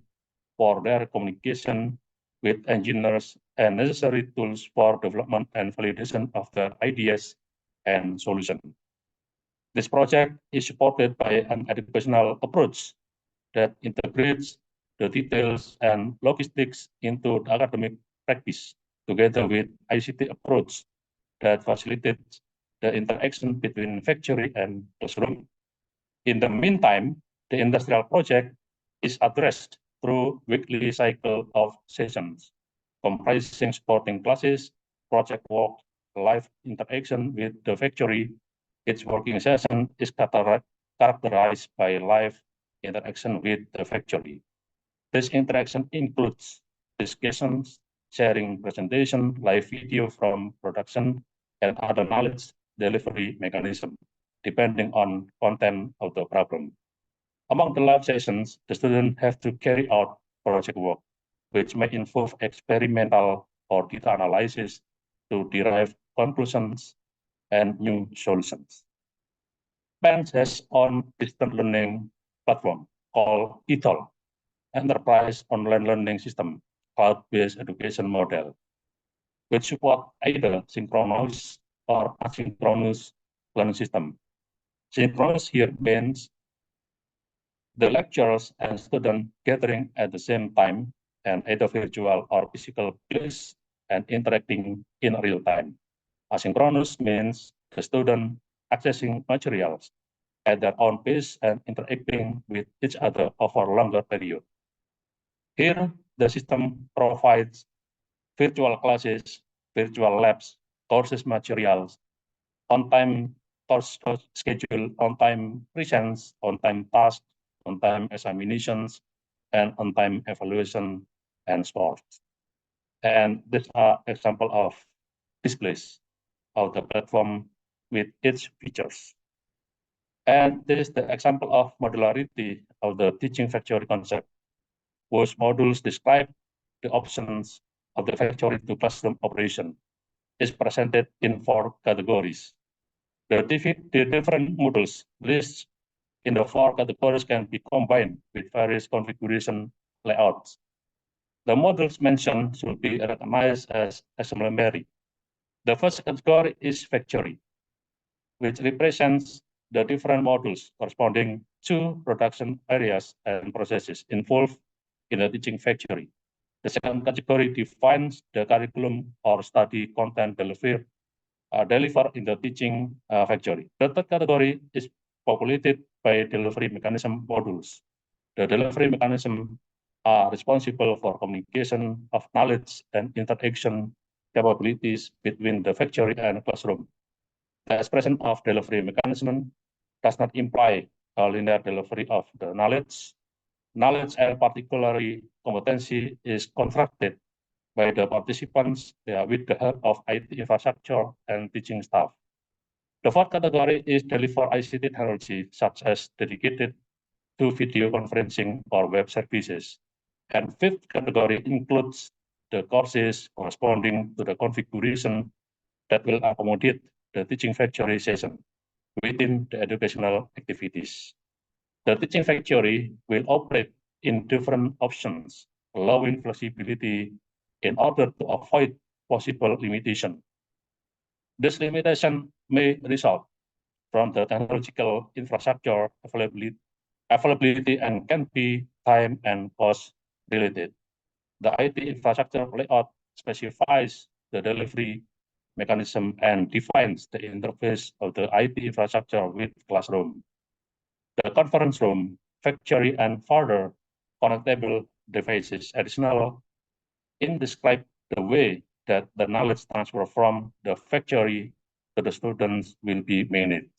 [SPEAKER 14] for their communication with engineers and necessary tools for development and validation of their ideas and solutions. This project is supported by an educational approach that integrates the details and logistics into the academic practice, together with ICT approach that facilitates the interaction between factory and classroom. In the meantime, the industrial project is addressed through weekly cycle of sessions, comprising supporting classes, project work, live interaction with the factory. Each working session is characterized by live interaction with the factory. This interaction includes discussions, sharing presentation, live video from production, and other knowledge delivery mechanism, depending on content of the problem. Among the live sessions, the students have to carry out project work, which may involve experimental or data analysis to derive conclusions and new solutions. PENS has on distance learning platform called ETOL, Enterprise Online Learning System, cloud-based education model, which support either synchronous or asynchronous learning system. Synchronous here means the lecturers and students gathering at the same time and either virtual or physical place and interacting in real time. Asynchronous means the student accessing materials at their own pace and interacting with each other over a longer period. Here, the system provides virtual classes, virtual labs, courses materials, on-time course schedule, on-time presents, on-time tasks, on-time examinations, and on-time evaluation and scores. And these are example of displays of the platform with its features. And this is the example of modularity of the teaching factory concept, whose modules describe the options of the factory to classroom operation is presented in 4 categories. The different modules listed in the 4 categories can be combined with various configuration layouts. The modules mentioned should be recognized as exemplary. The first category is factory, which represents the different modules corresponding to production areas and processes involved in the teaching factory. The second category defines the curriculum or study content delivered in the teaching factory. The third category is populated by delivery mechanism modules. The delivery mechanism are responsible for communication of knowledge and interaction capabilities between the factory and classroom. The expression of delivery mechanism does not imply a linear delivery of the knowledge. Knowledge and particularly competency is constructed by the participants with the help of IT infrastructure and teaching staff. The fourth category is deliver ICT technology, such as dedicated to video conferencing or web services. And fifth category includes the courses corresponding to the configuration that will accommodate the teaching factory session within the educational activities. The teaching factory will operate in different options, allowing flexibility in order to avoid possible limitation. This limitation may result from the technological infrastructure availability and can be time and cost related. The IT infrastructure layout specifies the delivery mechanism and defines the interface of the IT infrastructure with classroom. the conference room, factory, and further connectable devices. Additional in describe the way that the knowledge transfer from the factory to the students will be managed.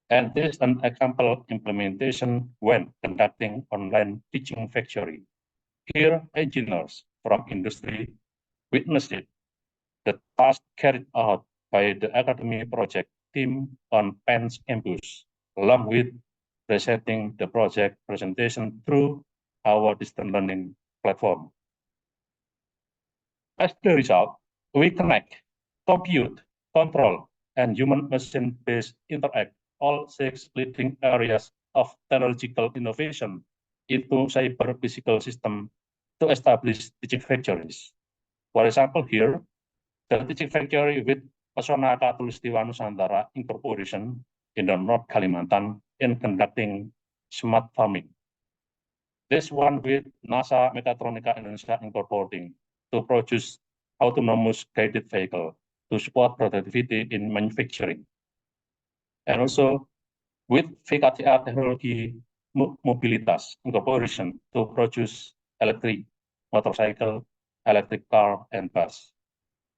[SPEAKER 14] And this is an example implementation when conducting online teaching factory. Here, engineers from industry witnessed it, the task carried out by the academy project team on Penn's campus, along with presenting the project presentation through our distance learning platform. As the result, we connect, compute, control, and human-machine-based interact all 6 leading areas of technological innovation into cyber-physical system to establish teaching factories. For example, here, the teaching factory with Pesona Katulistiwa Nusantara Incorporation in the North Kalimantan in conducting smart farming. This one with NASA Mechatronica Indonesia Incorporating to produce autonomous guided vehicle to support productivity in manufacturing. And also with VKTR Technology Mobilitas Incorporation to produce electric motorcycle, electric car, and bus.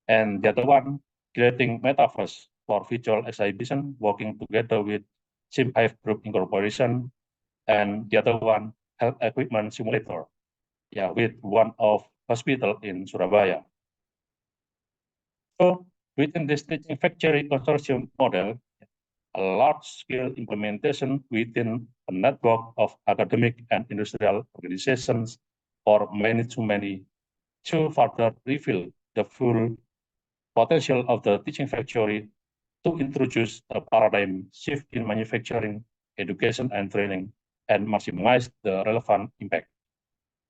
[SPEAKER 14] And the other one, creating metaverse for visual exhibition, working together with SimHive Group Incorporation, and the other one, health equipment simulator, with one of hospital in Surabaya. So within this teaching factory consortium model, a large-scale implementation within a network of academic and industrial organizations or many to further reveal the full potential of the teaching factory to introduce a paradigm shift in manufacturing, education, and training, and maximize the relevant impact.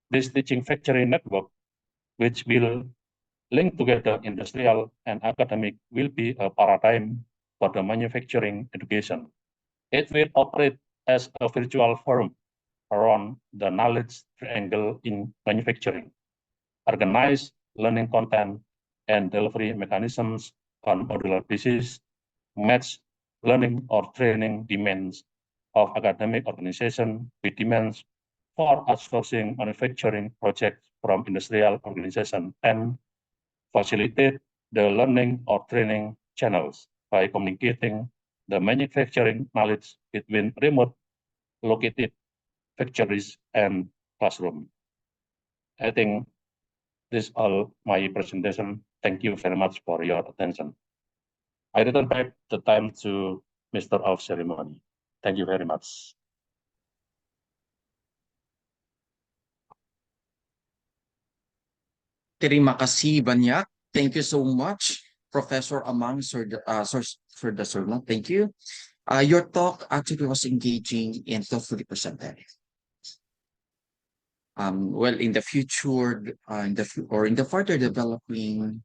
[SPEAKER 14] This teaching factory network, which will link together industrial and academic, will be a paradigm for the manufacturing education. It will operate as a virtual forum around the knowledge triangle in manufacturing, organize learning content and delivery mechanisms on modular basis, match learning or training demands of academic organization with demands for outsourcing manufacturing projects from industrial organization, and facilitate the learning or training channels by communicating the manufacturing knowledge between remote located factories and classroom. I think this is all my presentation. Thank you very much for your attention. I return back the time to Mr. of Ceremony. Thank you very much.
[SPEAKER 2] Terima kasih banyak. Thank you so much, Professor Amang Surdasarma. Thank you. Your talk actually was engaging and thoughtfully presented. Well, in the future, in the further developing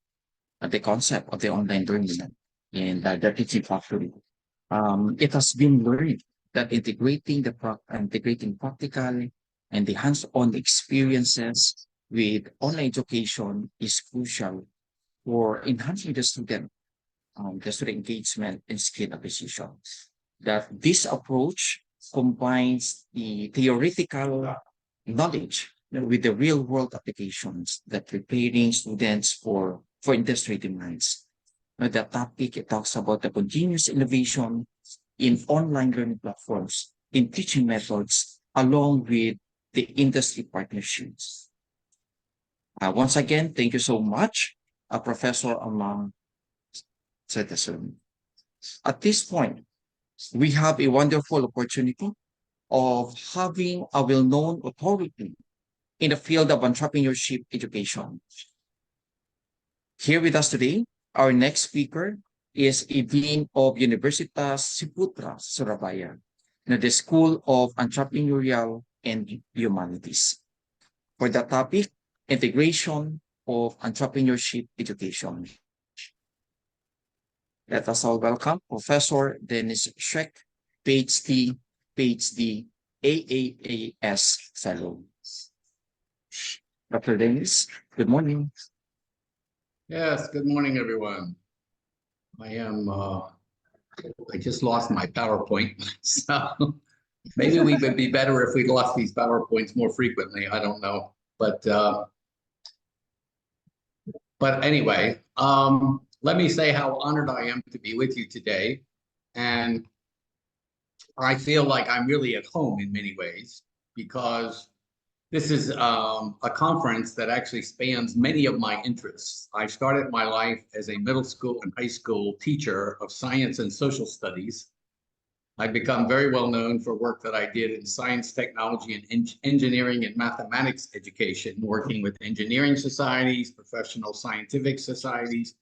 [SPEAKER 2] the concept of the online learning and the teaching factory, it has been learned that integrating practical and the hands-on experiences with online education is crucial for enhancing the student engagement and skill acquisition. That this approach combines the theoretical knowledge with the real-world applications that preparing students for industry demands. The topic, it talks about the continuous innovation in online learning platforms, in teaching methods, along with the industry partnerships. Once again, thank you so much, Professor Amang Surdasarma. At this point, we have a wonderful opportunity of having a well-known authority in the field of entrepreneurship education. Here with us today, our next speaker is a dean of Universitas Ciputra, Surabaya, the School of Entrepreneurial and Humanities. For the topic, integration of entrepreneurship education. Let us all welcome Professor Dennis Schreck, PhD, AAAS Fellow. Dr. Dennis, good morning.
[SPEAKER 15] Yes, good morning, everyone. I just lost my PowerPoint, so Maybe we would be better if we lost these PowerPoints more frequently. I don't know. But anyway, let me say how honored I am to be with you today. And I feel like I'm really at home in many ways because this is a conference that actually spans many of my interests. I started my life as a middle school and high school teacher of science and social studies. I've become very well known for work that I did in science, technology, and engineering and mathematics education, working with engineering societies, professional scientific societies,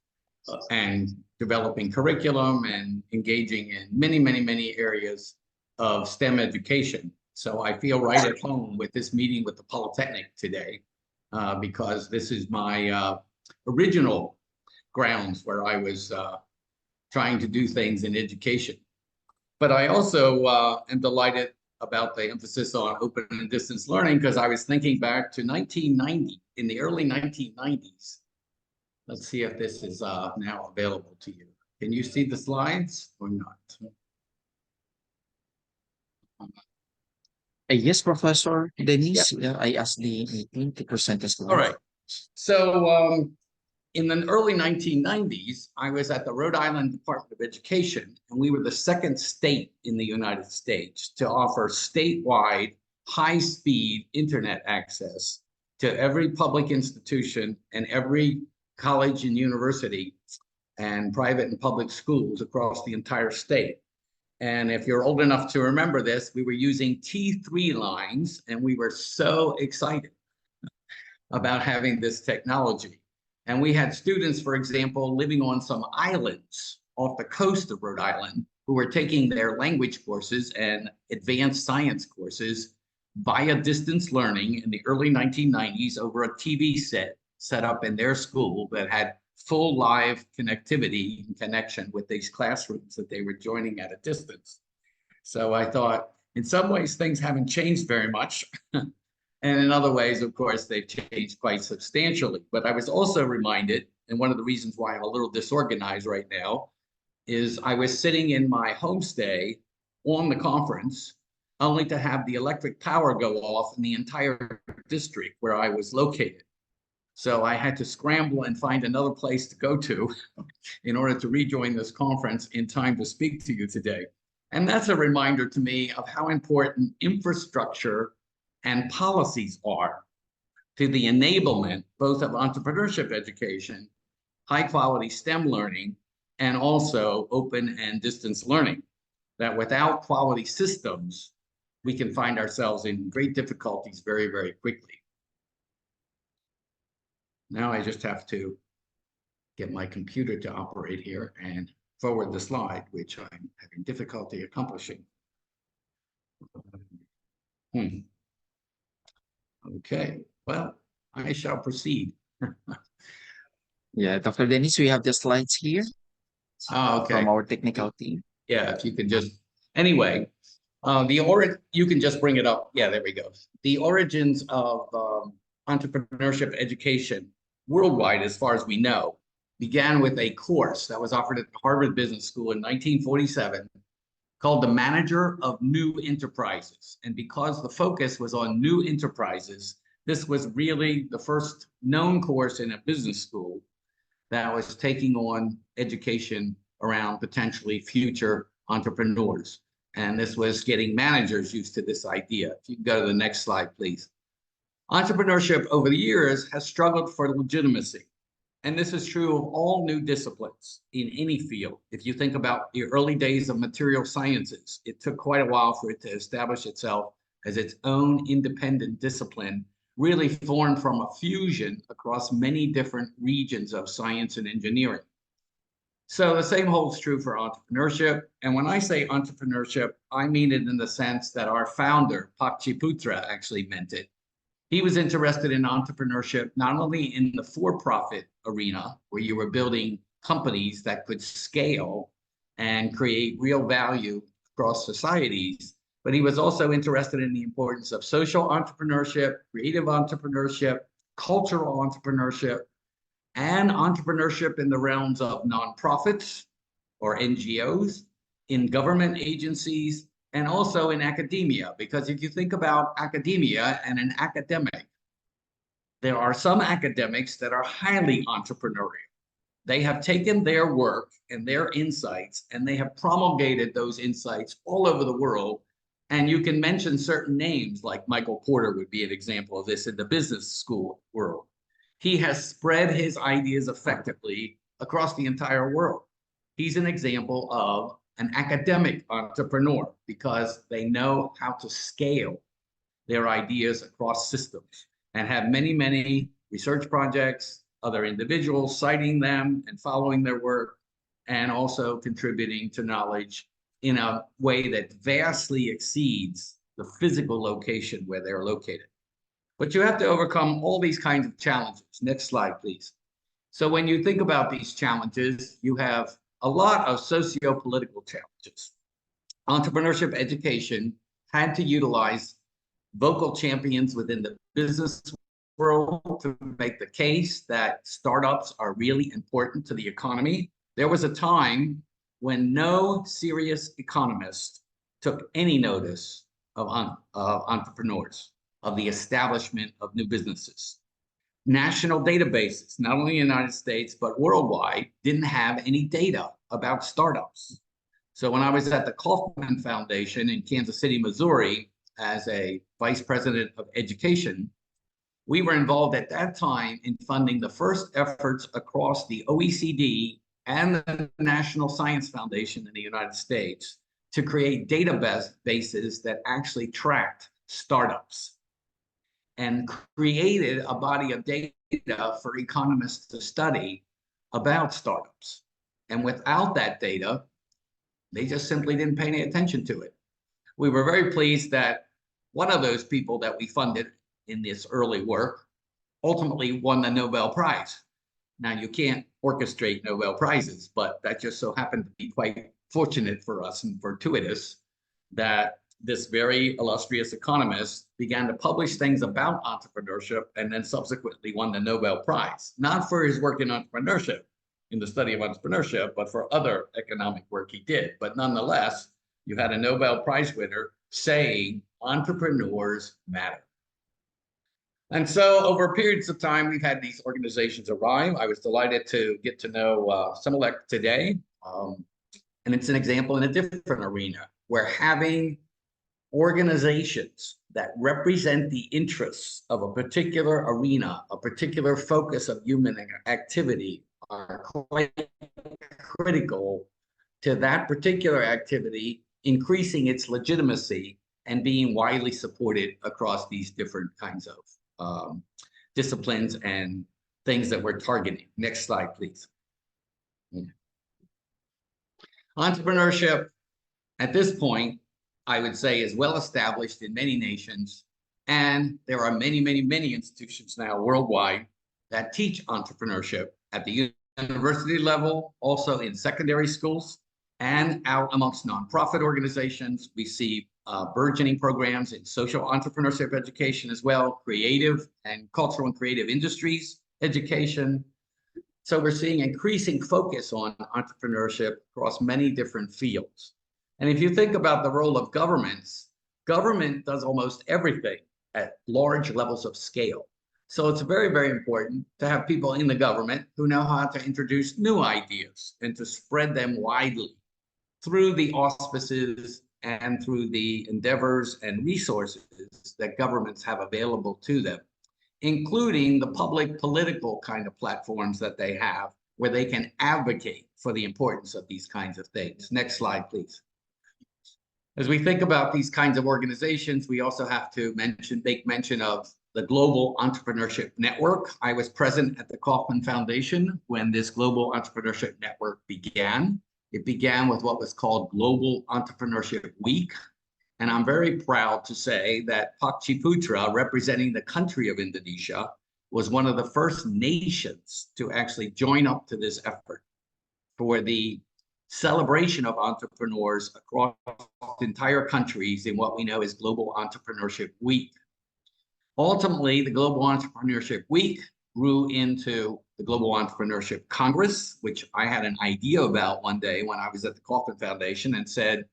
[SPEAKER 15] and developing curriculum and engaging in many, many, many areas of STEM education. So I feel right at home with this meeting with the Polytechnic today, because this is my original grounds where I was trying to do things in education. But I also am delighted about the emphasis on open and distance learning because I was thinking back to 1990, in the early 1990s. Let's see if this is now available to you. Can you see the slides or not?
[SPEAKER 2] Yes, Professor Denise, I asked the meeting to present as well.
[SPEAKER 15] All right. So in the early 1990s, I was at the Rhode Island Department of Education, and we were the second state in the United States to offer statewide high-speed internet access to every public institution and every college and university and private and public schools across the entire state. And if you're old enough to remember this, we were using T3 lines, and we were so excited about having this technology. And we had students, for example, living on some islands off the coast of Rhode Island who were taking their language courses and advanced science courses via distance learning in the early 1990s over a TV set up in their school that had full live connectivity and connection with these classrooms that they were joining at a distance. So I thought, in some ways, things haven't changed very much. And in other ways, of course, they've changed quite substantially. But I was also reminded, and one of the reasons why I'm a little disorganized right now, is I was sitting in my homestay on the conference, only to have the electric power go off in the entire district where I was located. So I had to scramble and find another place to go to in order to rejoin this conference in time to speak to you today. And that's a reminder to me of how important infrastructure and policies are to the enablement both of entrepreneurship education, high quality STEM learning, and also open and distance learning. That without quality systems, we can find ourselves in great difficulties very, very quickly. Now I just have to get my computer to operate here and forward the slide, which I'm having difficulty accomplishing. Okay, well, I shall proceed.
[SPEAKER 2] Yeah, Dr. Dennis, we have the slides here
[SPEAKER 15] Okay.
[SPEAKER 2] from our technical team.
[SPEAKER 15] Yeah, if you can just, anyway, you can just bring it up. Yeah, there we go. The origins of entrepreneurship education worldwide, as far as we know, began with a course that was offered at Harvard Business School in 1947 called the Manager of New Enterprises. And because the focus was on new enterprises, this was really the first known course in a business school that was taking on education around potentially future entrepreneurs. And this was getting managers used to this idea. If you can go to the next slide, please. Entrepreneurship over the years has struggled for legitimacy. And this is true of all new disciplines in any field. If you think about the early days of material sciences, it took quite a while for it to establish itself as its own independent discipline, really formed from a fusion across many different regions of science and engineering. So the same holds true for entrepreneurship. And when I say entrepreneurship, I mean it in the sense that our founder, Pachiputra, actually meant it. He was interested in entrepreneurship, not only in the for-profit arena, where you were building companies that could scale and create real value across societies, but he was also interested in the importance of social entrepreneurship, creative entrepreneurship, cultural entrepreneurship, and entrepreneurship in the realms of nonprofits or NGOs, in government agencies, and also in academia, because if you think about academia and an academic, there are some academics that are highly entrepreneurial. They have taken their work and their insights, and they have promulgated those insights all over the world. And you can mention certain names, like Michael Porter would be an example of this in the business school world. He has spread his ideas effectively across the entire world. He's an example of an academic entrepreneur because they know how to scale their ideas across systems and have many, many research projects, other individuals citing them and following their work, and also contributing to knowledge in a way that vastly exceeds the physical location where they're located. But you have to overcome all these kinds of challenges. Next slide, please. So when you think about these challenges, you have a lot of socio-political challenges. Entrepreneurship education had to utilize vocal champions within the business world to make the case that startups are really important to the economy. There was a time when no serious economist took any notice of entrepreneurs, of the establishment of new businesses. National databases, not only in the United States, but worldwide, didn't have any data about startups. So when I was at the Kaufman Foundation in Kansas City, Missouri, as a vice president of education, we were involved at that time in funding the first efforts across the OECD and the National Science Foundation in the United States to create databases that actually tracked startups and created a body of data for economists to study about startups. And without that data, they just simply didn't pay any attention to it. We were very pleased that one of those people that we funded in this early work ultimately won the Nobel Prize. Now, you can't orchestrate Nobel Prizes, but that just so happened to be quite fortunate for us and fortuitous that this very illustrious economist began to publish things about entrepreneurship and then subsequently won the Nobel Prize, not for his work in entrepreneurship, in the study of entrepreneurship, but for other economic work he did. But nonetheless, you had a Nobel Prize winner saying entrepreneurs matter. And so over periods of time, we've had these organizations arrive. I was delighted to get to know Similec today. And it's an example in a different arena where having organizations that represent the interests of a particular arena, a particular focus of human activity are quite critical to that particular activity, increasing its legitimacy and being widely supported across these different kinds of disciplines and things that we're targeting. Next slide, please. Entrepreneurship at this point, I would say, is well established in many nations, and there are many, many, many institutions now worldwide that teach entrepreneurship at the university level, also in secondary schools, and out amongst nonprofit organizations. We see burgeoning programs in social entrepreneurship education as well, creative and cultural and creative industries education. So we're seeing increasing focus on entrepreneurship across many different fields. And if you think about the role of governments, government does almost everything at large levels of scale. So it's very, very important to have people in the government who know how to introduce new ideas and to spread them widely through the auspices and through the endeavors and resources that governments have available to them, including the public political kind of platforms that they have where they can advocate for the importance of these kinds of things. Next slide, please. As we think about these kinds of organizations, we also have to make mention of the Global Entrepreneurship Network. I was present at the Kaufman Foundation when this Global Entrepreneurship Network began. It began with what was called Global Entrepreneurship Week. And I'm very proud to say that Paciputra, representing the country of Indonesia, was one of the first nations to actually join up to this effort for the celebration of entrepreneurs across entire countries in what we know as Global Entrepreneurship Week. Ultimately, the Global Entrepreneurship Week grew into the Global Entrepreneurship Congress, which I had an idea about one day when I was at the Kaufman Foundation and said,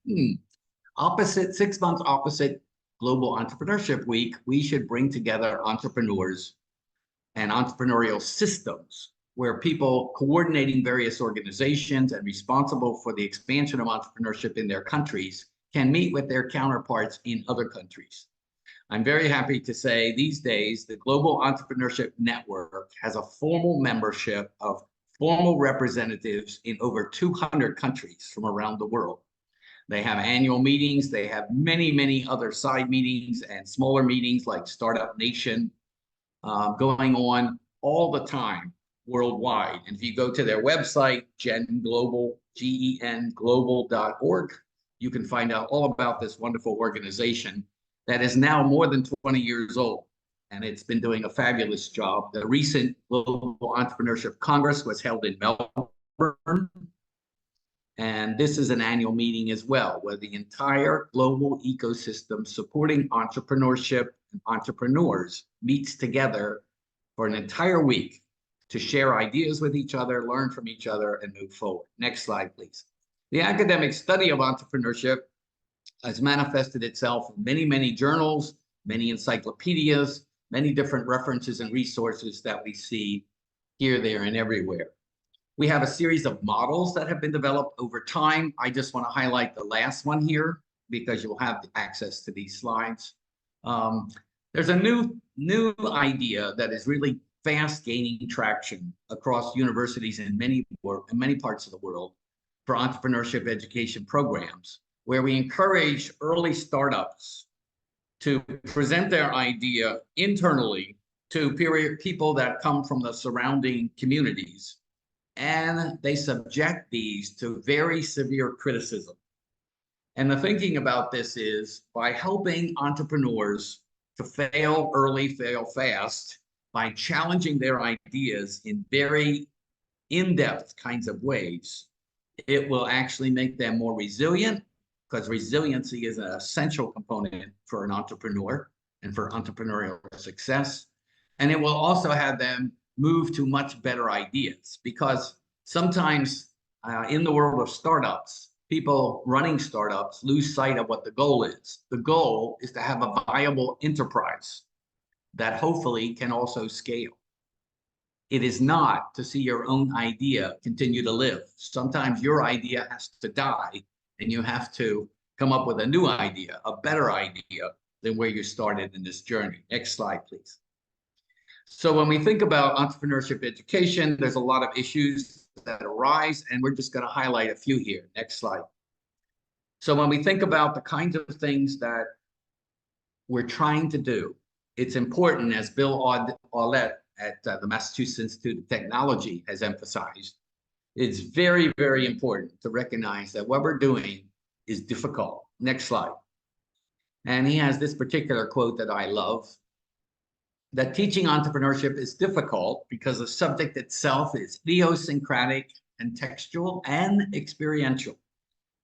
[SPEAKER 15] 6 months opposite Global Entrepreneurship Week, we should bring together entrepreneurs and entrepreneurial systems where people coordinating various organizations and responsible for the expansion of entrepreneurship in their countries can meet with their counterparts in other countries. I'm very happy to say these days, the Global Entrepreneurship Network has a formal membership of formal representatives in over 200 countries from around the world. They have annual meetings. They have many, many other side meetings and smaller meetings like Startup Nation going on all the time worldwide. And if you go to their website, genglobal.org, you can find out all about this wonderful organization that is now more than 20 years old. And it's been doing a fabulous job. The recent Global Entrepreneurship Congress was held in Melbourne. And this is an annual meeting as well, where the entire global ecosystem supporting entrepreneurship and entrepreneurs meets together for an entire week to share ideas with each other, learn from each other, and move forward. Next slide, please. The academic study of entrepreneurship has manifested itself in many, many journals, many encyclopedias, many different references and resources that we see here, there, and everywhere. We have a series of models that have been developed over time. I just want to highlight the last one here because you'll have access to these slides. There's a new idea that is really fast gaining traction across universities in many parts of the world for entrepreneurship education programs, where we encourage early startups to present their idea internally to people that come from the surrounding communities. And they subject these to very severe criticism. And the thinking about this is by helping entrepreneurs to fail early, fail fast, by challenging their ideas in very in-depth kinds of ways, it will actually make them more resilient, because resiliency is an essential component for an entrepreneur and for entrepreneurial success. And it will also have them move to much better ideas, because sometimes in the world of startups, people running startups lose sight of what the goal is. The goal is to have a viable enterprise that hopefully can also scale. It is not to see your own idea continue to live. Sometimes your idea has to die and you have to come up with a new idea, a better idea than where you started in this journey. Next slide, please. So when we think about entrepreneurship education, there's a lot of issues that arise, and we're just going to highlight a few here. Next slide. So when we think about the kinds of things that we're trying to do, it's important, as Bill Aulett at the Massachusetts Institute of Technology has emphasized, it's very, very important to recognize that what we're doing is difficult. Next slide. And he has this particular quote that I love, that teaching entrepreneurship is difficult because the subject itself is idiosyncratic and textual and experiential.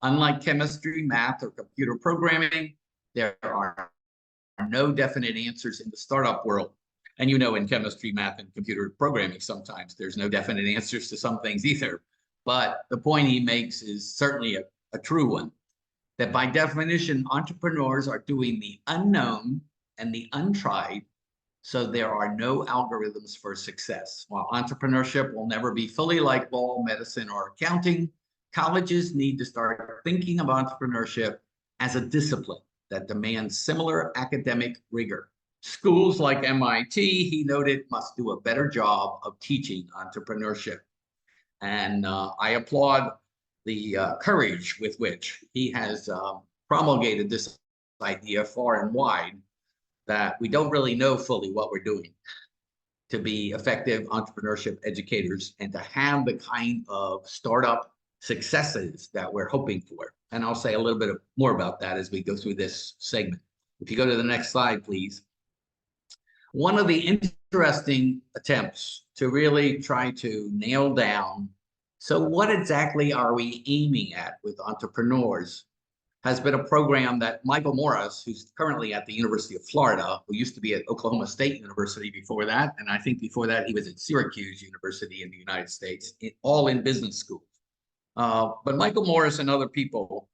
[SPEAKER 15] Unlike chemistry, math, or computer programming, there are no definite answers in the startup world. And you know, in chemistry, math, and computer programming, sometimes there's no definite answers to some things either. But the point he makes is certainly a true one, that by definition, entrepreneurs are doing the unknown and the untried, so there are no algorithms for success. While entrepreneurship will never be fully like law, medicine, or accounting, colleges need to start thinking of entrepreneurship as a discipline that demands similar academic rigor. Schools like MIT, he noted, must do a better job of teaching entrepreneurship. And I applaud the courage with which he has promulgated this idea far and wide, that we don't really know fully what we're doing to be effective entrepreneurship educators and to have the kind of startup successes that we're hoping for. And I'll say a little bit more about that as we go through this segment. If you go to the next slide, please. One of the interesting attempts to really try to nail down, so what exactly are we aiming at with entrepreneurs, has been a program that Michael Morris, who's currently at the University of Florida, who used to be at Oklahoma State University before that, and I think before that he was at Syracuse University in the United States, all in business schools. But Michael Morris and other people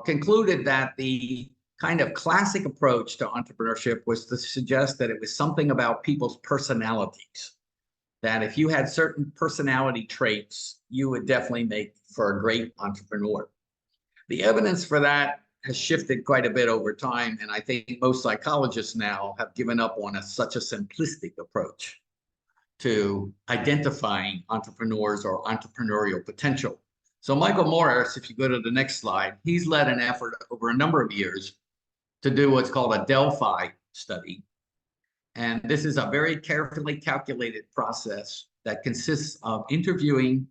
[SPEAKER 15] concluded that the kind of classic approach to entrepreneurship was to suggest that it was something about people's personalities. That if you had certain personality traits, you would definitely make for a great entrepreneur. The evidence for that has shifted quite a bit over time, and I think most psychologists now have given up on such a simplistic approach to identifying entrepreneurs or entrepreneurial potential. So Michael Morris, if you go to the next slide, he's led an effort over a number of years to do what's called a Delphi study. And this is a very carefully calculated process that consists of interviewing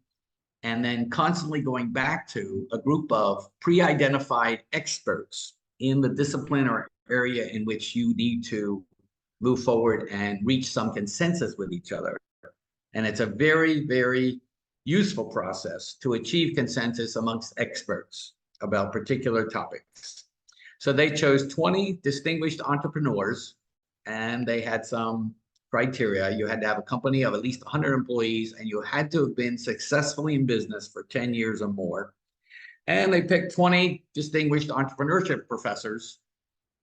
[SPEAKER 15] and then constantly going back to a group of pre-identified experts in the discipline or area in which you need to move forward and reach some consensus with each other. And it's a very, very useful process to achieve consensus amongst experts about particular topics. So they chose 20 distinguished entrepreneurs, and they had some criteria. You had to have a company of at least 100 employees, and you had to have been successfully in business for 10 years or more. And they picked 20 distinguished entrepreneurship professors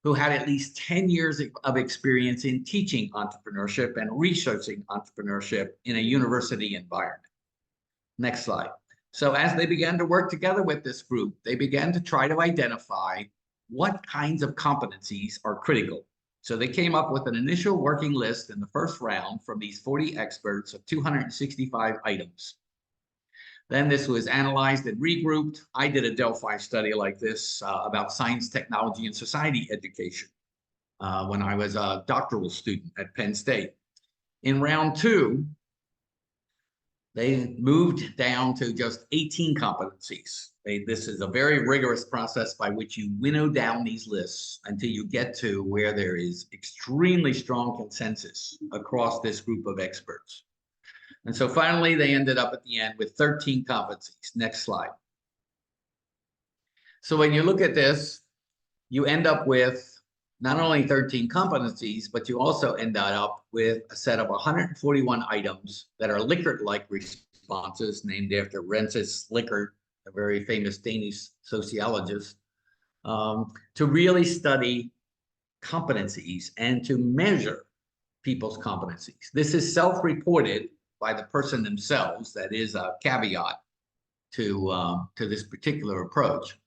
[SPEAKER 15] who had at least 10 years of experience in teaching entrepreneurship and researching entrepreneurship in a university environment. Next slide. So as they began to work together with this group, they began to try to identify what kinds of competencies are critical. So they came up with an initial working list in the first round from these 40 experts of 265 items. Then this was analyzed and regrouped. I did a Delphi study like this about science, technology, and society education when I was a doctoral student at Penn State. In round two, they moved down to just 18 competencies. This is a very rigorous process by which you winnow down these lists until you get to where there is extremely strong consensus across this group of experts. And so finally, they ended up at the end with 13 competencies. Next slide. So when you look at this, you end up with not only 13 competencies, but you also end up with a set of 141 items that are Likert-like responses, named after Rensis Likert, a very famous Danish sociologist, to really study competencies and to measure people's competencies. This is self-reported by the person themselves. That is a caveat to this particular approach.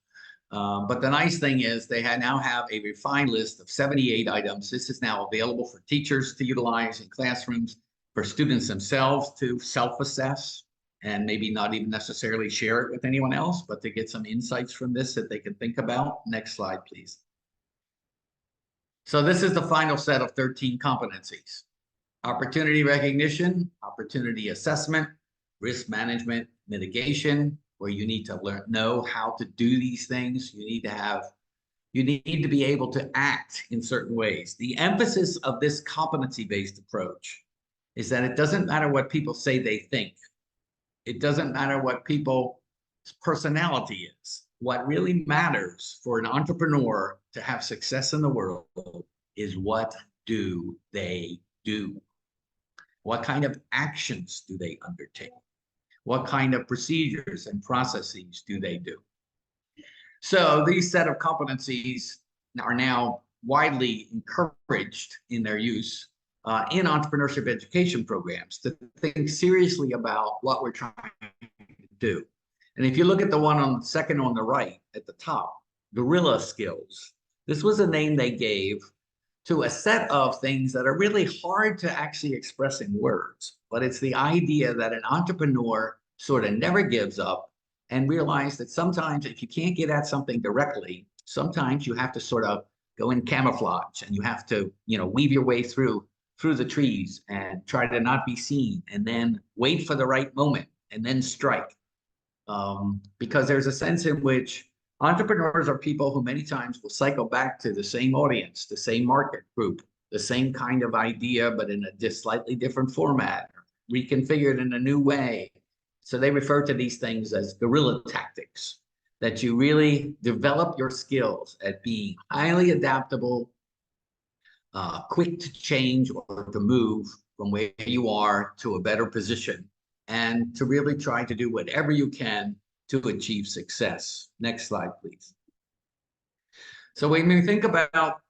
[SPEAKER 15] But the nice thing is they now have a refined list of 78 items. This is now available for teachers to utilize in classrooms, for students themselves to self-assess and maybe not even necessarily share it with anyone else, but to get some insights from this that they can think about. Next slide, please. So this is the final set of 13 competencies: opportunity recognition, opportunity assessment, risk management, mitigation, where you need to know how to do these things. You need to be able to act in certain ways. The emphasis of this competency-based approach is that it doesn't matter what people say they think. It doesn't matter what people's personality is. What really matters for an entrepreneur to have success in the world is what do they do? What kind of actions do they undertake? What kind of procedures and processes do they do? So these set of competencies are now widely encouraged in their use in entrepreneurship education programs to think seriously about what we're trying to do. And if you look at the one on the second on the right at the top, guerrilla skills, this was a name they gave to a set of things that are really hard to actually express in words. But it's the idea that an entrepreneur sort of never gives up and realize that sometimes if you can't get at something directly, sometimes you have to sort of go in camouflage and you have to, weave your way through the trees and try to not be seen and then wait for the right moment and then strike. Because there's a sense in which entrepreneurs are people who many times will cycle back to the same audience, the same market group, the same kind of idea, but in a slightly different format, reconfigured in a new way. So they refer to these things as guerrilla tactics, that you really develop your skills at being highly adaptable, quick to change or to move from where you are to a better position, and to really try to do whatever you can to achieve success. Next slide, please. So when we think about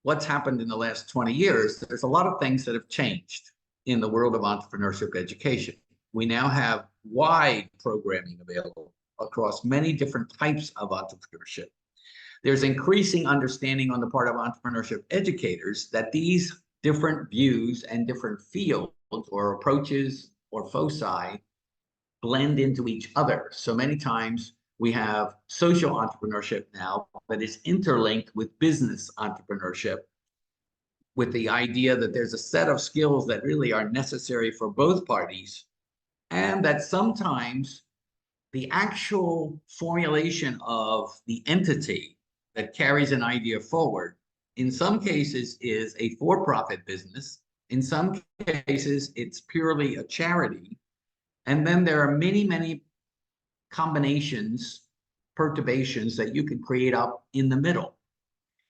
[SPEAKER 15] what's happened in the last 20 years, there's a lot of things that have changed in the world of entrepreneurship education. We now have wide programming available across many different types of entrepreneurship. There's increasing understanding on the part of entrepreneurship educators that these different views and different fields or approaches or foci blend into each other. So many times we have social entrepreneurship now that is interlinked with business entrepreneurship, with the idea that there's a set of skills that really are necessary for both parties, and that sometimes the actual formulation of the entity that carries an idea forward, in some cases, is a for-profit business. In some cases, it's purely a charity. And then there are many, many combinations, perturbations that you can create up in the middle,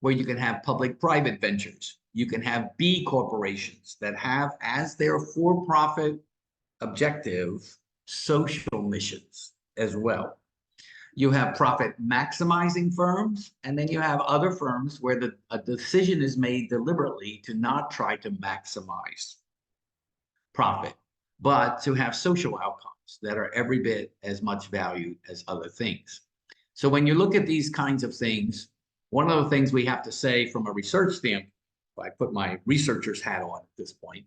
[SPEAKER 15] where you can have public-private ventures. You can have B corporations that have as their for-profit objective social missions as well. You have profit maximizing firms, and then you have other firms where a decision is made deliberately to not try to maximize profit, but to have social outcomes that are every bit as much valued as other things. So when you look at these kinds of things, one of the things we have to say from a research standpoint, if I put my researcher's hat on at this point,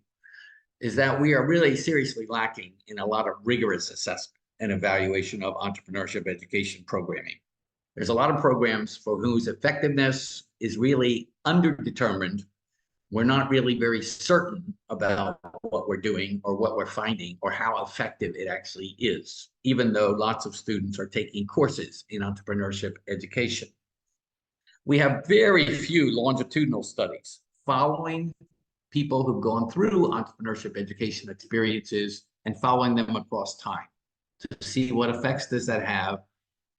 [SPEAKER 15] is that we are really seriously lacking in a lot of rigorous assessment and evaluation of entrepreneurship education programming. There's a lot of programs for whose effectiveness is really underdetermined. We're not really very certain about what we're doing or what we're finding or how effective it actually is, even though lots of students are taking courses in entrepreneurship education. We have very few longitudinal studies following people who've gone through entrepreneurship education experiences and following them across time to see what effects does that have,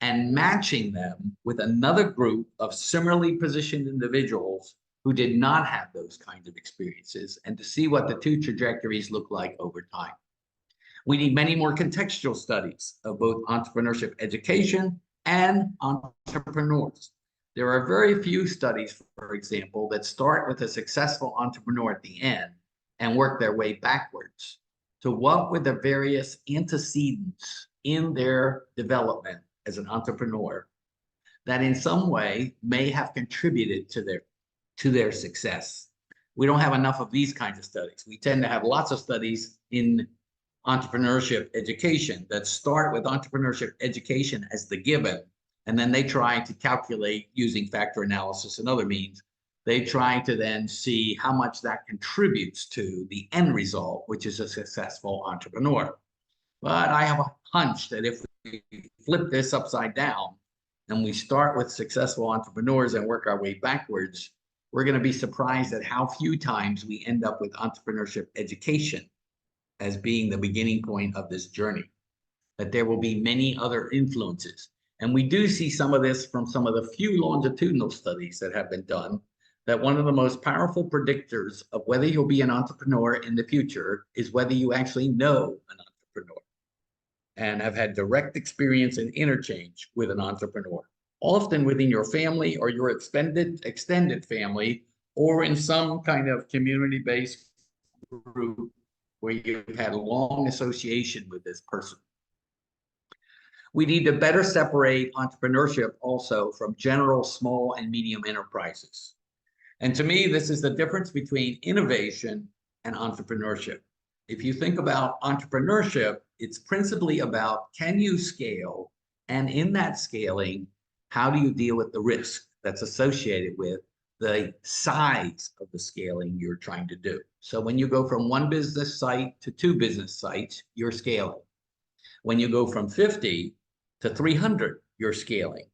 [SPEAKER 15] and matching them with another group of similarly positioned individuals who did not have those kinds of experiences, and to see what the two trajectories look like over time. We need many more contextual studies of both entrepreneurship education and entrepreneurs. There are very few studies, for example, that start with a successful entrepreneur at the end and work their way backwards to what were the various antecedents in their development as an entrepreneur that in some way may have contributed to their success. We don't have enough of these kinds of studies. We tend to have lots of studies in entrepreneurship education that start with entrepreneurship education as the given, and then they try to calculate using factor analysis and other means. They try to then see how much that contributes to the end result, which is a successful entrepreneur. But I have a hunch that if we flip this upside down and we start with successful entrepreneurs and work our way backwards, we're going to be surprised at how few times we end up with entrepreneurship education as being the beginning point of this journey, that there will be many other influences. And we do see some of this from some of the few longitudinal studies that have been done, that one of the most powerful predictors of whether you'll be an entrepreneur in the future is whether you actually know an entrepreneur and have had direct experience and interchange with an entrepreneur, often within your family or your extended family, or in some kind of community-based group where you've had a long association with this person. We need to better separate entrepreneurship also from general small and medium enterprises. And to me, this is the difference between innovation and entrepreneurship. If you think about entrepreneurship, it's principally about, can you scale? And in that scaling, how do you deal with the risk that's associated with the size of the scaling you're trying to do? So when you go from one business site to two business sites, you're scaling. When you go from 50 to 300, you're scaling.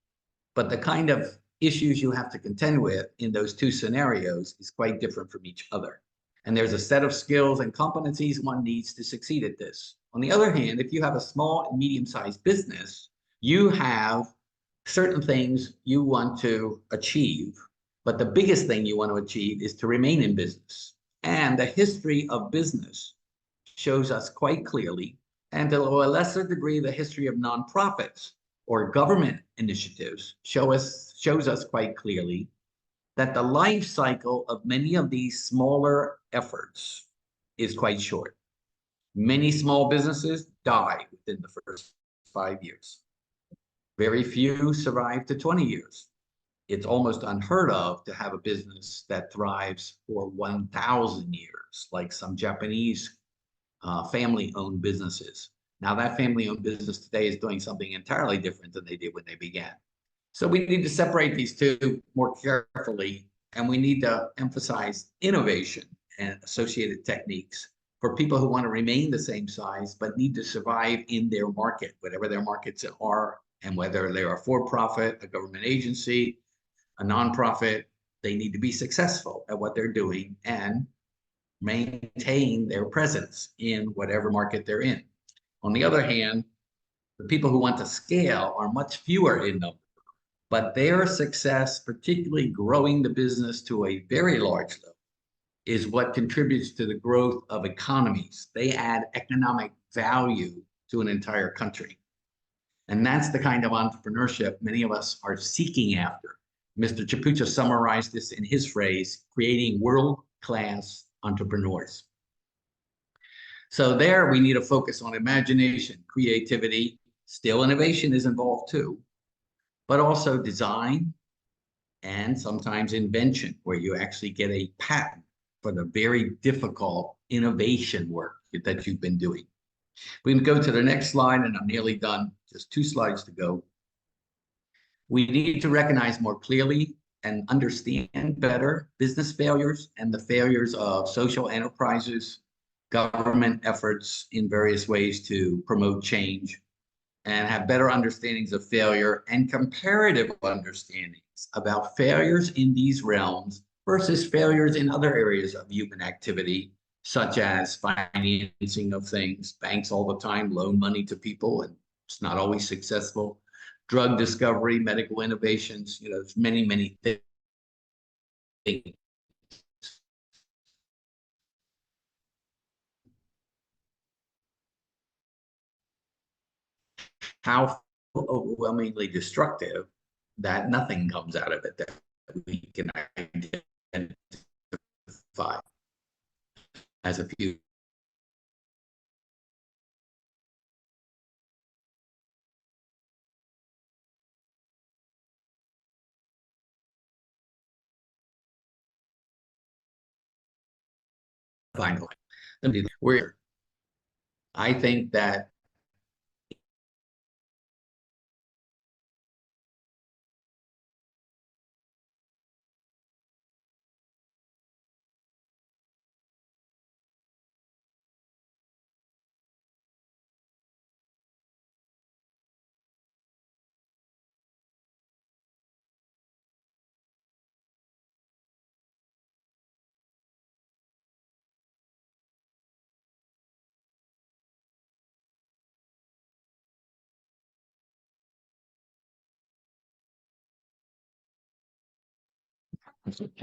[SPEAKER 15] But the kind of issues you have to contend with in those two scenarios is quite different from each other. And there's a set of skills and competencies one needs to succeed at this. On the other hand, if you have a small and medium-sized business, you have certain things you want to achieve, but the biggest thing you want to achieve is to remain in business. And the history of business shows us quite clearly, and to a lesser degree, the history of nonprofits or government initiatives shows shows us quite clearly that the life cycle of many of these smaller efforts is quite short. Many small businesses die within the first 5 years. Very few survive to 20 years. It's almost unheard of to have a business that thrives for 1,000 years, like some Japanese family-owned businesses. Now, that family-owned business today is doing something entirely different than they did when they began. So we need to separate these two more carefully, and we need to emphasize innovation and associated techniques for people who want to remain the same size but need to survive in their market, whatever their markets are, and whether they're a for-profit, a government agency, a nonprofit, they need to be successful at what they're doing and maintain their presence in whatever market they're in. On the other hand, the people who want to scale are much fewer in number, but their success, particularly growing the business to a very large level, is what contributes to the growth of economies. They add economic value to an entire country. And that's the kind of entrepreneurship many of us are seeking after. Mr. Chapucha summarized this in his phrase, creating world-class entrepreneurs. So there we need to focus on imagination, creativity, still innovation is involved too, but also design and sometimes invention, where you actually get a patent for the very difficult innovation work that you've been doing. We can go to the next slide, and I'm nearly done, just 2 slides to go. We need to recognize more clearly and understand better business failures and the failures of social enterprises, government efforts in various ways to promote change, and have better understandings of failure and comparative understandings about failures in these realms versus failures in other areas of human activity, such as financing of things. Banks all the time loan money to people, and it's not always successful. Drug discovery, medical innovations, there's many, many things. How overwhelmingly destructive that nothing comes out of it that we can identify as a few. Finally, where I think that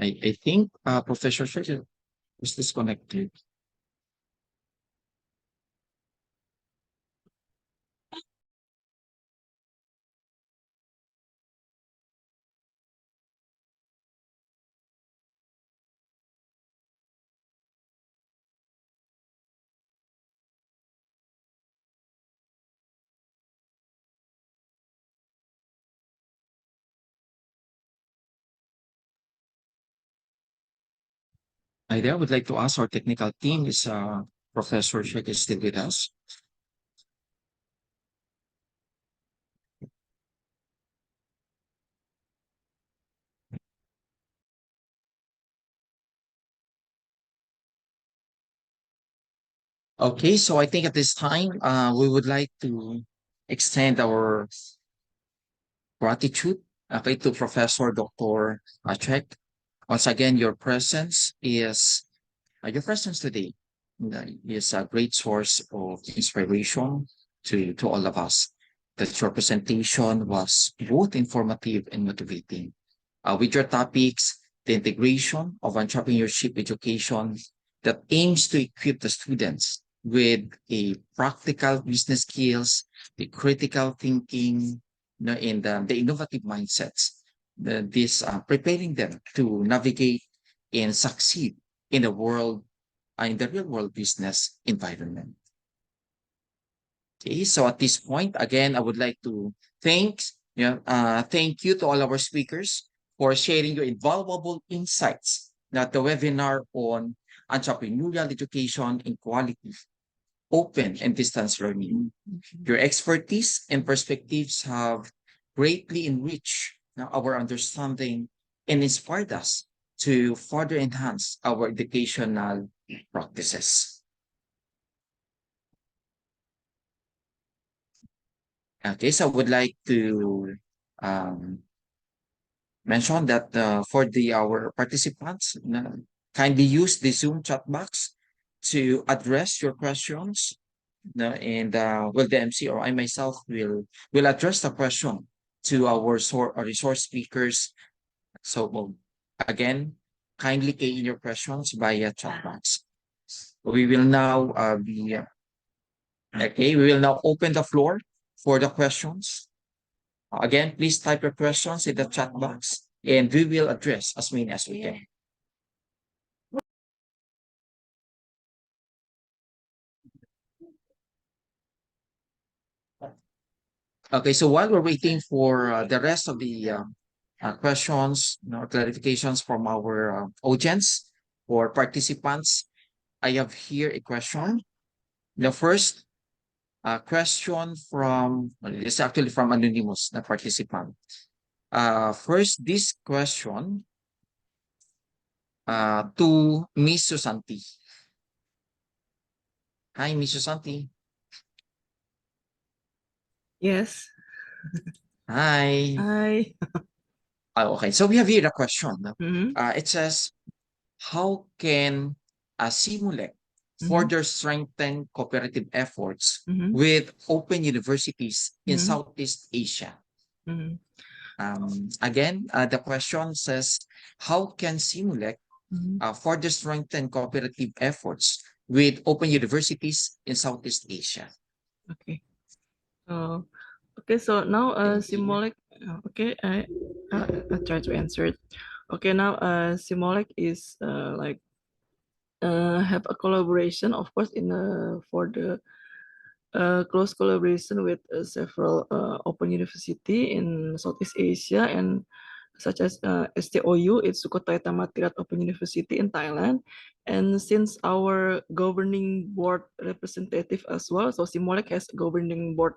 [SPEAKER 15] I think Professor Shekhar is disconnected. I would like to ask our technical team, is Professor Shekhar still with us? Okay, so I think at this time, we would like to extend our gratitude, to Professor Dr. Achek. Once again, your presence today is a great source of inspiration to all of us. That your presentation was both informative and motivating. With your topics, the integration of entrepreneurship education that aims to equip the students with a practical business skills, the critical thinking, and the innovative mindsets
[SPEAKER 2] preparing them to navigate and succeed in the world, in the real world business environment. Okay, so at this point, again, I would like to thank you to all our speakers for sharing your invaluable insights at the webinar on entrepreneurial education in quality, open and distance learning. Your expertise and perspectives have greatly enriched our understanding and inspired us to further enhance our educational practices. Okay, so I would like to um, mention that for our participants, kindly use the Zoom chat box to address your questions. And well, the MC or I myself will address the question to our resource speakers. So again, kindly key in your questions via chat box. We will now we will now open the floor for the questions. Again, please type your questions in the chat box and we will address as many as we can. Okay, so while we're waiting for the rest of the questions, clarifications from our audience or participants, I have here a question. The first question from, it's actually from anonymous, the participant. First, this question to Miss Susanti. Hi, Miss Susanti.
[SPEAKER 12] Yes.
[SPEAKER 2] Hi.
[SPEAKER 12] Hi.
[SPEAKER 2] Okay, so we have here a question.
[SPEAKER 12] Mhm.
[SPEAKER 2] It says, how can Simulec
[SPEAKER 12] Mhm.
[SPEAKER 2] further strengthen cooperative efforts
[SPEAKER 12] Mhm.
[SPEAKER 2] with open universities in
[SPEAKER 12] Mhm.
[SPEAKER 2] Southeast Asia?
[SPEAKER 12] Mhm.
[SPEAKER 2] Again, the question says, how can Simulec
[SPEAKER 12] Mhm.
[SPEAKER 2] further strengthen cooperative efforts with open universities in Southeast Asia?
[SPEAKER 12] Okay. Okay, so now Simulec, okay, I try to answer it. Okay, now Simulec is like have a collaboration, of course, in for the close collaboration with several open university in Southeast Asia and such as STOU, it's Sukhothai Thammasat Open University in Thailand. And since our governing board representative as well, so Simolec has governing board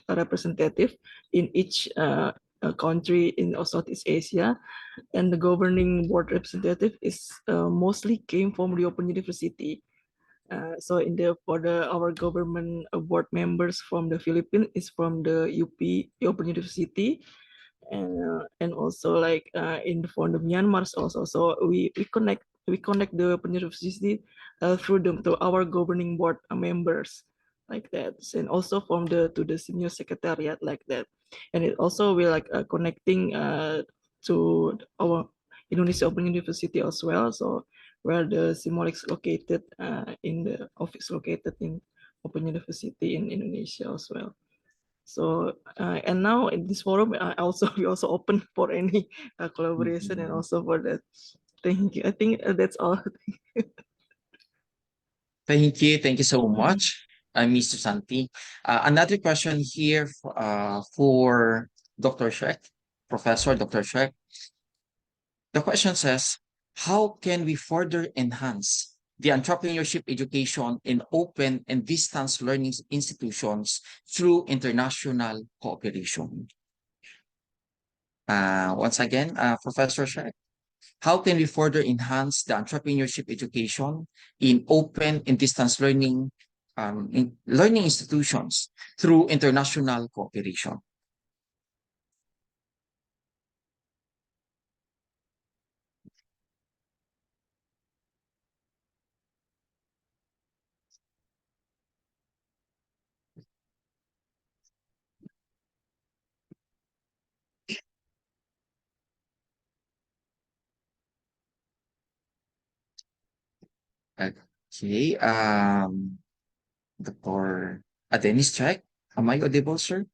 [SPEAKER 12] representative in each country in Southeast Asia, and the governing board representative is mostly came from the Open University. So in the for our government board members from the Philippines is from the UP Open University, and also like in for the Myanmar also. So we connect the Open University through them to our governing board members like that, and also from the to the senior secretariat like that, and it also will like connecting to our Indonesia Open University as well. So where the Simolec is located in the office located in Open University in Indonesia as well. So and now in this forum, we also open for any collaboration and also for that. Thank you. I think that's all.
[SPEAKER 2] Thank you so much, Mr. Santi. Another question here for Dr. Sheck, Professor Dr. Sheck. The question says, how can we further enhance the entrepreneurship education in open and distance learning institutions through international cooperation? Once again, Professor Sheck, how can we further enhance the entrepreneurship education in open and distance learning learning institutions through international cooperation? Okay, Dr. Dennis Check, am I audible, sir?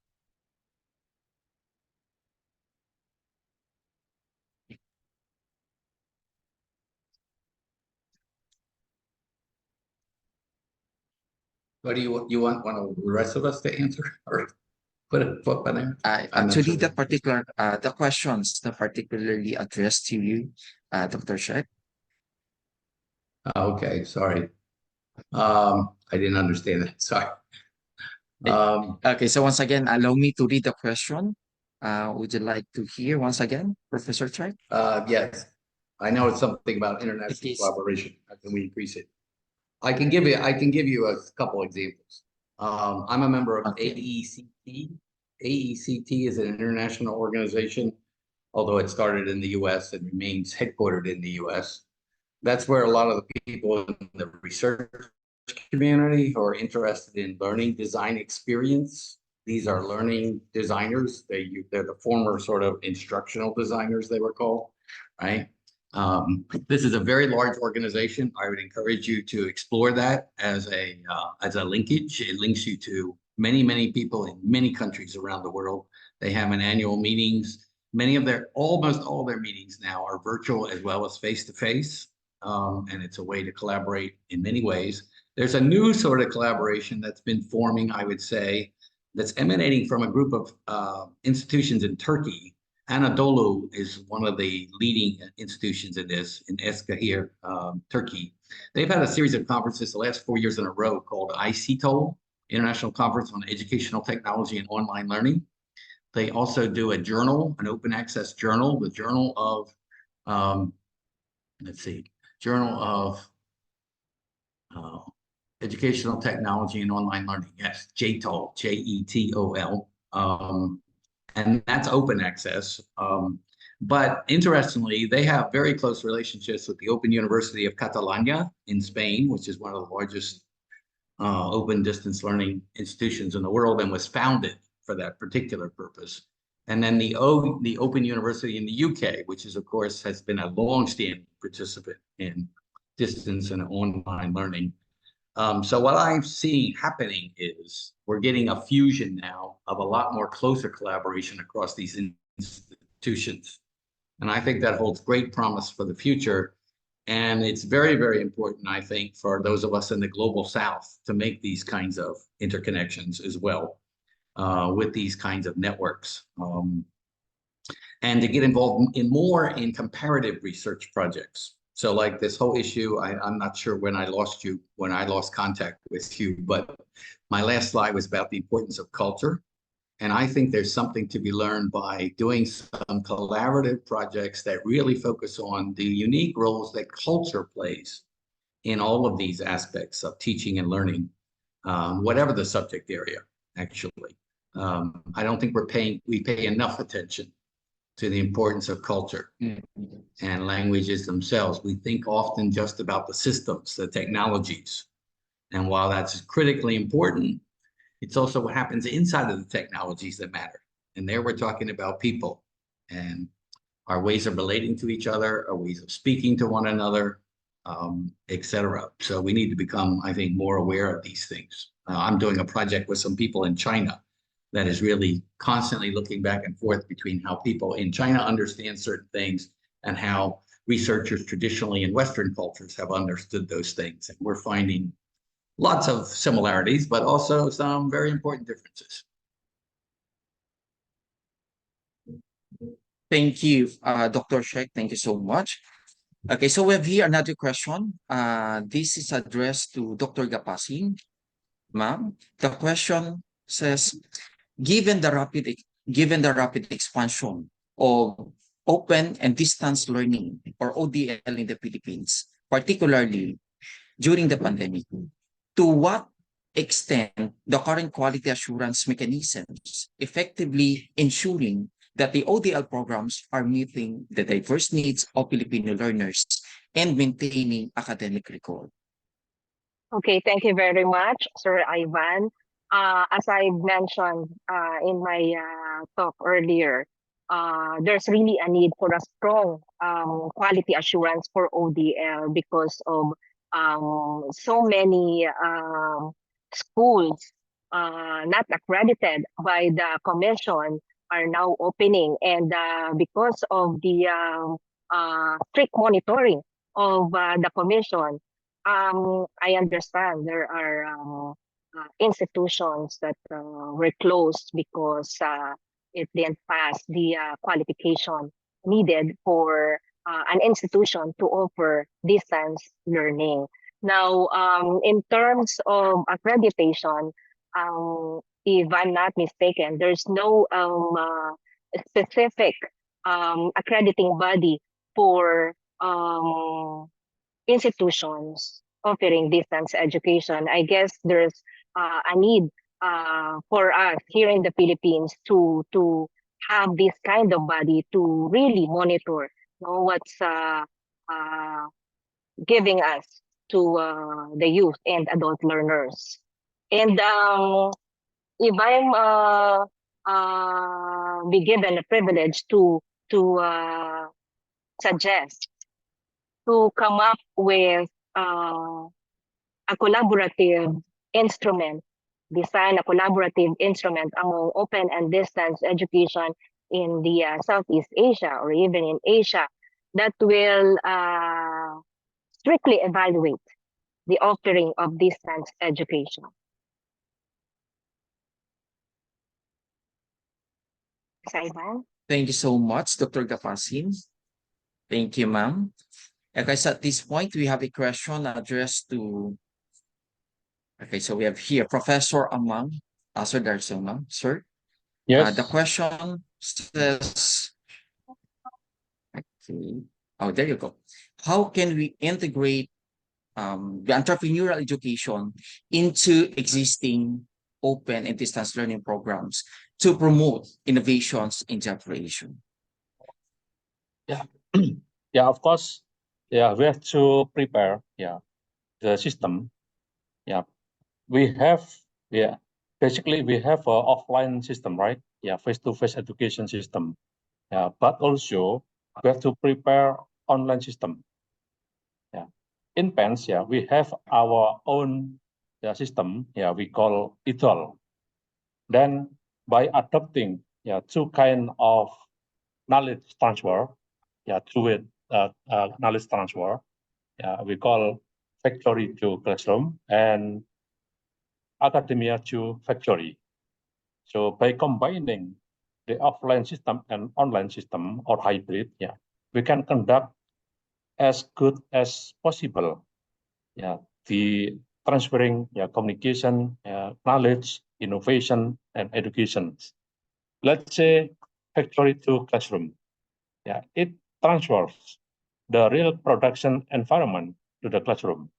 [SPEAKER 15] What do you want one of the rest of us to answer or put on there? I'm not
[SPEAKER 2] Actually,
[SPEAKER 15] sure.
[SPEAKER 2] the questions that particularly addressed to you, Dr. Sheikh.
[SPEAKER 15] Okay, sorry. I didn't understand that. Sorry.
[SPEAKER 2] Okay, so once again, allow me to read the question. Would you like to hear once again, Professor Chai?
[SPEAKER 15] Yes, I know it's something about international collaboration. How can we increase it? I can give you a couple examples. I'm a member of AECT. AECT is an international organization, although it started in the US and remains headquartered in the US. That's where a lot of the people in the research community who are interested in learning design experience. These are learning designers. They're the former sort of instructional designers, they were called, right? This is a very large organization. I would encourage you to explore that as a linkage. It links you to many people in many countries around the world. They have an annual meetings. Almost all their meetings now are virtual as well as face-to-face. And it's a way to collaborate in many ways. There's a new sort of collaboration that's been forming, I would say, that's emanating from a group of institutions in Turkey. Anadolu is one of the leading institutions in this, in Eskahir, Turkey. They've had a series of conferences the last 4 years in a row called ICTO, International Conference on Educational Technology and Online Learning. They also do a journal, an open access journal, the Journal of, Journal of Educational Technology and Online Learning. Yes, JETOL, JETOL. And that's open access. But interestingly, they have very close relationships with the Open University of Catalonia in Spain, which is one of the largest open distance learning institutions in the world and was founded for that particular purpose. And then the Open University in the UK, which is, of course, has been a long-standing participant in distance and online learning. So what I'm seeing happening is we're getting a fusion now of a lot more closer collaboration across these institutions. And I think that holds great promise for the future. And it's very important, I think, for those of us in the global South to make these kinds of interconnections as well with these kinds of networks. And to get involved more in comparative research projects. So like this whole issue, I'm not sure when I lost contact with you, but my last slide was about the importance of culture. And I think there's something to be learned by doing some collaborative projects that really focus on the unique roles that culture plays in all of these aspects of teaching and learning, whatever the subject area, actually. I don't think we pay enough attention to the importance of culture and languages themselves. We think often just about the systems, the technologies. And while that's critically important, it's also what happens inside of the technologies that matter. And there we're talking about people and our ways of relating to each other, our ways of speaking to one another, etc. So we need to become, I think, more aware of these things. I'm doing a project with some people in China that is really constantly looking back and forth between how people in China understand certain things and how researchers traditionally in Western cultures have understood those things. And we're finding lots of similarities, but also some very important differences.
[SPEAKER 2] Thank you, Dr. Sheikh. Thank you so much. Okay, so we have here another question. This is addressed to Dr. Gapasin. Ma'am, the question says, given the rapid expansion of open and distance learning or ODL in the Philippines, particularly during the pandemic, to what extent the current quality assurance mechanisms effectively ensuring that the ODL programs are meeting the diverse needs of Filipino learners and maintaining academic record?
[SPEAKER 13] Okay, thank you very much, Sir Ivan. As I mentioned in my talk earlier, there's really a need for a strong quality assurance for ODL because of so many schools not accredited by the commission are now opening, and because of the strict monitoring of the commission, I understand there are institutions that were closed because it didn't pass the qualification needed for an institution to offer distance learning. Now, in terms of accreditation, if I'm not mistaken, there's no specific accrediting body for institutions offering distance education. I guess there's a need for us here in the Philippines to have this kind of body to really monitor, what's giving us to the youth and adult learners. And if I'm be given a privilege to suggest to come up with a collaborative instrument, design a collaborative instrument among open and distance education in the Southeast Asia or even in Asia that will strictly evaluate the offering of distance education. Simon?
[SPEAKER 2] Thank you so much, Dr. Gapasin. Thank you, ma'am. Okay, so at this point, we have a question addressed to, okay, so we have here Professor Amang. Sir Darsona, sir.
[SPEAKER 14] Yes.
[SPEAKER 2] The question says, okay, oh, there you go. How can we integrate the entrepreneurial education into existing open and distance learning programs to promote innovations in job creation?
[SPEAKER 14] Yeah, yeah, of course. Yeah, we have to prepare. Yeah, the system. Yeah, we have. Yeah, basically we have an offline system, right? Yeah, face-to-face education system. Yeah, but also we have to prepare online system. Yeah, in PENS, yeah, we have our own system. Yeah, we call ETOL. Then by adopting two kind of knowledge transfer, through it knowledge transfer, we call factory to classroom and academia to factory. So by combining the offline system and online system or hybrid, we can conduct as good as possible the transferring communication, knowledge, innovation, and education. Let's say factory to classroom. It transfers the real production environment to the classroom.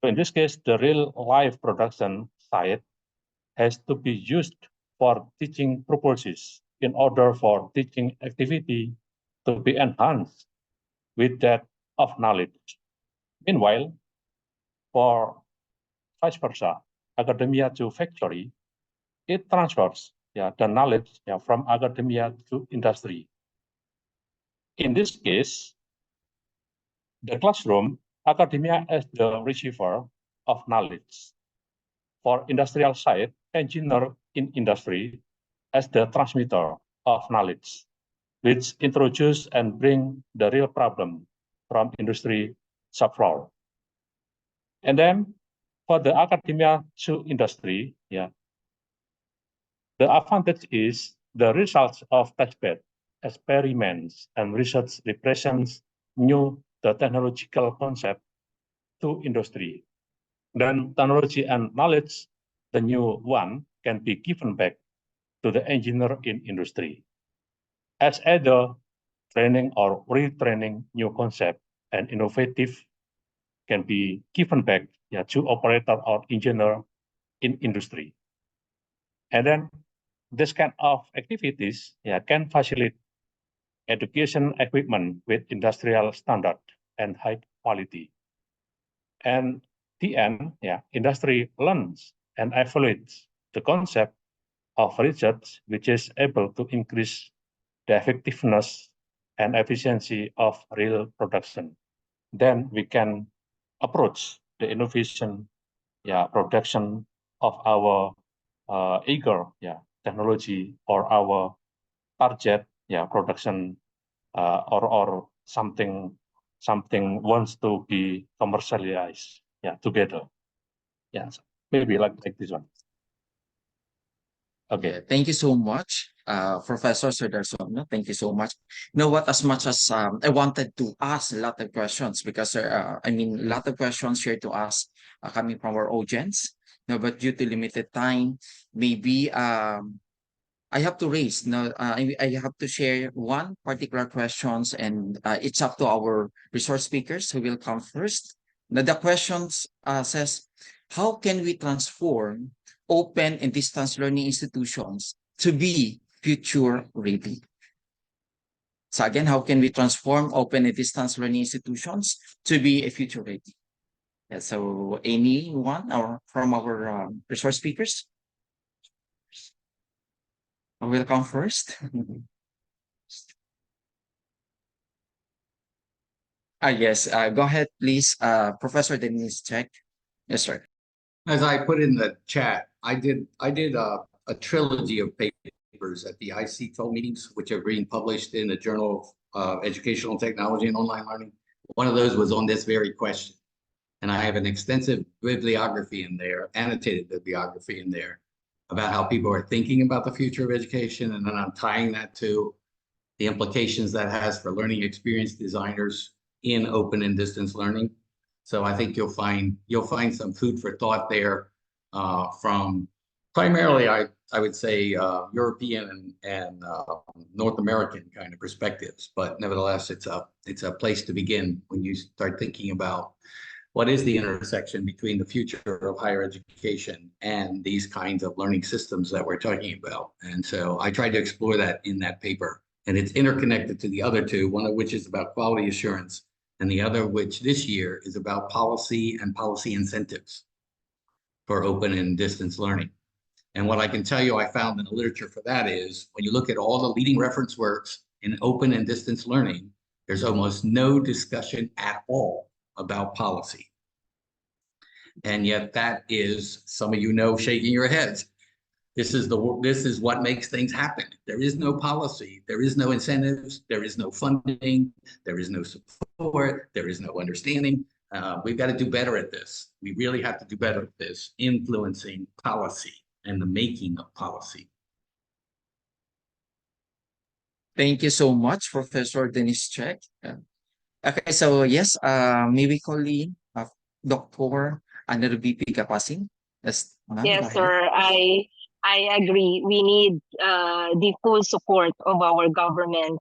[SPEAKER 14] So in this case, the real live production site has to be used for teaching purposes in order for teaching activity to be enhanced with that of knowledge. Meanwhile, for vice versa, academia to factory, it transfers the knowledge from academia to industry. In this case, the classroom, academia as the receiver of knowledge. For industrial side, engineer in industry as the transmitter of knowledge, which introduce and bring the real problem from industry subfloor. And then for the academia to industry, the advantage is the results of testbed, experiments, and research represents new the technological concept to industry. Then technology and knowledge, the new one, can be given back to the engineer in industry as either training or retraining new concept and innovative can be given back to operator or engineer in industry. And then this kind of activities can facilitate education equipment with industrial standard and high quality. And the end, industry learns and evaluates the concept of research, which is able to increase the effectiveness and efficiency of real production. Then we can approach the innovation, production of our eager, technology or our target, production or something wants to be commercialized, together. Yes. maybe like this one. Okay.
[SPEAKER 2] Thank you so much, Professor Sudarsona. Thank you so much. You know what? As much as I wanted to ask a lot of questions because I mean, a lot of questions here to ask coming from our audience. No, but due to limited time, maybe I have to raise. No, I have to share one particular questions, and it's up to our resource speakers who will come first. Now, the questions says, how can we transform open and distance learning institutions to be future ready? So again, how can we transform open and distance learning institutions to be a future ready? Yeah, so anyone or from our resource speakers? Who will come first? Yes, go ahead, please. Professor Denise Check. Yes, sir.
[SPEAKER 15] As I put in the chat, I did a trilogy of papers at the ICTO meetings, which are being published in the Journal of Educational Technology and Online Learning. One of those was on this very question. And I have an extensive bibliography in there, annotated bibliography in there, about how people are thinking about the future of education. And then I'm tying that to the implications that has for learning experience designers in open and distance learning. So I think you'll find some food for thought there from primarily, I would say, European and North American kind of perspectives. But nevertheless, it's a place to begin when you start thinking about what is the intersection between the future of higher education and these kinds of learning systems that we're talking about. And so I tried to explore that in that paper. And it's interconnected to the other two, one of which is about quality assurance, and the other, which this year is about policy and policy incentives for open and distance learning. And what I can tell you I found in the literature for that is when you look at all the leading reference works in open and distance learning, there's almost no discussion at all about policy. And yet that is, some of you know, shaking your heads. This is what makes things happen. There is no policy, there is no incentives, there is no funding, there is no support, there is no understanding. We've got to do better at this. We really have to do better at this, influencing policy and the making of policy.
[SPEAKER 2] Thank you so much, Professor Denise Check. Okay, so yes, may we call in Dr. Anil B.P. Kapasing? Yes,
[SPEAKER 13] Yes, sir. I agree. We need the full support of our government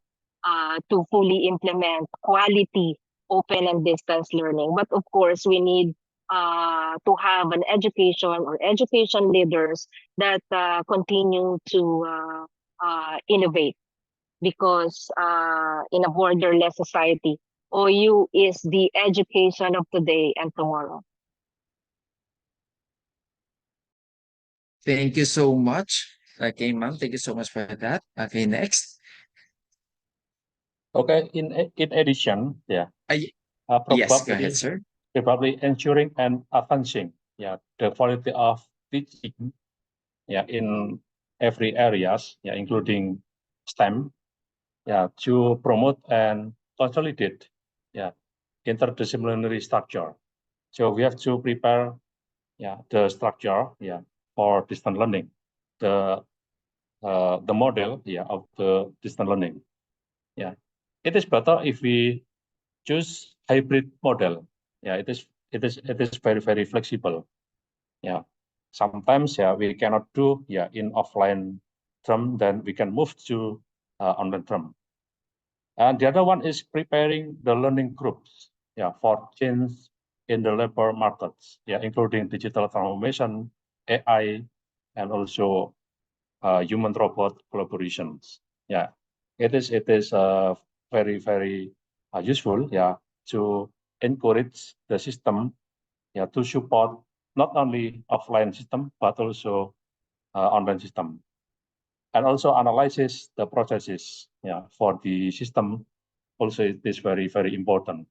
[SPEAKER 13] to fully implement quality open and distance learning. But of course, we need to have an education or education leaders that continue to innovate, because in a borderless society, OU is the education of today and tomorrow.
[SPEAKER 2] Thank you so much. Okay, ma'am, thank you so much for that. Okay, next.
[SPEAKER 14] Okay, in addition, yeah.
[SPEAKER 2] Yes, go ahead, sir.
[SPEAKER 14] Probably ensuring and advancing, the quality of teaching, in every areas, including STEM, to promote and consolidate, interdisciplinary structure. So we have to prepare, the structure, for distance learning, the model, of the distance learning. It is better if we choose hybrid model. It is very, very flexible. Sometimes we cannot do in offline term, then we can move to online term. And the other one is preparing the learning groups for change in the labor markets, including digital transformation, AI, and also human robot collaborations. It is very, very useful to encourage the system to support not only offline system but also online system, and also analyzes the processes for the system. Also, it is very, very important.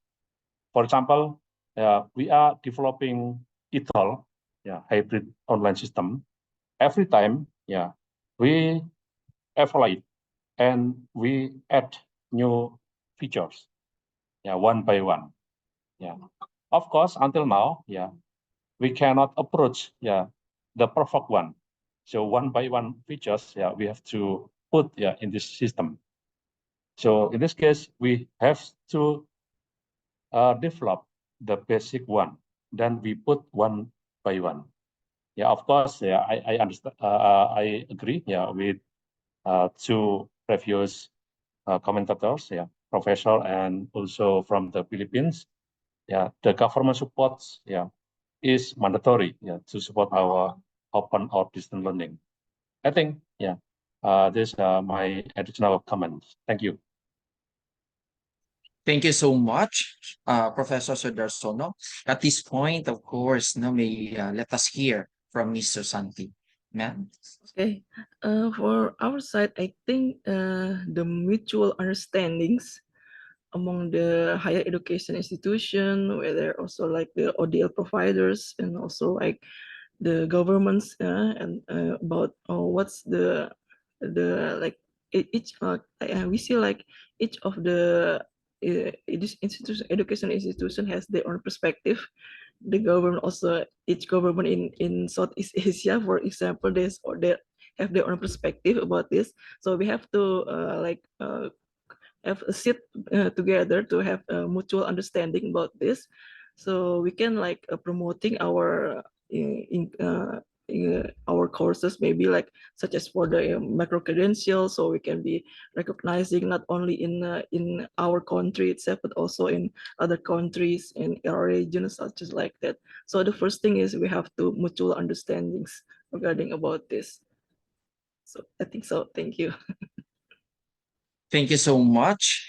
[SPEAKER 14] For example, we are developing ETOL, hybrid online system. Every time, we evaluate and we add new features, one by one. Of course, until now, we cannot approach the perfect one. So one by one features we have to put in this system. So in this case, we have to develop the basic one. Then we put one by one. Yeah, of course. Yeah, I understand. I agree. Yeah, with two previous commentators. Yeah, professor and also from the Philippines. Yeah, the government supports. Yeah, is mandatory. Yeah, to support our open or distant learning. I think. Yeah, these are my additional comments. Thank you.
[SPEAKER 2] Thank you so much, Professor Sudarsono. At this point, of course, may let us hear from Ms. Susanti. Ma'am?
[SPEAKER 12] Okay. For our side, I think the mutual understandings among the higher education institution, whether also like the ODL providers and also like the governments, and about what's the like each we see like each of the education institution has their own perspective. The government also, each government in Southeast Asia, for example, they have their own perspective about this. So we have to have a sit together to have a mutual understanding about this, so we can like promoting our courses, maybe like such as for the macro credentials, so we can be recognizing not only in our country itself but also in other countries in our regions, such as like that. So the first thing is we have to mutual understandings regarding about this. So I think so. Thank you.
[SPEAKER 2] Thank you so much.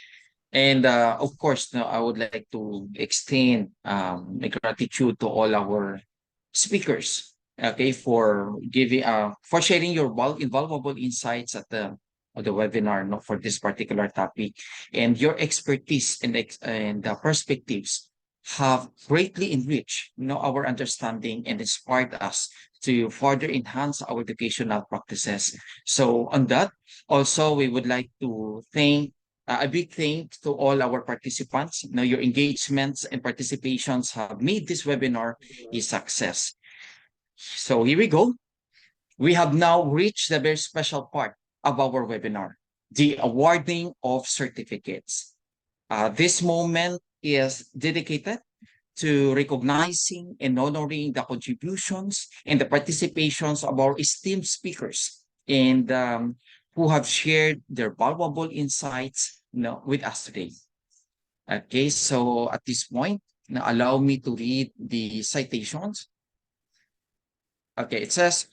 [SPEAKER 2] And of course, I would like to extend my gratitude to all our speakers, okay, for giving for sharing your invaluable insights at the webinar, for this particular topic, and your expertise and the perspectives have greatly enriched our understanding and inspired us to further enhance our educational practices. So on that, also we would like to thank a big thanks to all our participants. Your engagements and participations have made this webinar a success. So here we go. We have now reached the very special part of our webinar, the awarding of certificates. This moment is dedicated to recognizing and honoring the contributions and the participations of our esteemed speakers and who have shared their valuable insights with us today. Okay, so at this point, allow me to read the citations. Okay, it says,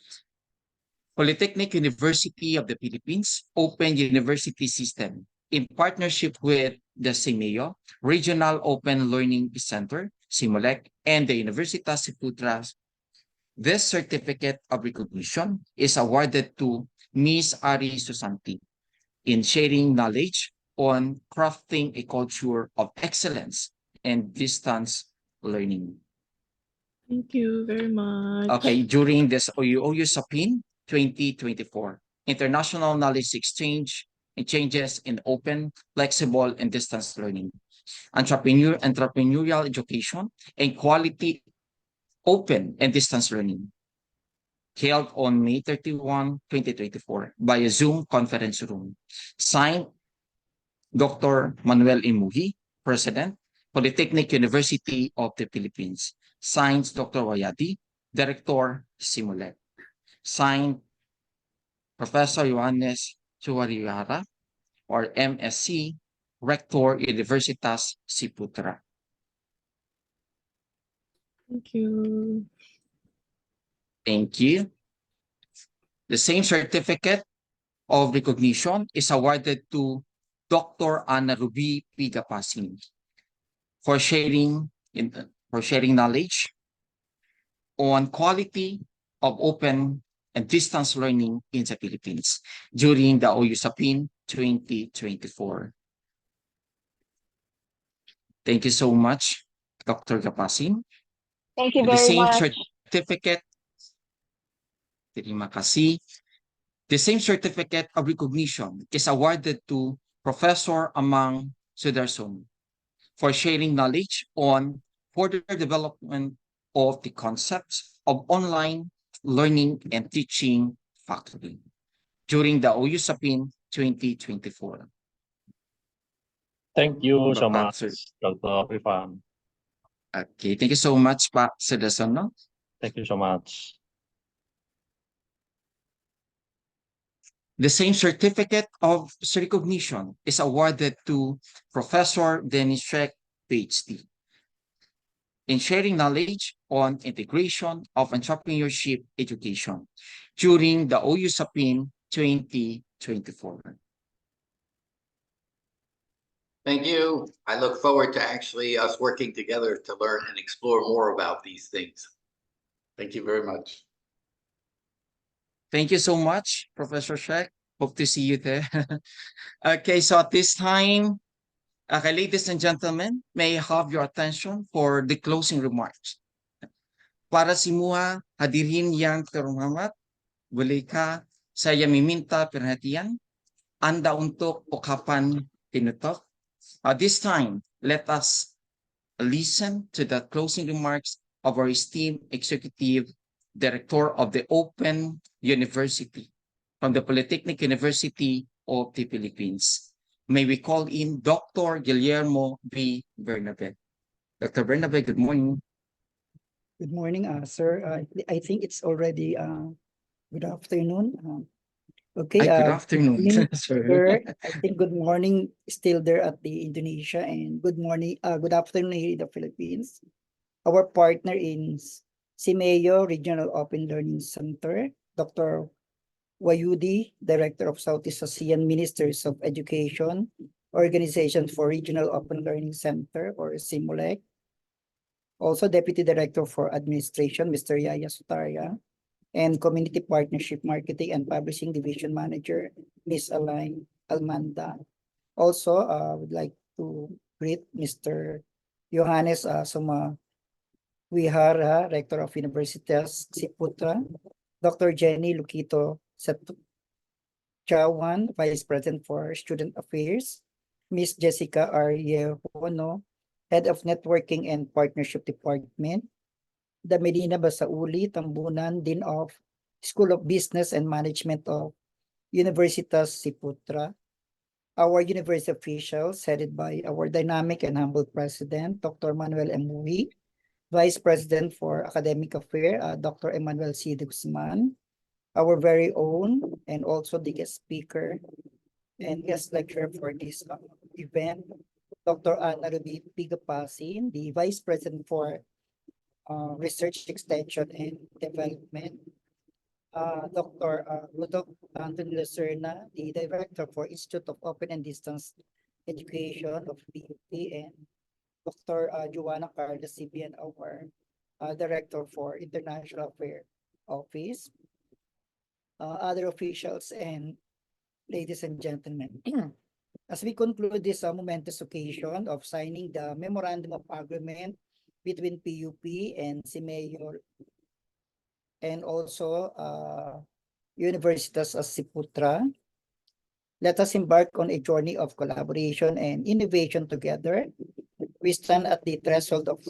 [SPEAKER 2] Polytechnic University of the Philippines Open University System, in partnership with the CIMEO, Regional Open Learning Center, SIMOLEC, and the Universitas Ciputra. This certificate of recognition is awarded to Ms. Ari Susanti in sharing knowledge on crafting a culture of excellence and distance learning.
[SPEAKER 12] Thank you very much.
[SPEAKER 2] Okay, during this OUSapin 2024, International Knowledge Exchange and changes in open, flexible, and distance learning, entrepreneurial education, and quality open and distance learning, held on May 31, 2024, by a Zoom conference room. Signed, Dr. Manuel Imuhi, President, Polytechnic University of the Philippines. Signed, Dr. Wayadi, Director, SIMOLEC. Signed, Professor Johannes Chuariara, or MSc, Rector, Universitas Ciputra.
[SPEAKER 12] Thank you.
[SPEAKER 2] Thank you. The same certificate of recognition is awarded to Dr. Ana Ruby Pigapasin for sharing knowledge on quality of open and distance learning in the Philippines during the OUSapin 2024. Thank you so much, Dr. Gapasin.
[SPEAKER 13] Thank you
[SPEAKER 2] The
[SPEAKER 13] very
[SPEAKER 2] same
[SPEAKER 13] much.
[SPEAKER 2] certificate, terima kasih. The same certificate of recognition is awarded to Professor Amang Sudarson for sharing knowledge on further development of the concepts of online learning and teaching faculty during the OUSapin 2024.
[SPEAKER 14] Thank you so
[SPEAKER 2] Bapak,
[SPEAKER 14] much,
[SPEAKER 2] sir.
[SPEAKER 14] Dr. Ivan.
[SPEAKER 2] Okay, thank you so much, Pak Sudarsono.
[SPEAKER 14] Thank you so much.
[SPEAKER 2] The same certificate of recognition is awarded to Professor Dennis Sheck, PhD, in sharing knowledge on integration of entrepreneurship education during the OUSapin 2024.
[SPEAKER 15] Thank you. I look forward to actually us working together to learn and explore more about these things. Thank you very much.
[SPEAKER 2] Thank you so much, Professor Sheck. Hope to see you there. Okay, so at this time, okay, ladies and gentlemen, may I have your attention for the closing remarks. Para semua hadirin yang terhormat, bolehkah saya meminta perhatian Anda untuk ungkapan penutup? At this time, let us listen to the closing remarks of our esteemed Executive Director of the Open University from the Polytechnic University of the Philippines. May we call in Dr. Guillermo V. Bernabe. Dr. Bernabe, good morning.
[SPEAKER 16] Good morning, sir. I think it's already good afternoon. Okay,
[SPEAKER 2] Good
[SPEAKER 16] good
[SPEAKER 2] afternoon,
[SPEAKER 16] morning,
[SPEAKER 2] sir.
[SPEAKER 16] sir. I think good morning still there at the Indonesia, and good morning, good afternoon here in the Philippines. Our partner in CIMEO Regional Open Learning Center, Dr. Wayudi, Director of Southeast ASEAN Ministers of Education, Organization for Regional Open Learning Center, or CIMOLEC. Also, Deputy Director for Administration, Mr. Yaya Sutaria, and Community Partnership Marketing and Publishing Division Manager, Ms. Alain Almanda. Also, I would like to greet Mr. Johannes Sumawihara, Rector of Universitas Ciputra, Dr. Jenny Luquito Chawan, Vice President for Student Affairs, Ms. Jessica Aryehono, Head of Networking and Partnership Department, the Medina Basauli Tambunan, Dean of School of Business and Management of Universitas Ciputra, our university officials headed by our dynamic and humble President, Dr. Manuel M. Mui, Vice President for Academic Affairs, Dr. Emmanuel C. de Guzman, our very own and also the guest speaker and guest lecturer for this event, Dr. Ana Ruby Pigapasin, the Vice President for Research Extension and Development, Dr. Rodolfo Anthony Lacerna, the Director for Institute of Open and Distance Education of PUP, and Dr. Joanna Carla Sibian, our Director for International Affairs Office, other officials, and ladies and gentlemen. As we conclude this momentous occasion of signing the Memorandum of Agreement between PUP and CIMEO and also Universitas Ciputra, let us embark on a journey of collaboration and innovation together. We stand at the threshold of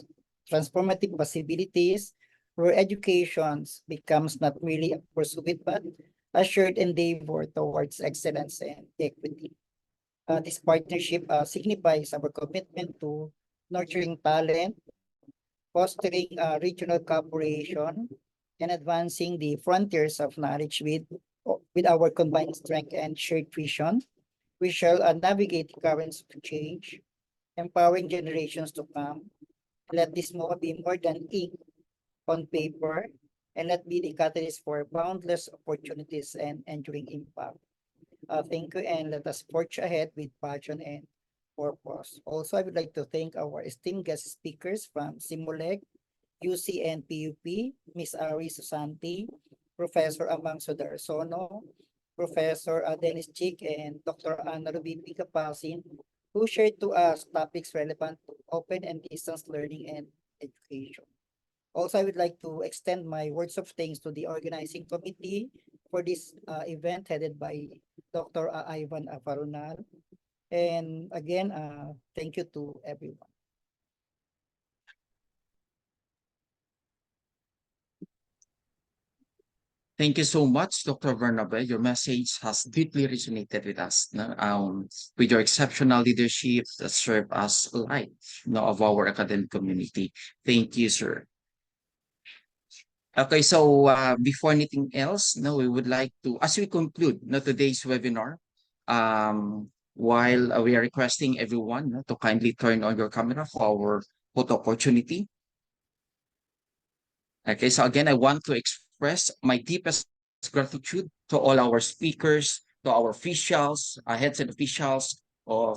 [SPEAKER 16] transformative possibilities where education becomes not merely a pursuit but a shared endeavor towards excellence and equity. This partnership signifies our commitment to nurturing talent, fostering regional cooperation, and advancing the frontiers of knowledge with our combined strength and shared vision. We shall navigate the currents of change, empowering generations to come. Let this moment be more than ink on paper, and let be the catalyst for boundless opportunities and enduring impact. Thank you, and let us forge ahead with passion and purpose. Also, I would like to thank our esteemed guest speakers from Simulec, UC and PUP, Ms. Ari Susanti, Professor Amang Sudarsono, Professor Dennis Chick, and Dr. Ana Ruby Picapasin, who shared to us topics relevant to open and distance learning and education. Also, I would like to extend my words of thanks to the organizing committee for this event headed by Dr. Ivan Afarunal. And again, thank you to everyone.
[SPEAKER 2] Thank you so much, Dr. Bernabe. Your message has deeply resonated with us, no? With your exceptional leadership that serve as a light, no, of our academic community. Thank you, sir. Okay, so before anything else, no, we would like to, as we conclude no, today's webinar, while we are requesting everyone no, to kindly turn on your camera for our photo opportunity. Okay, so again, I want to express my deepest gratitude to all our speakers, to our officials, heads and officials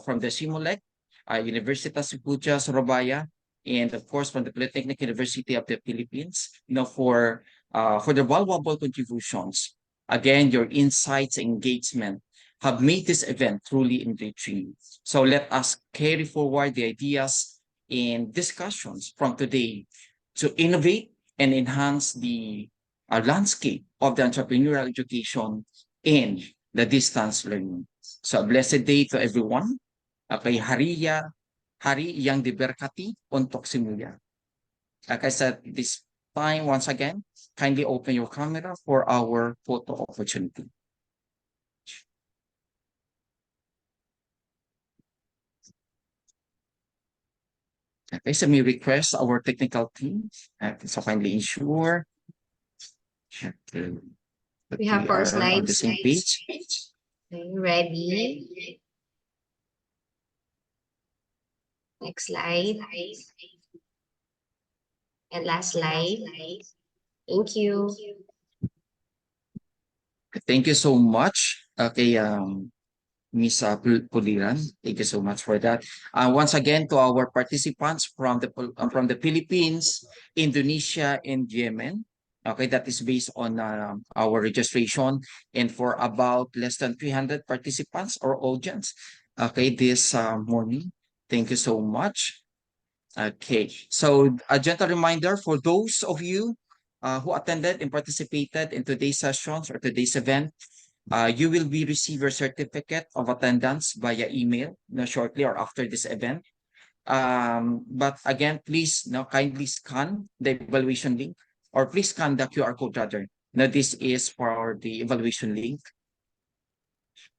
[SPEAKER 2] from the Simulec, Universitas Puja Surabaya, and of course from the Polytechnic University of the Philippines, for the valuable contributions. Again, your insights and engagement have made this event truly enriching. So let us carry forward the ideas and discussions from today to innovate and enhance the landscape of the entrepreneurial education and the distance learning. So a blessed day to everyone. Kay Hari yang diberkati untuk semua. Like I said, this time, once again, kindly open your camera for our photo opportunity. Okay, so may request our technical team. So kindly ensure that
[SPEAKER 17] We have
[SPEAKER 2] are
[SPEAKER 17] 4
[SPEAKER 2] on the
[SPEAKER 17] slides.
[SPEAKER 2] same page.
[SPEAKER 17] Okay, ready. Next slide. And last slide. Thank you.
[SPEAKER 2] Thank you so much. Okay, Ms. Puliran, thank you so much for that. Once again, to our participants from the Philippines, Indonesia, and Yemen. Okay, that is based on our registration, and for about less than 300 participants or audience. Okay, this morning. Thank you so much. Okay, so a gentle reminder for those of you who attended and participated in today's sessions or today's event. You will be receive your certificate of attendance via email shortly or after this event. But again, please kindly scan the evaluation link, or please scan the QR code rather. Now this is for the evaluation link.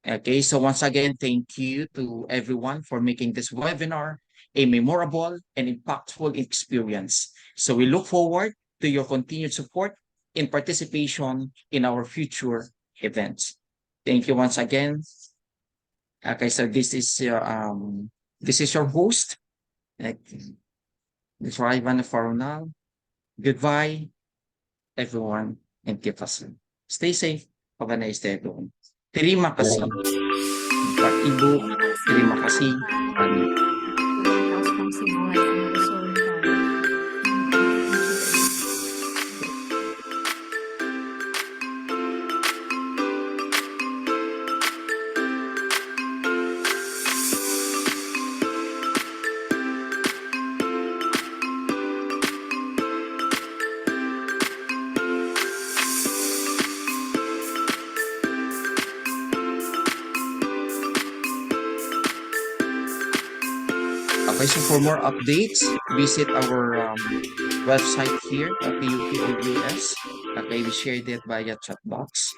[SPEAKER 2] Okay, so once again, thank you to everyone for making this webinar a memorable and impactful experience. So we look forward to your continued support and participation in our future events. Thank you once again. Okay, so this is your host, Mr. Ivan Faronal. Goodbye, everyone, and keep us. Stay safe. Have a nice day, everyone. Terima kasih. Pak Ibu, terima kasih. Okay, so for more updates, visit our website here at the UPOUS. Okay, we shared it via chat box.